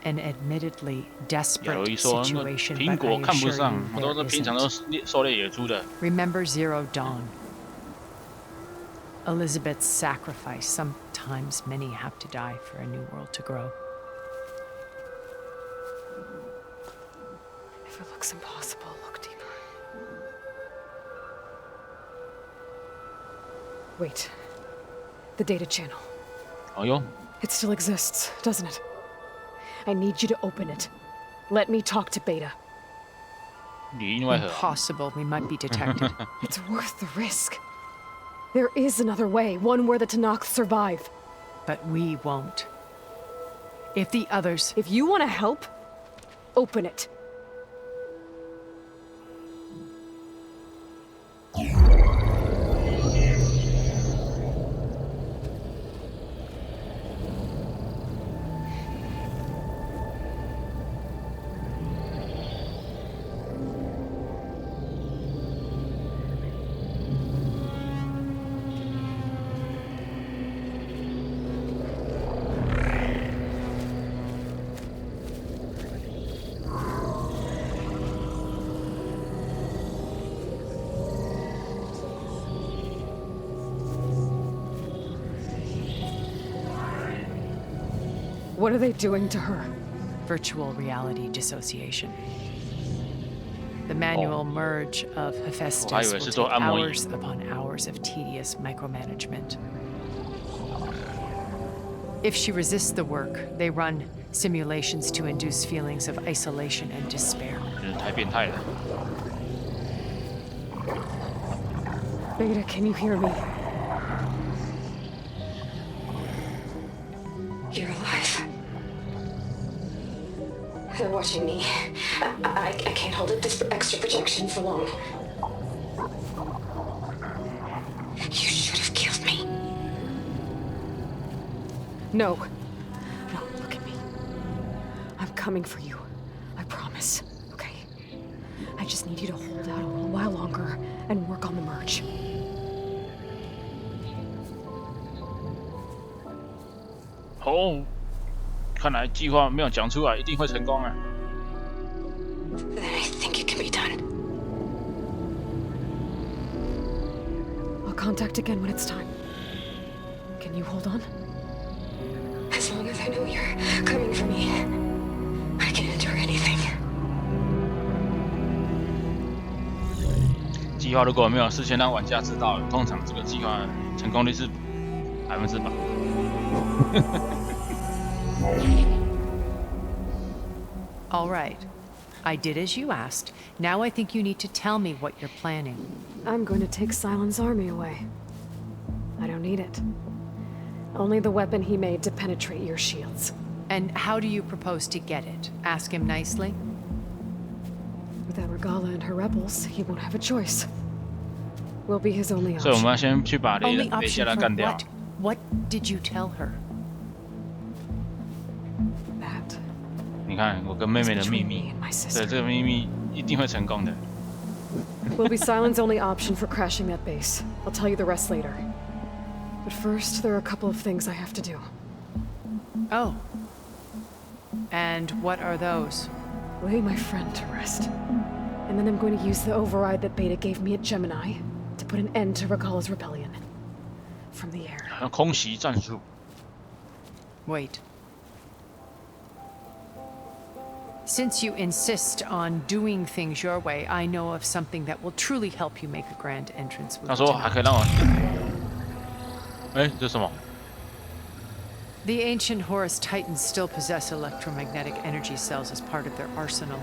an admittedly 亚 desperate 罗伊说，那 situation, 苹 but 果 I 看不 assure 上， you 我都 there 是平常都 isn't. 狩猎野猪的。 Remember Zero Dawn. Elizabeth's sacrifice. Sometimes many have to die for a new world to grow. If it looks impossible, look deeper. Wait. The data channel. 哦哟， It still exists, doesn't it? I need you to open it. Let me talk to Beta. 里应外合。 Impossible. We might be detected. It's worth the risk. There is another way, one where the Tanakh survive. But we won't. If the others... If you want to help, open it. What are they doing to her? Virtual reality dissociation. The manual merge of Hephaestus will take hours upon hours of tedious micromanagement. If she resists the work, they run simulations to induce feelings of isolation and despair. 太变态了。 Beta, can you hear me? You're alive. They're watching me. I can't hold up this extra projection for long. You should have killed me. No. No, look at me. I'm coming for you. I promise. Okay? I just need you to hold out a little while longer and work on the merge. Oh. 看来计划没有讲出来，一定会成功啊！ Then I think it can be done. I'll contact again when it's time. Can you hold on? As long as I know you're coming for me, I can endure anything. 计划如果没有事先让玩家知道，通常这个计划成功率是100%。All right. I did as you asked. Now I think you need to tell me what you're planning. I'm going to take Silent's army away. I don't need it. Only the weapon he made to penetrate your shields. And how do you propose to get it? Ask him nicely? Without Regala and her rebels, he won't have a choice. We'll be his only option. 所以我们要先去把雷加拉干掉。 What did you tell her? 你看，我跟妹妹的秘密，对这个秘密一定会成功的。Will be Silent's only option for crashing that base. I'll tell you the rest later. But first, there are a couple of things I have to do. Oh. And what are those? Lay my friend to rest. And then I'm going to use the override that Beta gave me at Gemini to put an end to Regala's rebellion. From the air. 空袭战术。 Wait. Since you insist on doing things your way, I know of something that will truly help you make a grand entrance. 他说还可以让我，哎，这是什么？ The ancient Horus Titans still possess electromagnetic energy cells as part of their arsenal.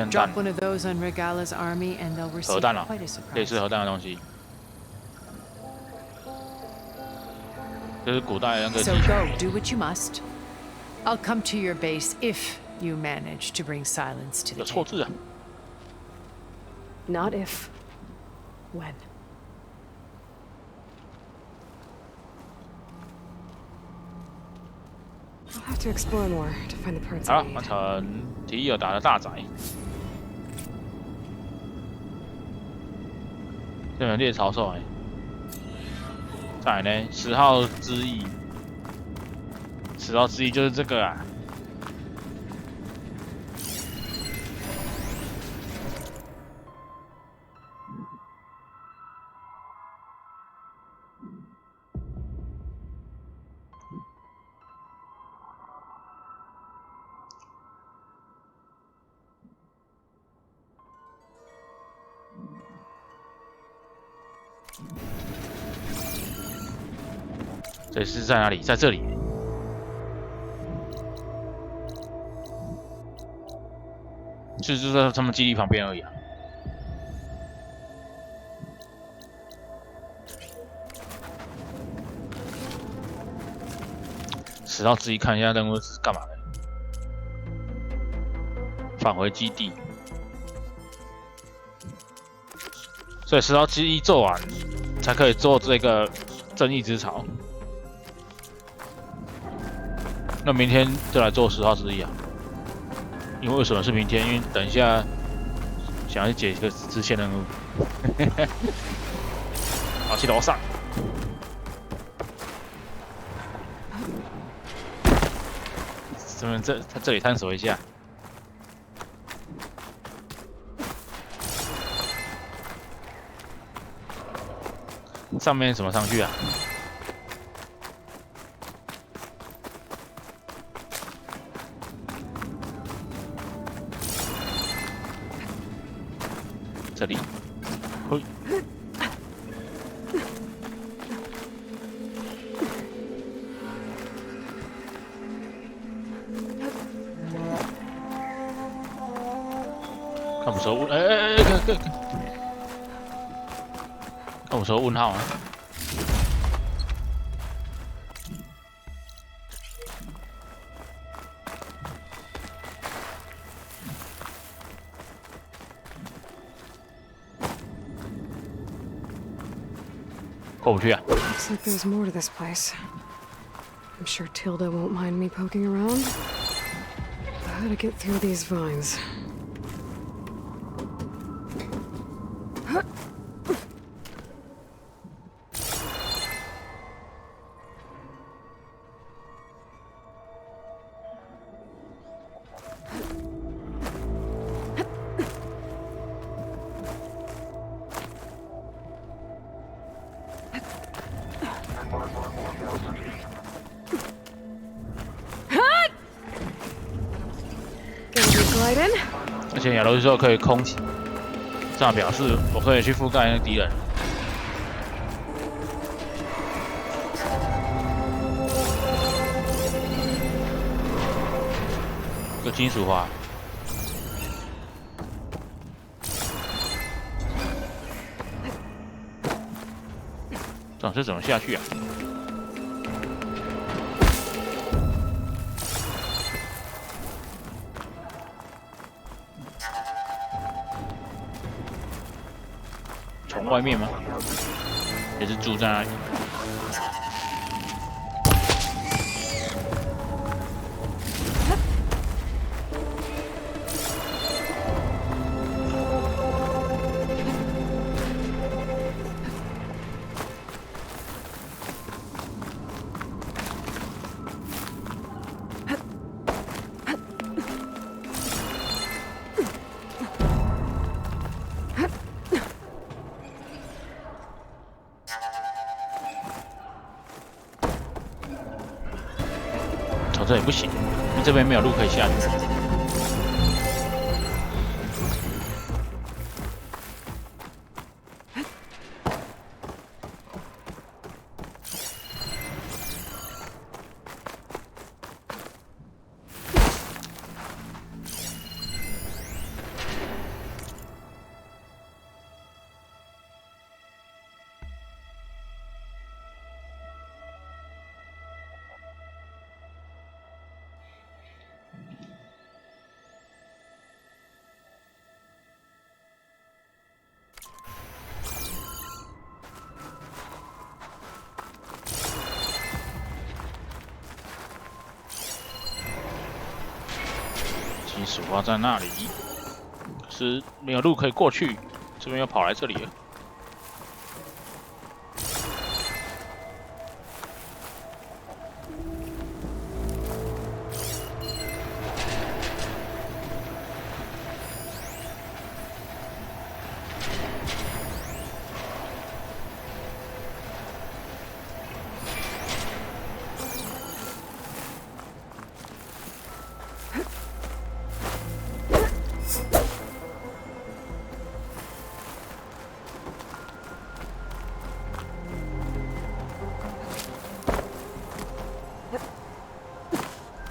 Drop one of those on Regala's army, and they'll receive quite a surprise. 类似核弹的东西。这是古代那个。 So go, do what you must. I'll come to your base if you manage to bring silence to the table. Not if. When. I'll have to explore more to find the parts I need. 好，完成提尔达的大宅。这边猎潮兽哎。再来呢，10号之翼。10号之翼就是这个啊。 这是在哪里？在这里。就是在他们基地旁边而已啊。10号之翼看一下任务是干嘛的。返回基地，所以10号之翼做完，才可以做这个正义之潮。那明天就来做10号之翼啊！因为什么是明天？因为等一下想要去解一个支线任务。好，去楼上。这里探索一下。上面怎么上去啊？这里，嘿，看不熟问，看不熟问号啊！过不去啊！ Looks like there's more to this place. I'm sure Tilda won't mind me poking around. How to get through these vines? Glide in. 而且亚罗说可以空起，这样表示我可以去覆盖那个敌人。有金属花。这怎么下去啊？从外面吗？也是住在那里？这也不行，因为这边没有路可以下去。金属花在那里，可是没有路可以过去，这边又跑来这里了。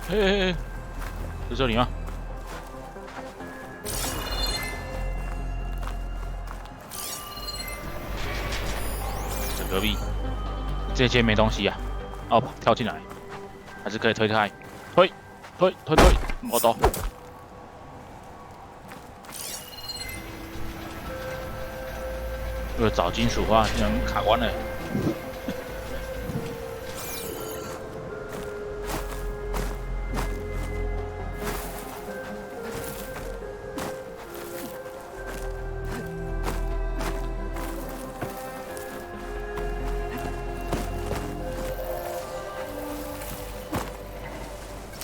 嘿，是这里吗？这隔壁这间没东西啊！哦，跳进来。还是可以推开，推，我懂。为了找金属化，竟然卡关了。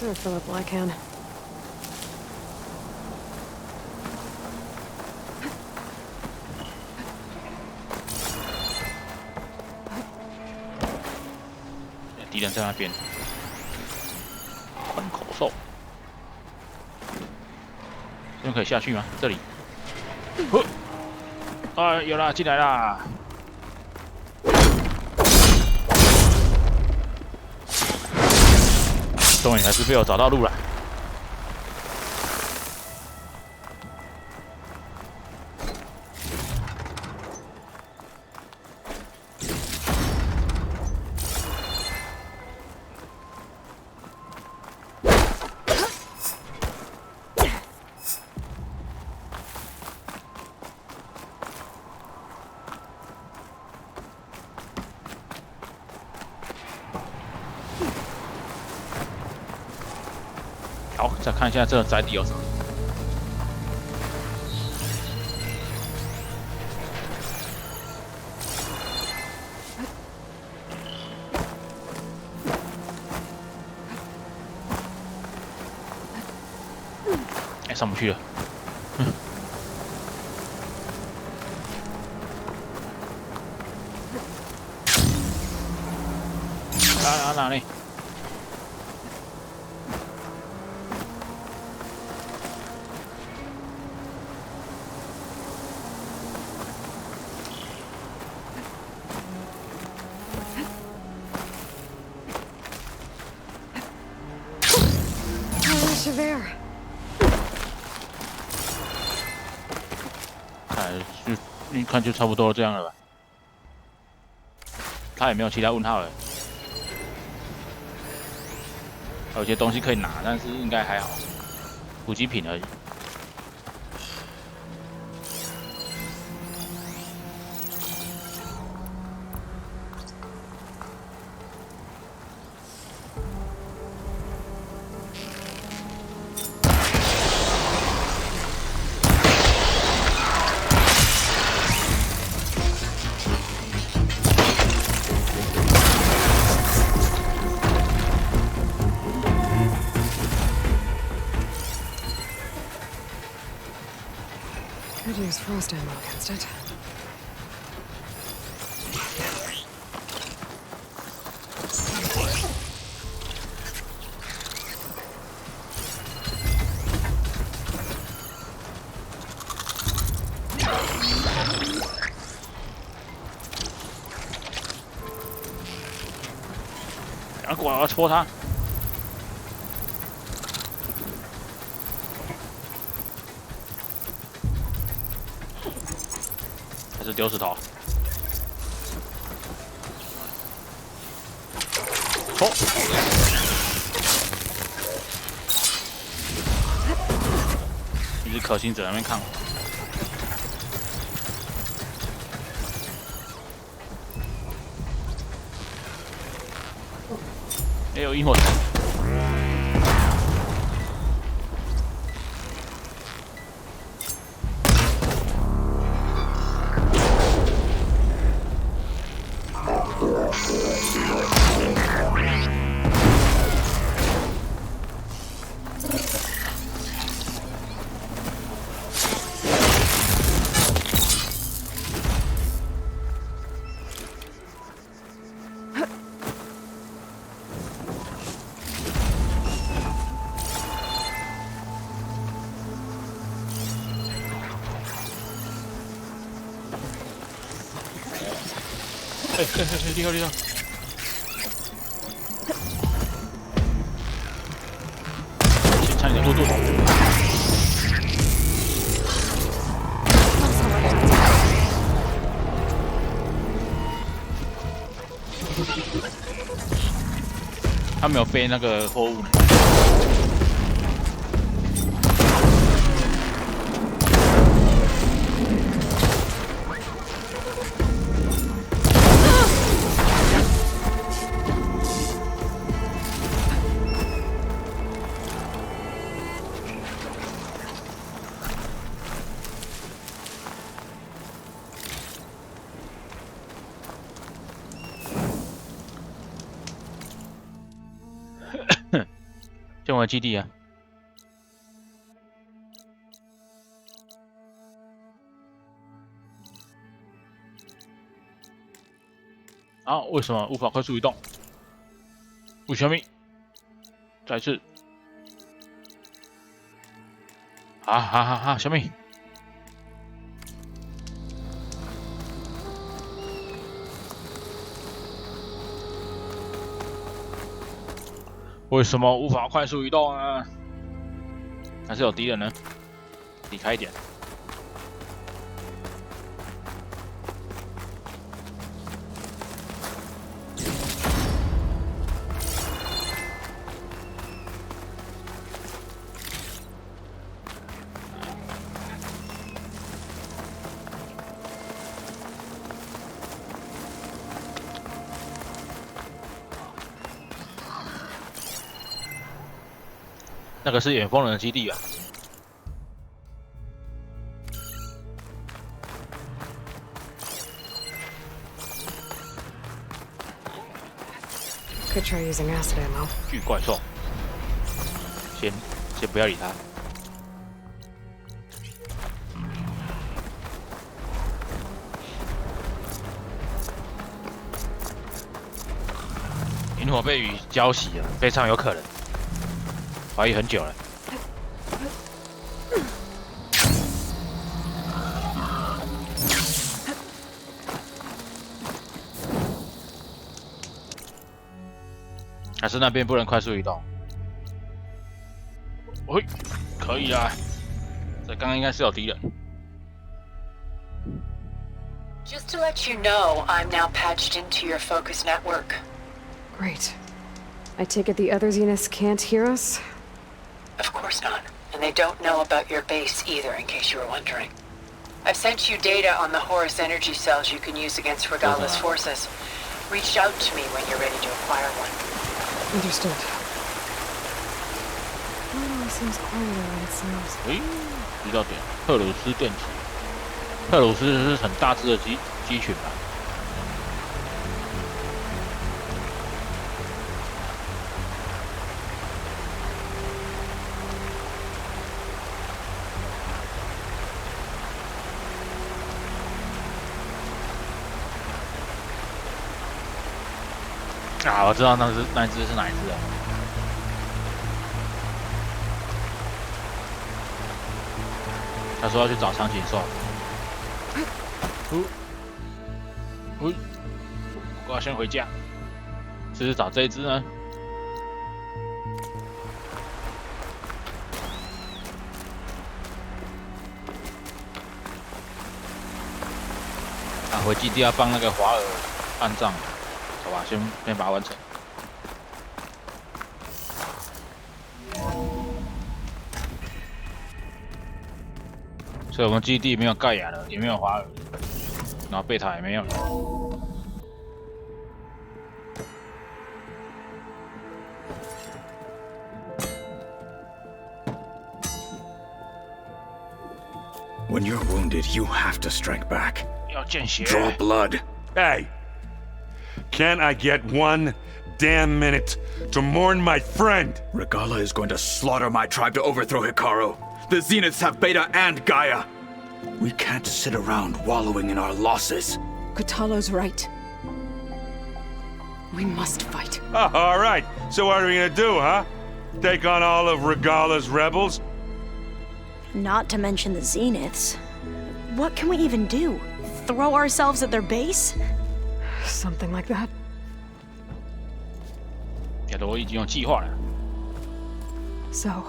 I'll fill up while I can.敌人在那边，喷口兽，这边可以下去吗？这里，啊，有啦，进来啦！终于还是被我找到路了。好，再看一下这个载体有什么。哎，上不去了。哪里？一看就差不多这样了吧。他也没有其他问号了。还有些东西可以拿，但是应该还好，补给品而已。Could use frost ammo against it.然后我要戳他。还是丢石头。戳！一只可行者在那边看我。也有萤火虫。厉害厉害！先抢你的速度。他没有背那个货物呢。建回基地啊！啊，为什么无法快速移动？为什么？再一次！啊！什么？为什么无法快速移动啊？还是有敌人呢？离开一点。那个是远风人的基地啊。Could try using acid ammo. 巨怪兽，先不要理他。萤火被雨浇熄了，非常有可能。怀疑很久了。还是那边不能快速移动？喂，可以啦。这刚刚应该是有敌人。Just to let you know, I'm now patched into your focus network. Great. I take it the other Zeniths can't hear us? Of course not. And they don't know about your base either, in case you were wondering. I've sent you data on the Horus energy cells you can use against Regala's forces. Reach out to me when you're ready to acquire one. Understood. Oh, seems quieter than it seems. 诶，遇到点，特鲁斯电池。特鲁斯是很大只的鸡群吧？啊，我知道那一只是哪一只了。他说要去找长颈兽。我要先回家。是不是找这一只呢？啊，回基地要帮那个华尔按账。好吧，先把它完成。所以我们基地没有盖亚了，也没有华尔，然后贝塔也没有了。When you're wounded, you have to strike back. 要见血。Draw blood. Hey, can't I get one damn minute to mourn my friend? Regala is going to slaughter my tribe to overthrow Hikaru. The Zeniths have Beta and Gaia. We can't sit around wallowing in our losses. Katalo's right. We must fight. Oh, all right. So what are we gonna do, huh? Take on all of Regala's rebels? Not to mention the Zeniths. What can we even do? Throw ourselves at their base? Something like that. 觉得我已经有计划了。So.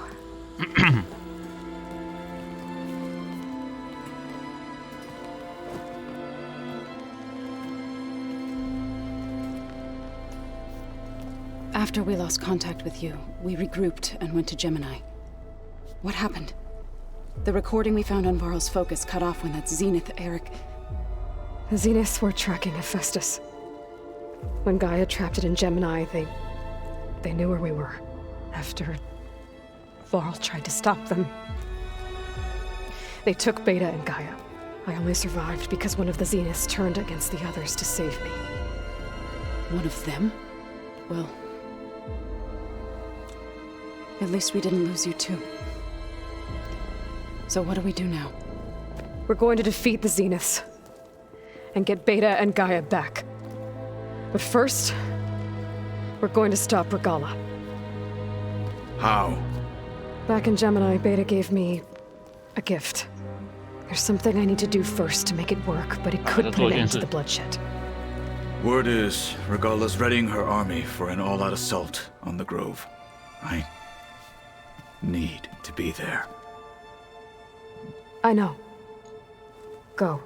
After we lost contact with you, we regrouped and went to Gemini. What happened? The recording we found on Varl's focus cut off when that Zenith, Eric... The Zeniths were tracking Hephaestus. When Gaia trapped it in Gemini, they knew where we were. After Varl tried to stop them. They took Beta and Gaia. I only survived because one of the Zeniths turned against the others to save me. One of them? Well... At least we didn't lose you too. So what do we do now? We're going to defeat the Zeniths. And get Beta and Gaia back. But first, we're going to stop Regala. How? Back in Gemini, Beta gave me a gift. There's something I need to do first to make it work, but it could put an end to the bloodshed. Word is, Regala's readying her army for an all-out assault on the Grove. I need to be there. I know. Go.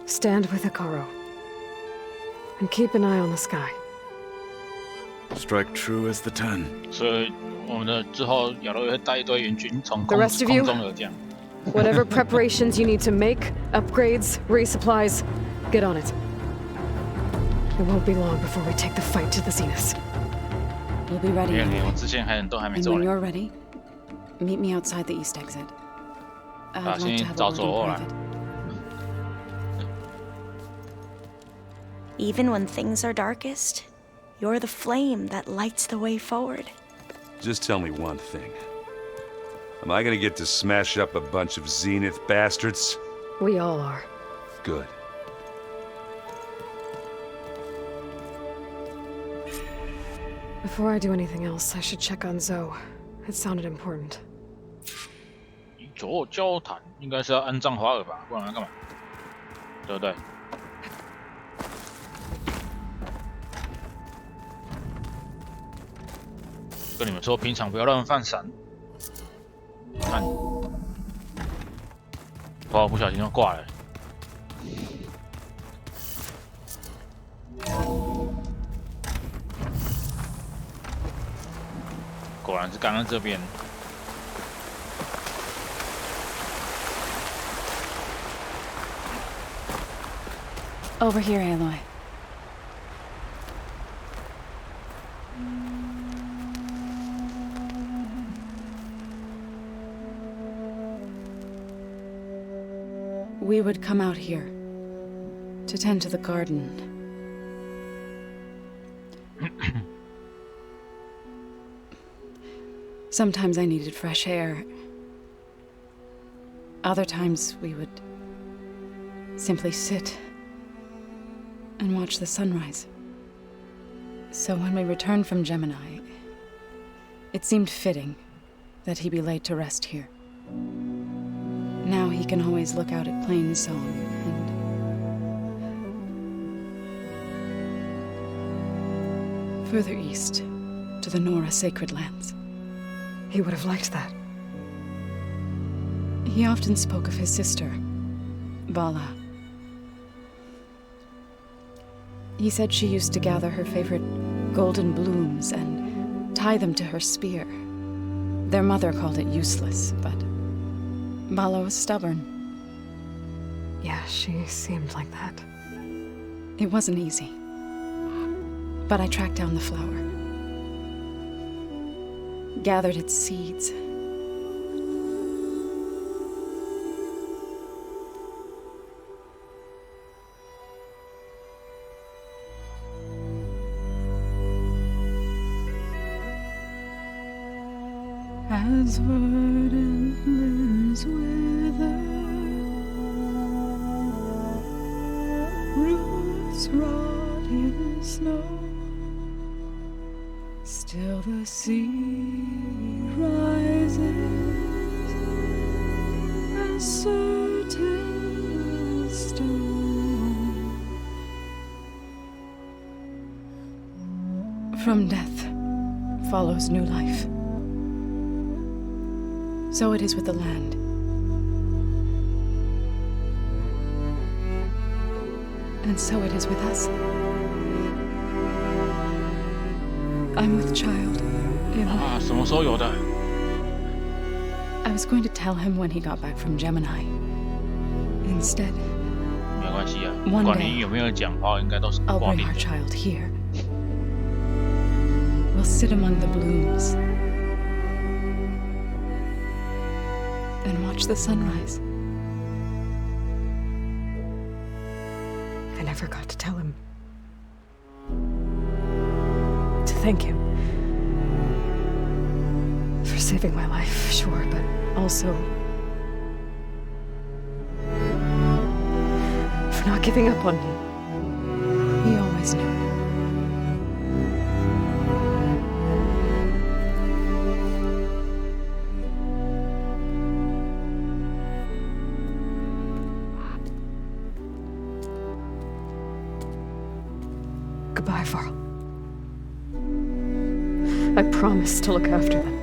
Stand with Hekarro. And keep an eye on the sky. Strike true as the 10. 所以我们的之后亚罗会带一堆援军从 The 空 rest of you, 中而降。 whatever preparations you need to make, upgrades, resupplies, get on it. It won't be long before we take the fight to the Zeniths. We'll be ready. 我之前都还没 And 做 when 嘞。 you're ready, meet me outside the east exit. 把 I'd 先 like to have a 找 word 左 in 右来。 private. Even when things are darkest, you're the flame that lights the way forward. Just tell me one thing. Am I gonna get to smash up a bunch of Zenith bastards? We all are. Good. Before I do anything else, I should check on Zoe. It sounded important. 左交谈应该是要安葬华尔吧，不然要干嘛？对不对？跟你们说，平常不要乱放闪。看，哇，不小心就挂了。果然是刚刚这边。 Over here, Aloy. We would come out here to tend to the garden. Sometimes I needed fresh air. Other times we would simply sit and watch the sunrise. So when we returned from Gemini, it seemed fitting that he be laid to rest here. Now he can always look out at Plain Song and further east to the Nora sacred lands. He would have liked that. He often spoke of his sister, Vala. He said she used to gather her favorite golden blooms and tie them to her spear. Their mother called it useless, but Vala was stubborn. Yeah, she seemed like that. It wasn't easy. But I tracked down the flower. Gathered its seeds. As verdant limbs wither, roots rot in snow, still the sea rises as certain as stone. From death follows new life. So it is with the land. And so it is with us. I'm with child. 啊，什么时候有的？ I was going to tell him when he got back from Gemini. Instead, 没关系啊，不管你有没有讲话，应该都是 I'll 挂 bring 念 our 的。 child here. We'll sit among the blooms and watch the sunrise. I never got to tell him. To thank him. For saving my life, sure, but also for not giving up on me. He always knew. Goodbye, Farrell. I promise to look after them.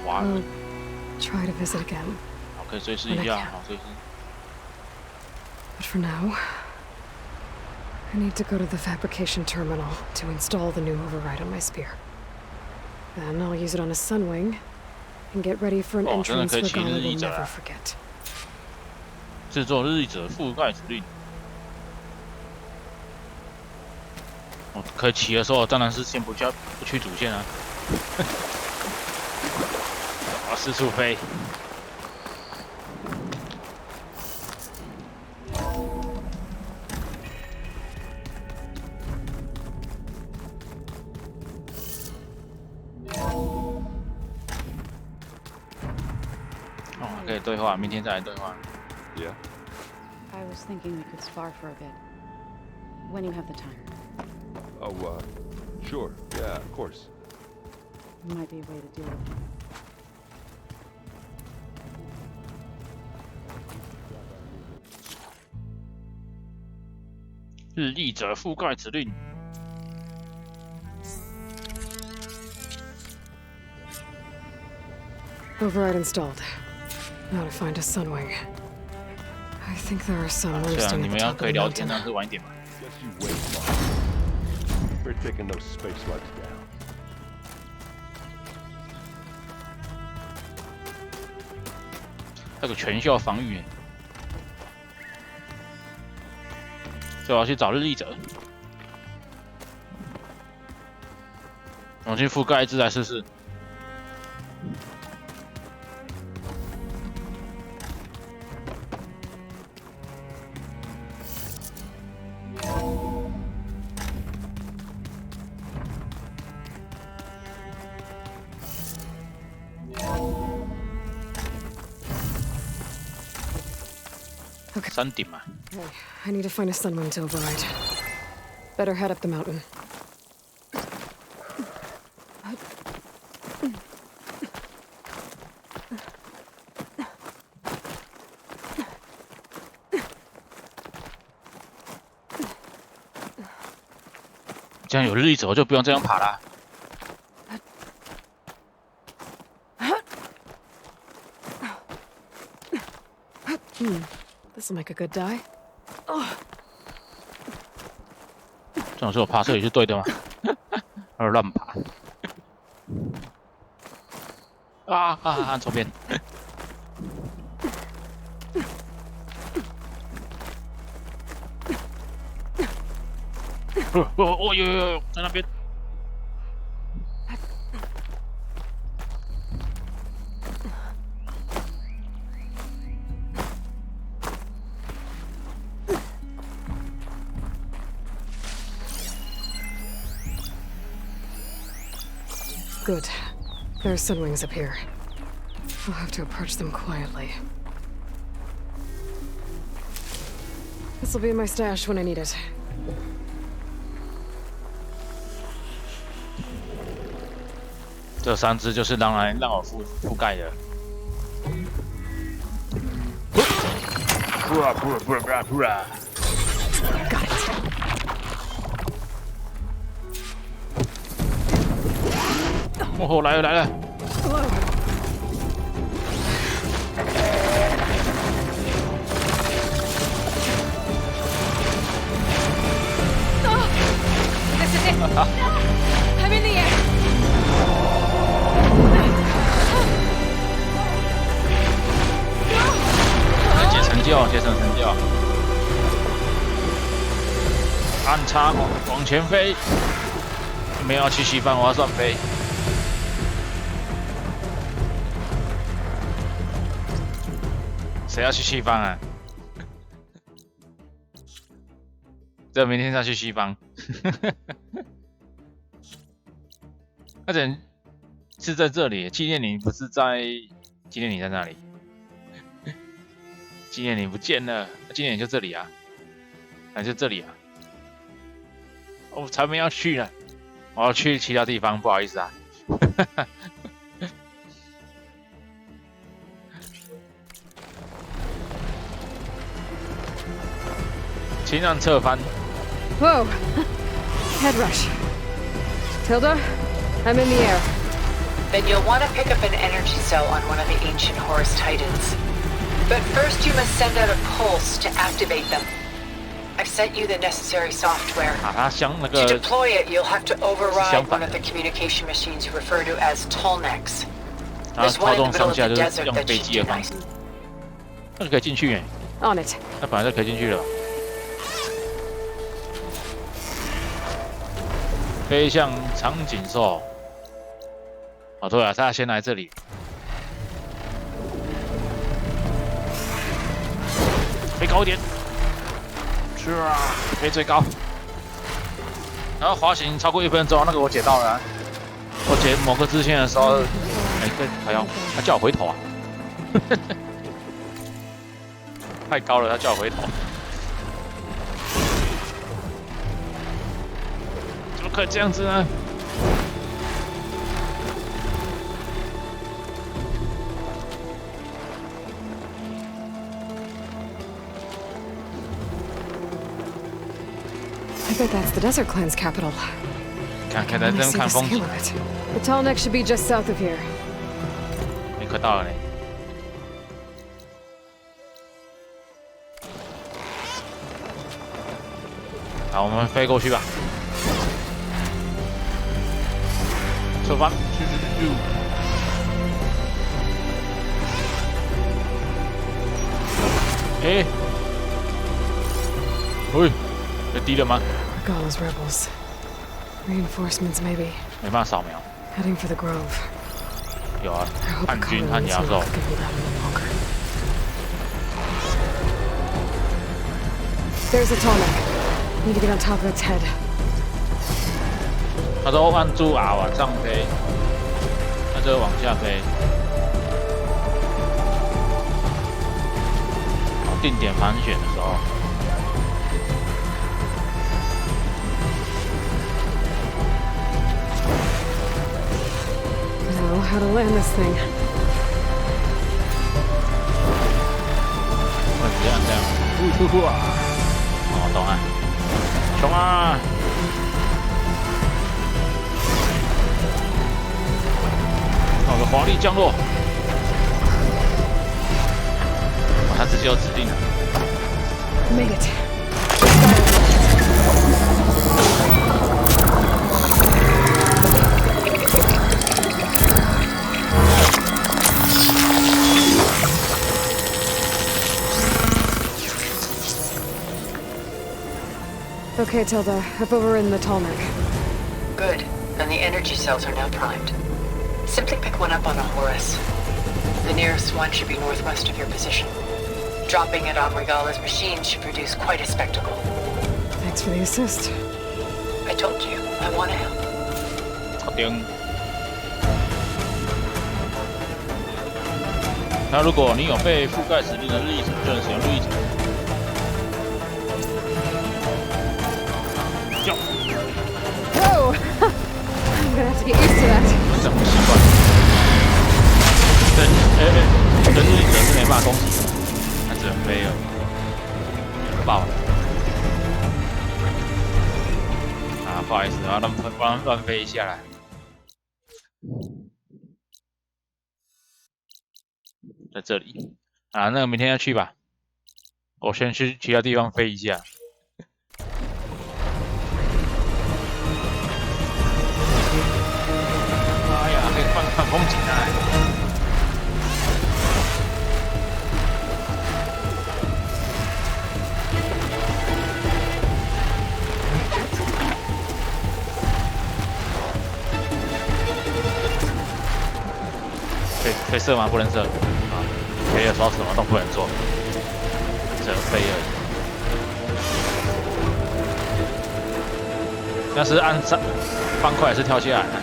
I'll try to visit again. 好，可以随时一下，好，随时。 But for now, I need to go to the fabrication terminal to install the new override on my spear. Then I'll use it on a sunwing and get ready for an entrance Regala will never forget. 制作日历者覆盖指令。哦，可以骑的时候，当然是先不去主线啊。啊，四处飞。可以对话，明天再来对话。Yeah. I was thinking we could spar for a bit. When you have the time. Oh, sure. Yeah, of course. Might be a way to deal with him. 日历者覆盖指令。 Override installed. Now to find a sunwing. I think there are some roosting at the top of the mountain. Guess you wait. We're taking those space slugs down. 那个全校防御，所以我要去找日历者。我去覆盖一只来试试。 山顶嘛。I need to find a sunwing to override. Better head up the mountain. 这样有日历者，我就不用这样爬啦。 This will make a good die. 这种时候爬这里是对的吗？还有乱爬。按左边。有，在那边。 Good. There are sunwings up here. I'll have to approach them quietly. This will be in my stash when I need it. 这3只就是让我覆盖的。Got it. 就，节省成就。按叉往前飞，没有要去西方，我要算飞。谁要去西方啊？这明天要去西方。而且是在这里，纪念林不是在纪念林在那里？纪念林不见了，纪念林就这里啊，就这里啊。我才没要去呢，我要去其他地方，不好意思啊。请让侧翻。Whoa! Head rush. Tilda, I'm in the air. Then you'll want to pick up an energy cell on one of the ancient Horus Titans. But first you must send out a pulse to activate them. I've sent you the necessary software. To deploy it, you'll have to override one of the communication machines you refer to as Tolnecs. There's one in the middle of the desert that should do nice. 那可以进去耶。On it. 那本来就可以进去了。飞向长颈兽。哦，对啊，他先来这里。飞高一点。是啊，飞最高。然后滑行超过1分钟，那个我解到了、啊。我解某个支线的时候，对，他叫我回头啊。太高了，他叫我回头。怎么可以这样子呢？I bet that's the Desert Clan's capital. 看在这边看风景。The Tallneck should be just south of here. 快到了嘞！好，我们飞过去吧。出发！哎，喂，有敌人吗？ Gala's rebels. Reinforcements, maybe. 没办法扫描。 Heading for the grove. 有啊，叛军和亚兽。There's a Tallneck. Need to get on top of its head. 他说按住 R 往上飞，那就往下飞。定点盘旋的时候。 How to land this thing? 这样，哦，懂了，冲啊！好个华丽降落，哦，他直接有指令了。Made it. Okay, Tilda, I've overridden the Tallneck. Good, and the energy cells are now primed. Simply pick one up on a Horus. The nearest one should be northwest of your position. Dropping it on Regala's machine should produce quite a spectacle. Thanks for the assist. I told you, I want to help. 好的。那如果你有被覆盖指令的日历程，就能使用日历程。 Whoa! I'm gonna have to get used to that. 怎么习惯？对，日历者是没办法攻击的，他只能飞了，爆了。啊，不好意思，我要乱飞一下来。在这里啊，那个明天要去吧。我先去其他地方飞一下。 看风景啊！可以射吗？不能射。啊，可以说什么都不能做，只能飞而已。那是按上方块还是跳下来呢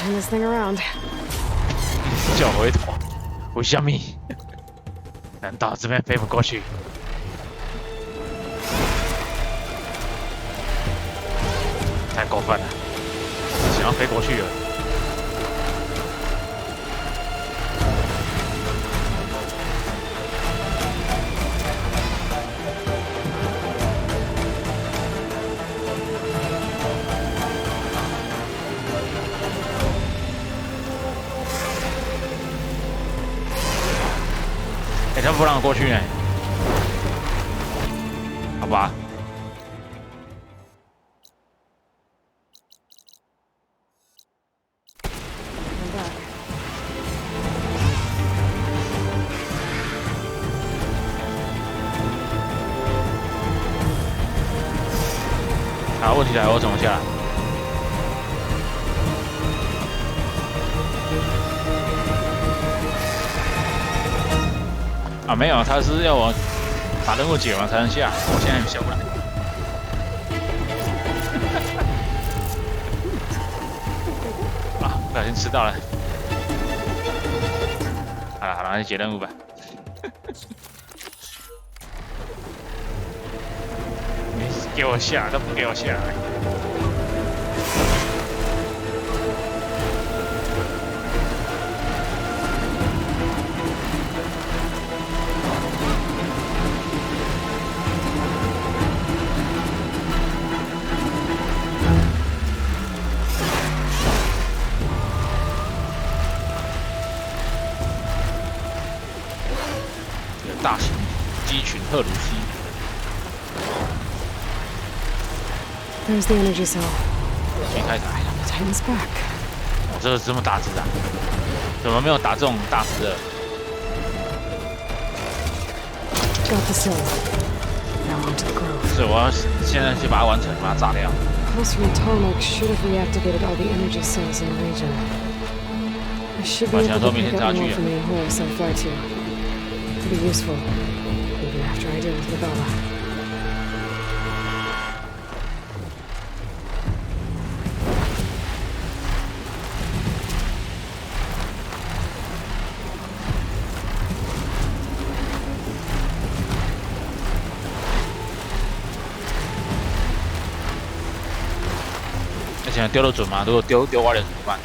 ？Turn this thing around. 叫回头，为什么？难道这边飞不过去？太过分了，想要飞过去了。他不让我过去呢，好吧。好，问题来了，我怎么下来？啊，没有，他是要我把任务解完才能下，我现在也下不来。啊，不小心吃到了。好了好了，那就解任务吧。你给我下，都不给我下来。大型鸡群赫鲁西。There's the energy cell. 先开台。Titan's back. 我这个这么大只啊？怎么没有打这种大只的？ Got the cell. Now onto the grove. 所以我要现在去把它完成，把它炸掉。Pulse from Atomic should have reactivated all the energy cells in the region. I should be able to pick up more from the holes I fly to. Could be useful, even after I deal with Regala. 现在丢得准吗？如果丢歪了怎么办？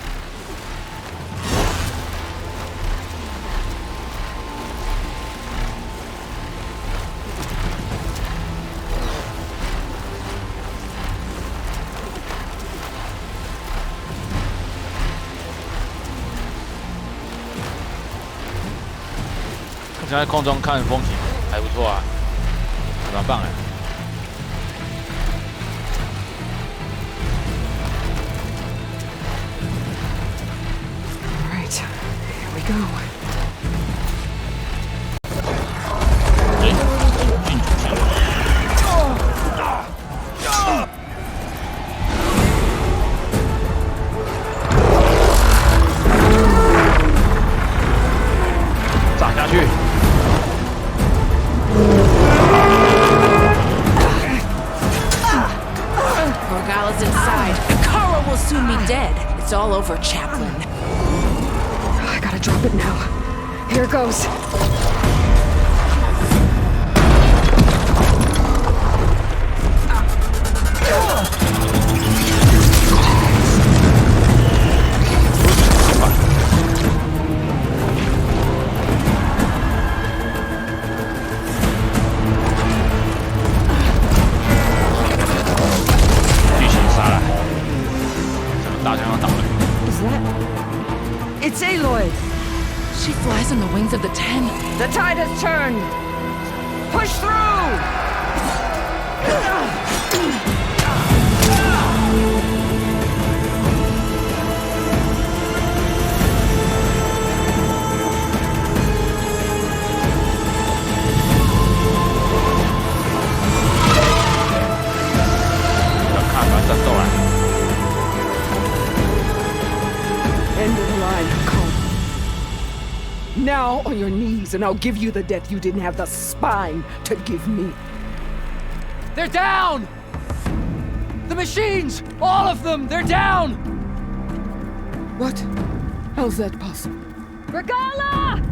现在空中看风景还不错啊，蛮棒哎。All right, here we go. 炸下去！ Regala's inside. Kara will soon be dead. It's all over, Chaplain. I gotta drop it now. Here it goes. It's Aloy! She flies on the wings of the 10. The tide has turned! Push through! Now on your knees, and I'll give you the death you didn't have the spine to give me. They're down! The machines! All of them! They're down! What? How's that possible? Regala!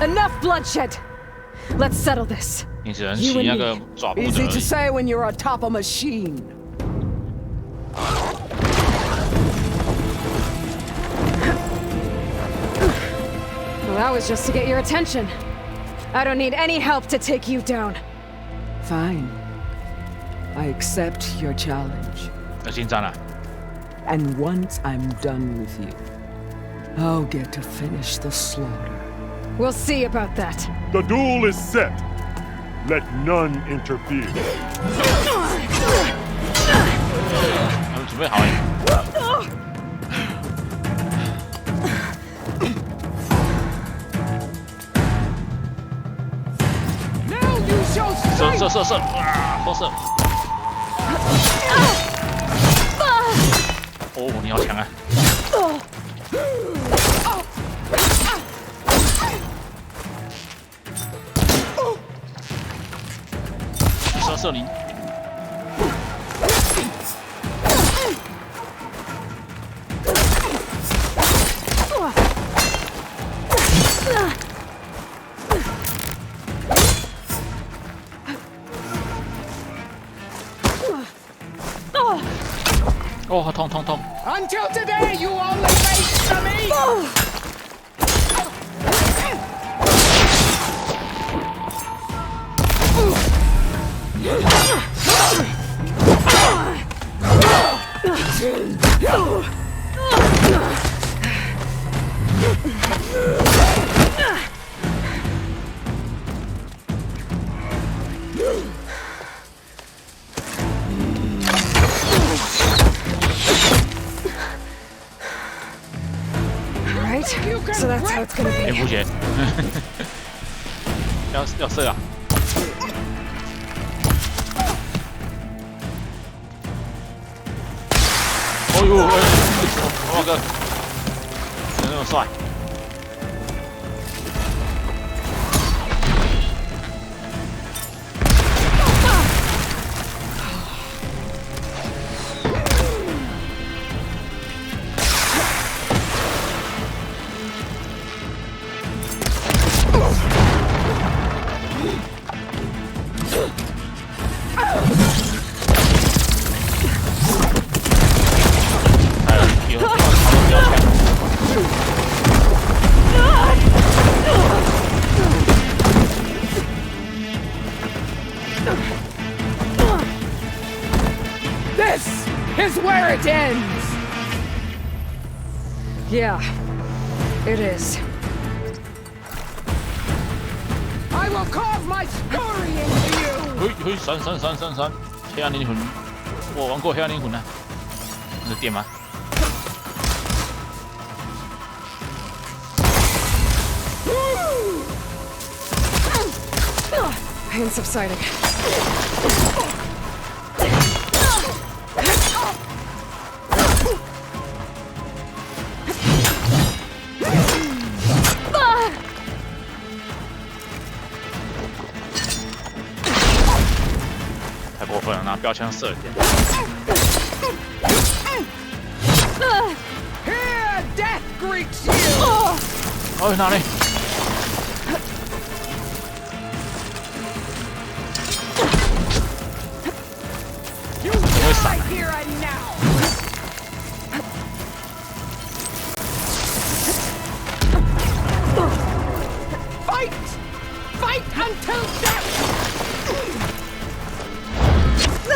Enough bloodshed! Let's settle this. You and me. Easy to say when you're on top of a machine. Well, that was just to get your attention. I don't need any help to take you down. Fine. I accept your challenge. And once I'm done with you, I'll get to finish the slaughter. We'll see about that. The duel is set. Let none interfere. 他们准备好了。射！啊，多射！哦，你好强啊！射你！哦，痛！ Until today, you only faced me. So that's how it's gonna be. 蝙蝠鞋，要射啊！哦呦，王哥，怎么那么帅？This is where it ends! Yeah, it is. I will carve my story into you! 嘿，闪！黑暗灵魂，我玩过黑暗灵魂啊，那是电吗？ Pain subsiding. Here, death greets you! 哦，哪里？ Right here and now. Fight until death. 太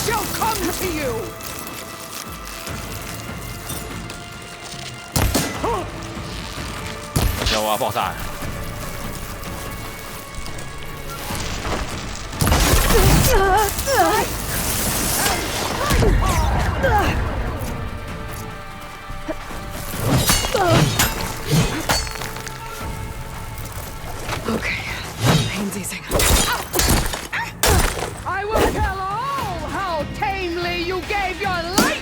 shall come to you! 小娃爆炸了。Okay, pain's easing. I will tell all how tamely you gave your life!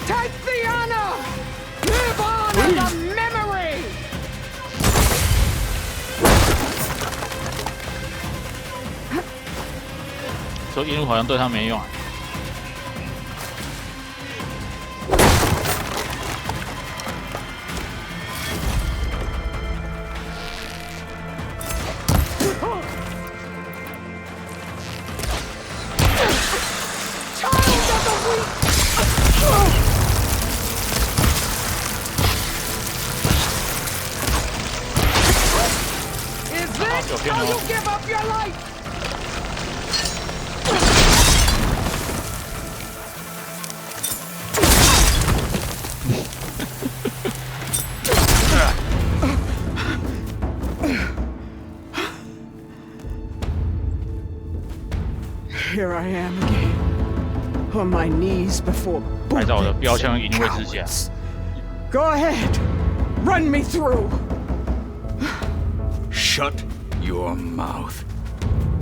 Take the honor! Live on as a memory! 说一路好像对他没用啊。Is this how you give up your life? Here I am again, on my knees before 摆在我的标枪营位之下。 Go ahead, run me through. Shut your mouth,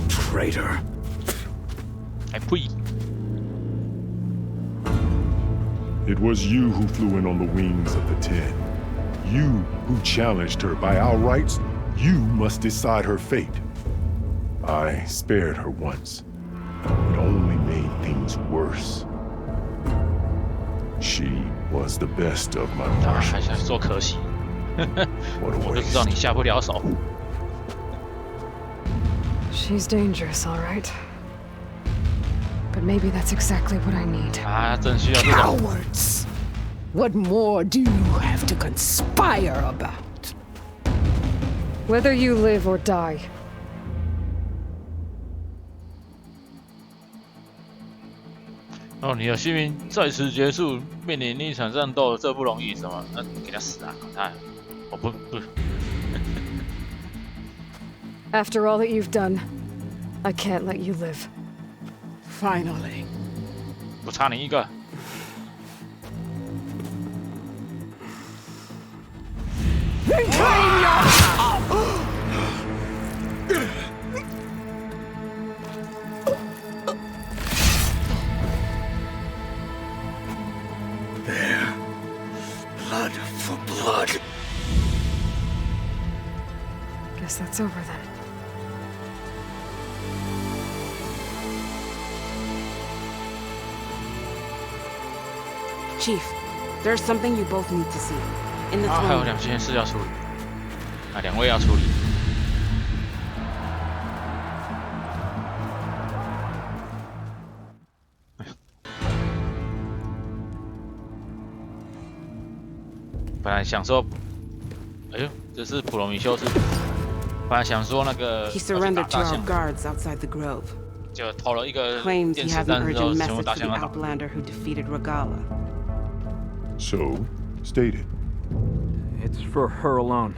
traitor. 还呸！ It was you who flew in on the wings of the Ten. You who challenged her by our rights. You must decide her fate. I spared her once. It only made things worse. She was the best of my marshals. 还想说可惜，我就知道你下不了手。 She's dangerous, all right. But maybe that's exactly what I need. 啊，真需要这种。 Cowards! What more do you have to conspire about? Whether you live or die. 哦，你的性命在此结束，面临一场战斗，这不容易，什么？那给他死啊！他，我不。 After all that you've done, I can't let you live. Finally. 不差你一个。 There. Blood for blood. Guess that's over then. Chief, there's something you both need to see. In the 啊，还有2件事要处理，啊，2位要处理。本来想说，哎呦，这是普罗米修斯。本来想说那个 He surrendered to our guards outside the grove. 就投了一个 Claims 电 he 磁 has 弹 an 之后， urgent 全部 message 大 for 象 the 要倒。 outlander who defeated Regala. So, state it. It's for her alone.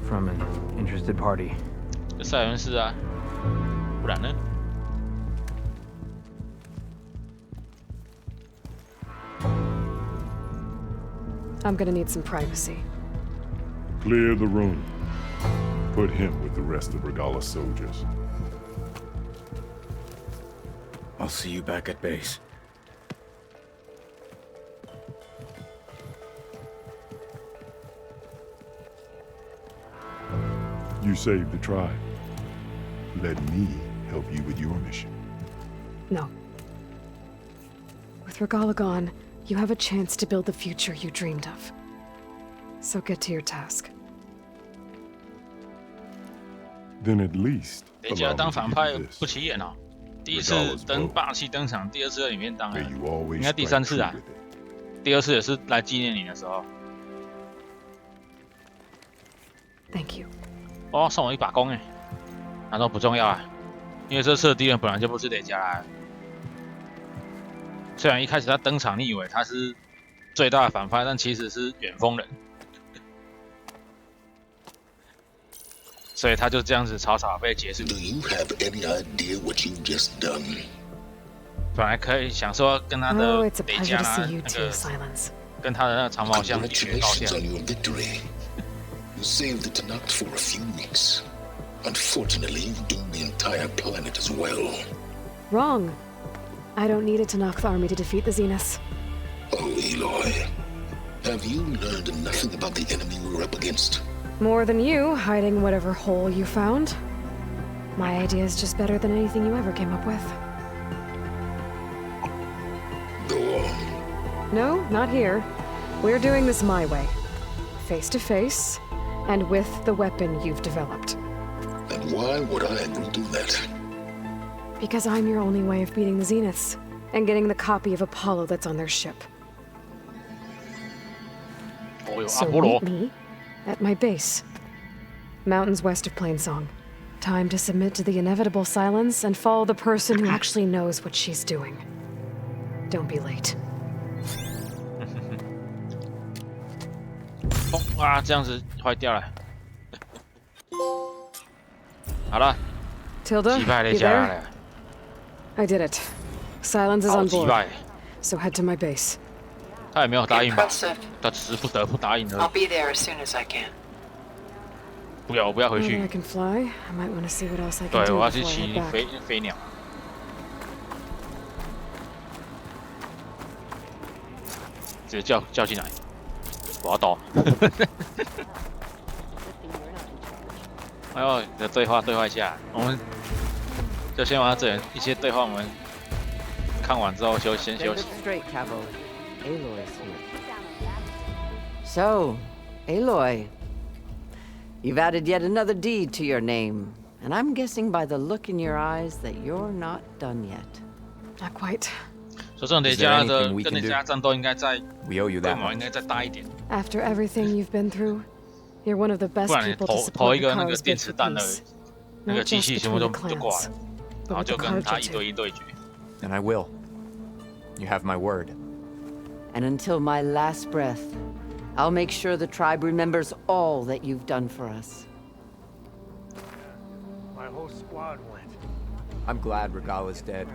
From an interested party. 这塞伦斯啊，不然呢？ I'm gonna need some privacy. Clear the room. Put him with the rest of Regala's soldiers. I'll see you back at base. You saved the tribe. Let me help you with your mission. No. With Regala gone, you have a chance to build the future you dreamed of. So get to your task. Then at least 人家 allow 当 me 反 to 派 do this. 不起眼哦。第一次登霸气登场，第二次在里面当了，应该第3次啊。第2次也是来纪念你的时候。Thank you。哦，送我一把弓哎，难道不重要啊？因为这次的敌人本来就不是雷加拉。虽然一开始他登场，你以为他是最大的反派，但其实是远锋人。所以他就这样子草草被结束。本来可以想说跟他的雷加拉那个，跟他的那个长毛象一决高下。You saved the Tanakh for a few weeks. Unfortunately, you doomed the entire planet as well. Wrong. I don't need a Tanakh army to defeat the Zeniths. Oh, Aloy. Have you learned nothing about the enemy we're up against? More than you, hiding whatever hole you found. My idea is just better than anything you ever came up with. Go on. No, not here. We're doing this my way. Face to face, and with the weapon you've developed. And why would I agree to that? Because I'm your only way of beating the Zeniths, and getting the copy of Apollo that's on their ship. So meet me at my base. Mountains west of Plainsong. Time to submit to the inevitable silence and follow the person who actually knows what she's doing. Don't be late. 哇，这样子坏掉了。好了， Tilda, 击败雷 you 加拉 there? 了。 I did it. Silence is 好 on 击 board. 败。 So head to my base. 他也没有答应吧？ Impressive. 他只是不得不答应而 I'll 已。 be there as soon as I can. 不要，我不要回 Now that 去 I。can fly, I might want to see what else I can 对， do 我要 before 去 I 骑 head back. 飞鸟。直接叫进来，我要倒。哎呦，你的对话一下，我们就先把这一些对话我们看完之后先休息。 Straight, Cabo. Aloy's here. So, Aloy, you've added yet another deed to your name, and I'm guessing by the look in your eyes that you're not done yet. Not quite. 所以这种雷加拉的跟雷加拉战斗应该在规模应该再大一点。 After everything you've been through, you're one of the best 不然你 people to 投 support 一个那 the 个 cause 电 with 磁 the 弹的 peace. 那个 Not 机 just 器全部 between 就 the 就挂了， clans, 然后 but 就 with the 跟他 Carja 一 too. 对一对决。 And I will. You have my word. And until my last breath, I'll make sure the tribe remembers all that you've done for us. My whole squad went. I'm glad Regala's dead.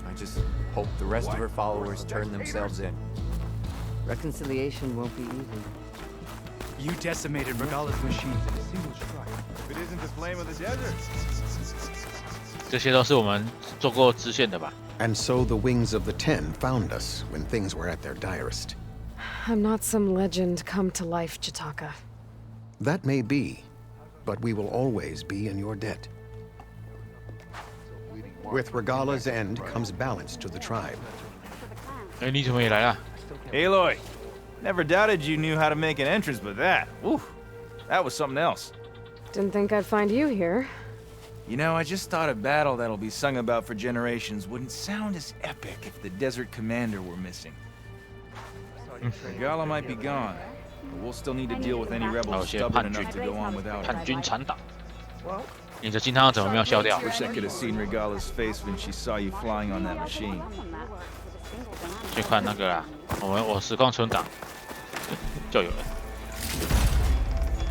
I just hope the rest of her followers turn themselves in. Reconciliation won't be easy. You decimated Regala's machines in a single strike. If it isn't the flame of the desert. 这些都是我们做过支线的吧？ And so the wings of the Ten found us when things were at their direst. I'm not some legend come to life, Jataka. That may be, but we will always be in your debt. With Regala's end comes balance to the tribe. 哎，你怎么也来了？ Aloy, never doubted you knew how to make an entrance, but that was something else. Didn't think I'd find you here. You know, I just thought a battle that'll be sung about for generations wouldn't sound as epic if the Desert Commander were missing. Regala might be gone, but we'll still need to deal with any rebels stubborn enough to go on without 叛军残党。 Well, 你的金汤怎么没有消掉？ wish I could have seen Regala's face when she saw you flying on that machine. 去看那个啦，我实况存档就有了，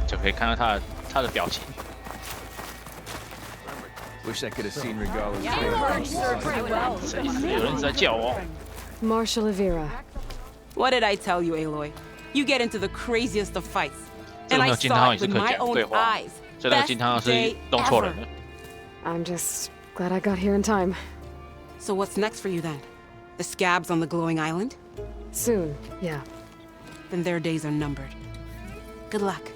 就可以看到他的表情。 Wish I could have seen Regala's face. 有人在叫我。 Marshal Avira. What did I tell you, Aloy? You get into the craziest of fights. 这 And 个没 I 有金 saw 汤 it 也是 with 可以 my 讲 own 对话， eyes. 所以那个金汤是弄错人了。 I'm just glad I got here in time. So what's next for you then? The scabs on the glowing island? Soon, yeah. Then their days are numbered. Good luck.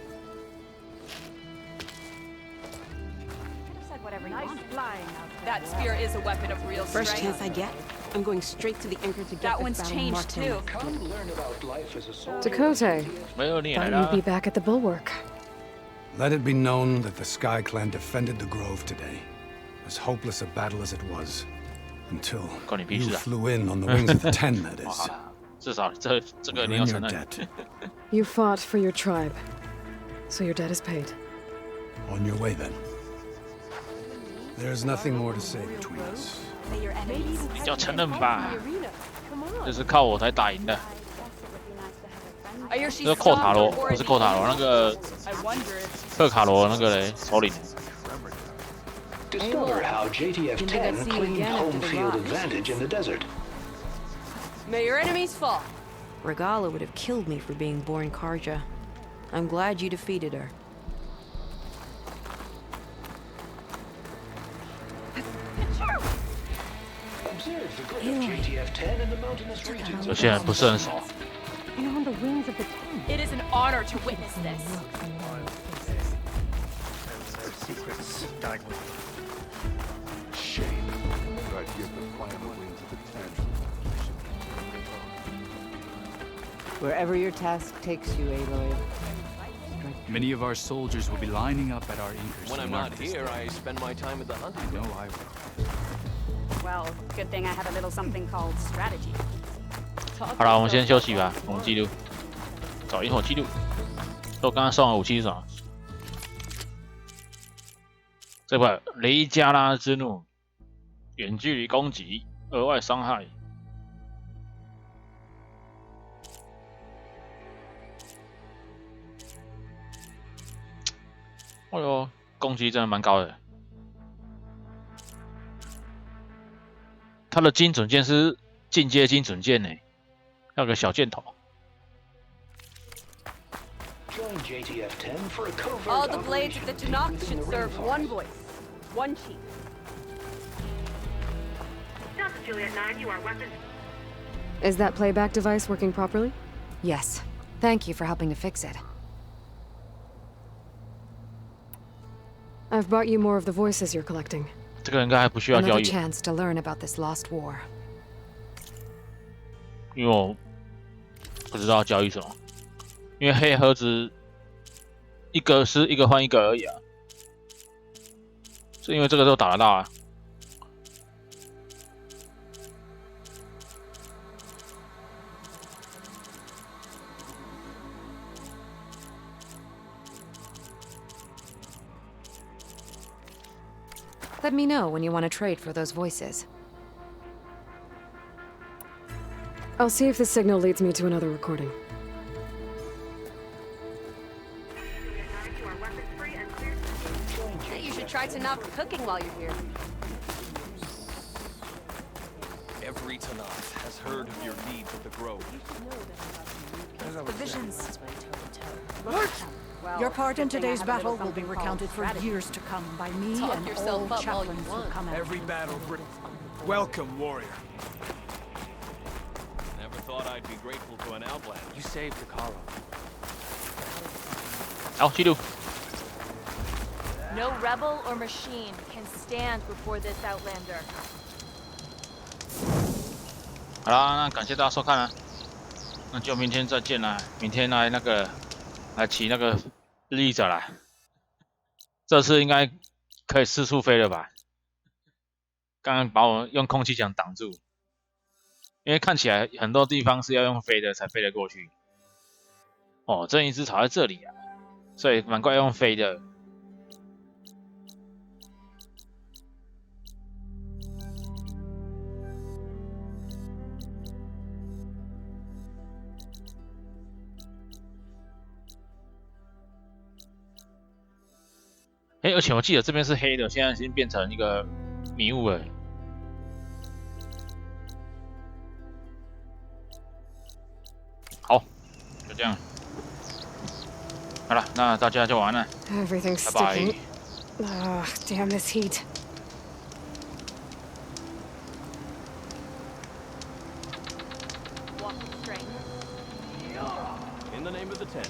That spear is a weapon of real strength. First chance I get, I'm going straight to the anchor to get That this one's battle changed marked too. in. Dakota. 没有你 Thought 来 you'd 啦 be。back at the bulwark. Let it be known that the Sky Clan defended the Grove today. As hopeless a battle as it was, until 关你屁 you 事啊！ flew in on the wings of the 10, that is. 至少这个你 You're 要 in 承 your 认。 debt. You fought for your tribe, so your debt is paid. On your way, then. There's nothing more to say between us. 你就承认吧，这是靠我才打赢的。这是寇塔罗，不是寇塔罗，那个克卡罗那个嘞首领。 Discover how JTF-10 claimed home field advantage in the desert. May your enemies fall. Regala would have killed me for being born Karja. I'm glad you defeated her. Observe the good of JTF-10 in the mountainous regions. 有些人不是很熟。 And on the wings of the 10. It is an honor to witness this. Secrets died with Shame. I'd give the final wings of the 10. Wherever your task takes you, Aloy. Many of our soldiers will be lining up at our anchors. When I'm not here, I spend my time at the hunting ground. No, I will. Well, good thing I have a little something called strategy. 好了，我们先休息吧，我们记录，找一会儿记录。都刚刚送的武器是什么？这块雷加拉之怒，远距离攻击，额外伤害。哎呦，攻击真的蛮高的。它的精准键是进阶精准键呢，要个小箭头。 Join JTF-10 for a covert All the blades operation of the deep Tanakh within should the serve rainforest. one voice, one chief. Delta Juliet 9, you are weapons. Is that playback device working properly? Yes. Thank you for helping to fix it. I've brought you more of the voices you're collecting. 这个应该还不需要教 Another 育， chance to learn about this lost war. 因为我不知道教育什么。因为黑盒子一个是一个换一个而已啊，是因为这个都打得到啊。Let me know when you want to trade for those voices. I'll see if the signal leads me to another recording. You should try Tanakh cooking while you're here. Every Tanakh has heard of your deeds at the Grove. The visions. Well, Your part in good thing I today's have a little battle will be something recounted called for strategy. years to come by me Talk and yourself all up all you chaplains who want. come after Every me. battle. Welcome, warrior. Never thought I'd be grateful to an outlander. You saved Takara. 好，记录。 No rebel or machine can stand before this outlander. 好啦，那感谢大家收看啦，那就明天再见啦。明天来骑那个日翼者啦，这次应该可以四处飞了吧？刚刚把我用空气墙挡住，因为看起来很多地方是要用飞的才飞得过去。哦，正义之草在这里啊，所以难怪用飞的。而且我记得这边是黑的，现在已经变成一个迷雾了。好，就这样。好了，那大家就完了。 Everything's 拜拜。 sticking. Ah, damn this heat. In the name of the 10.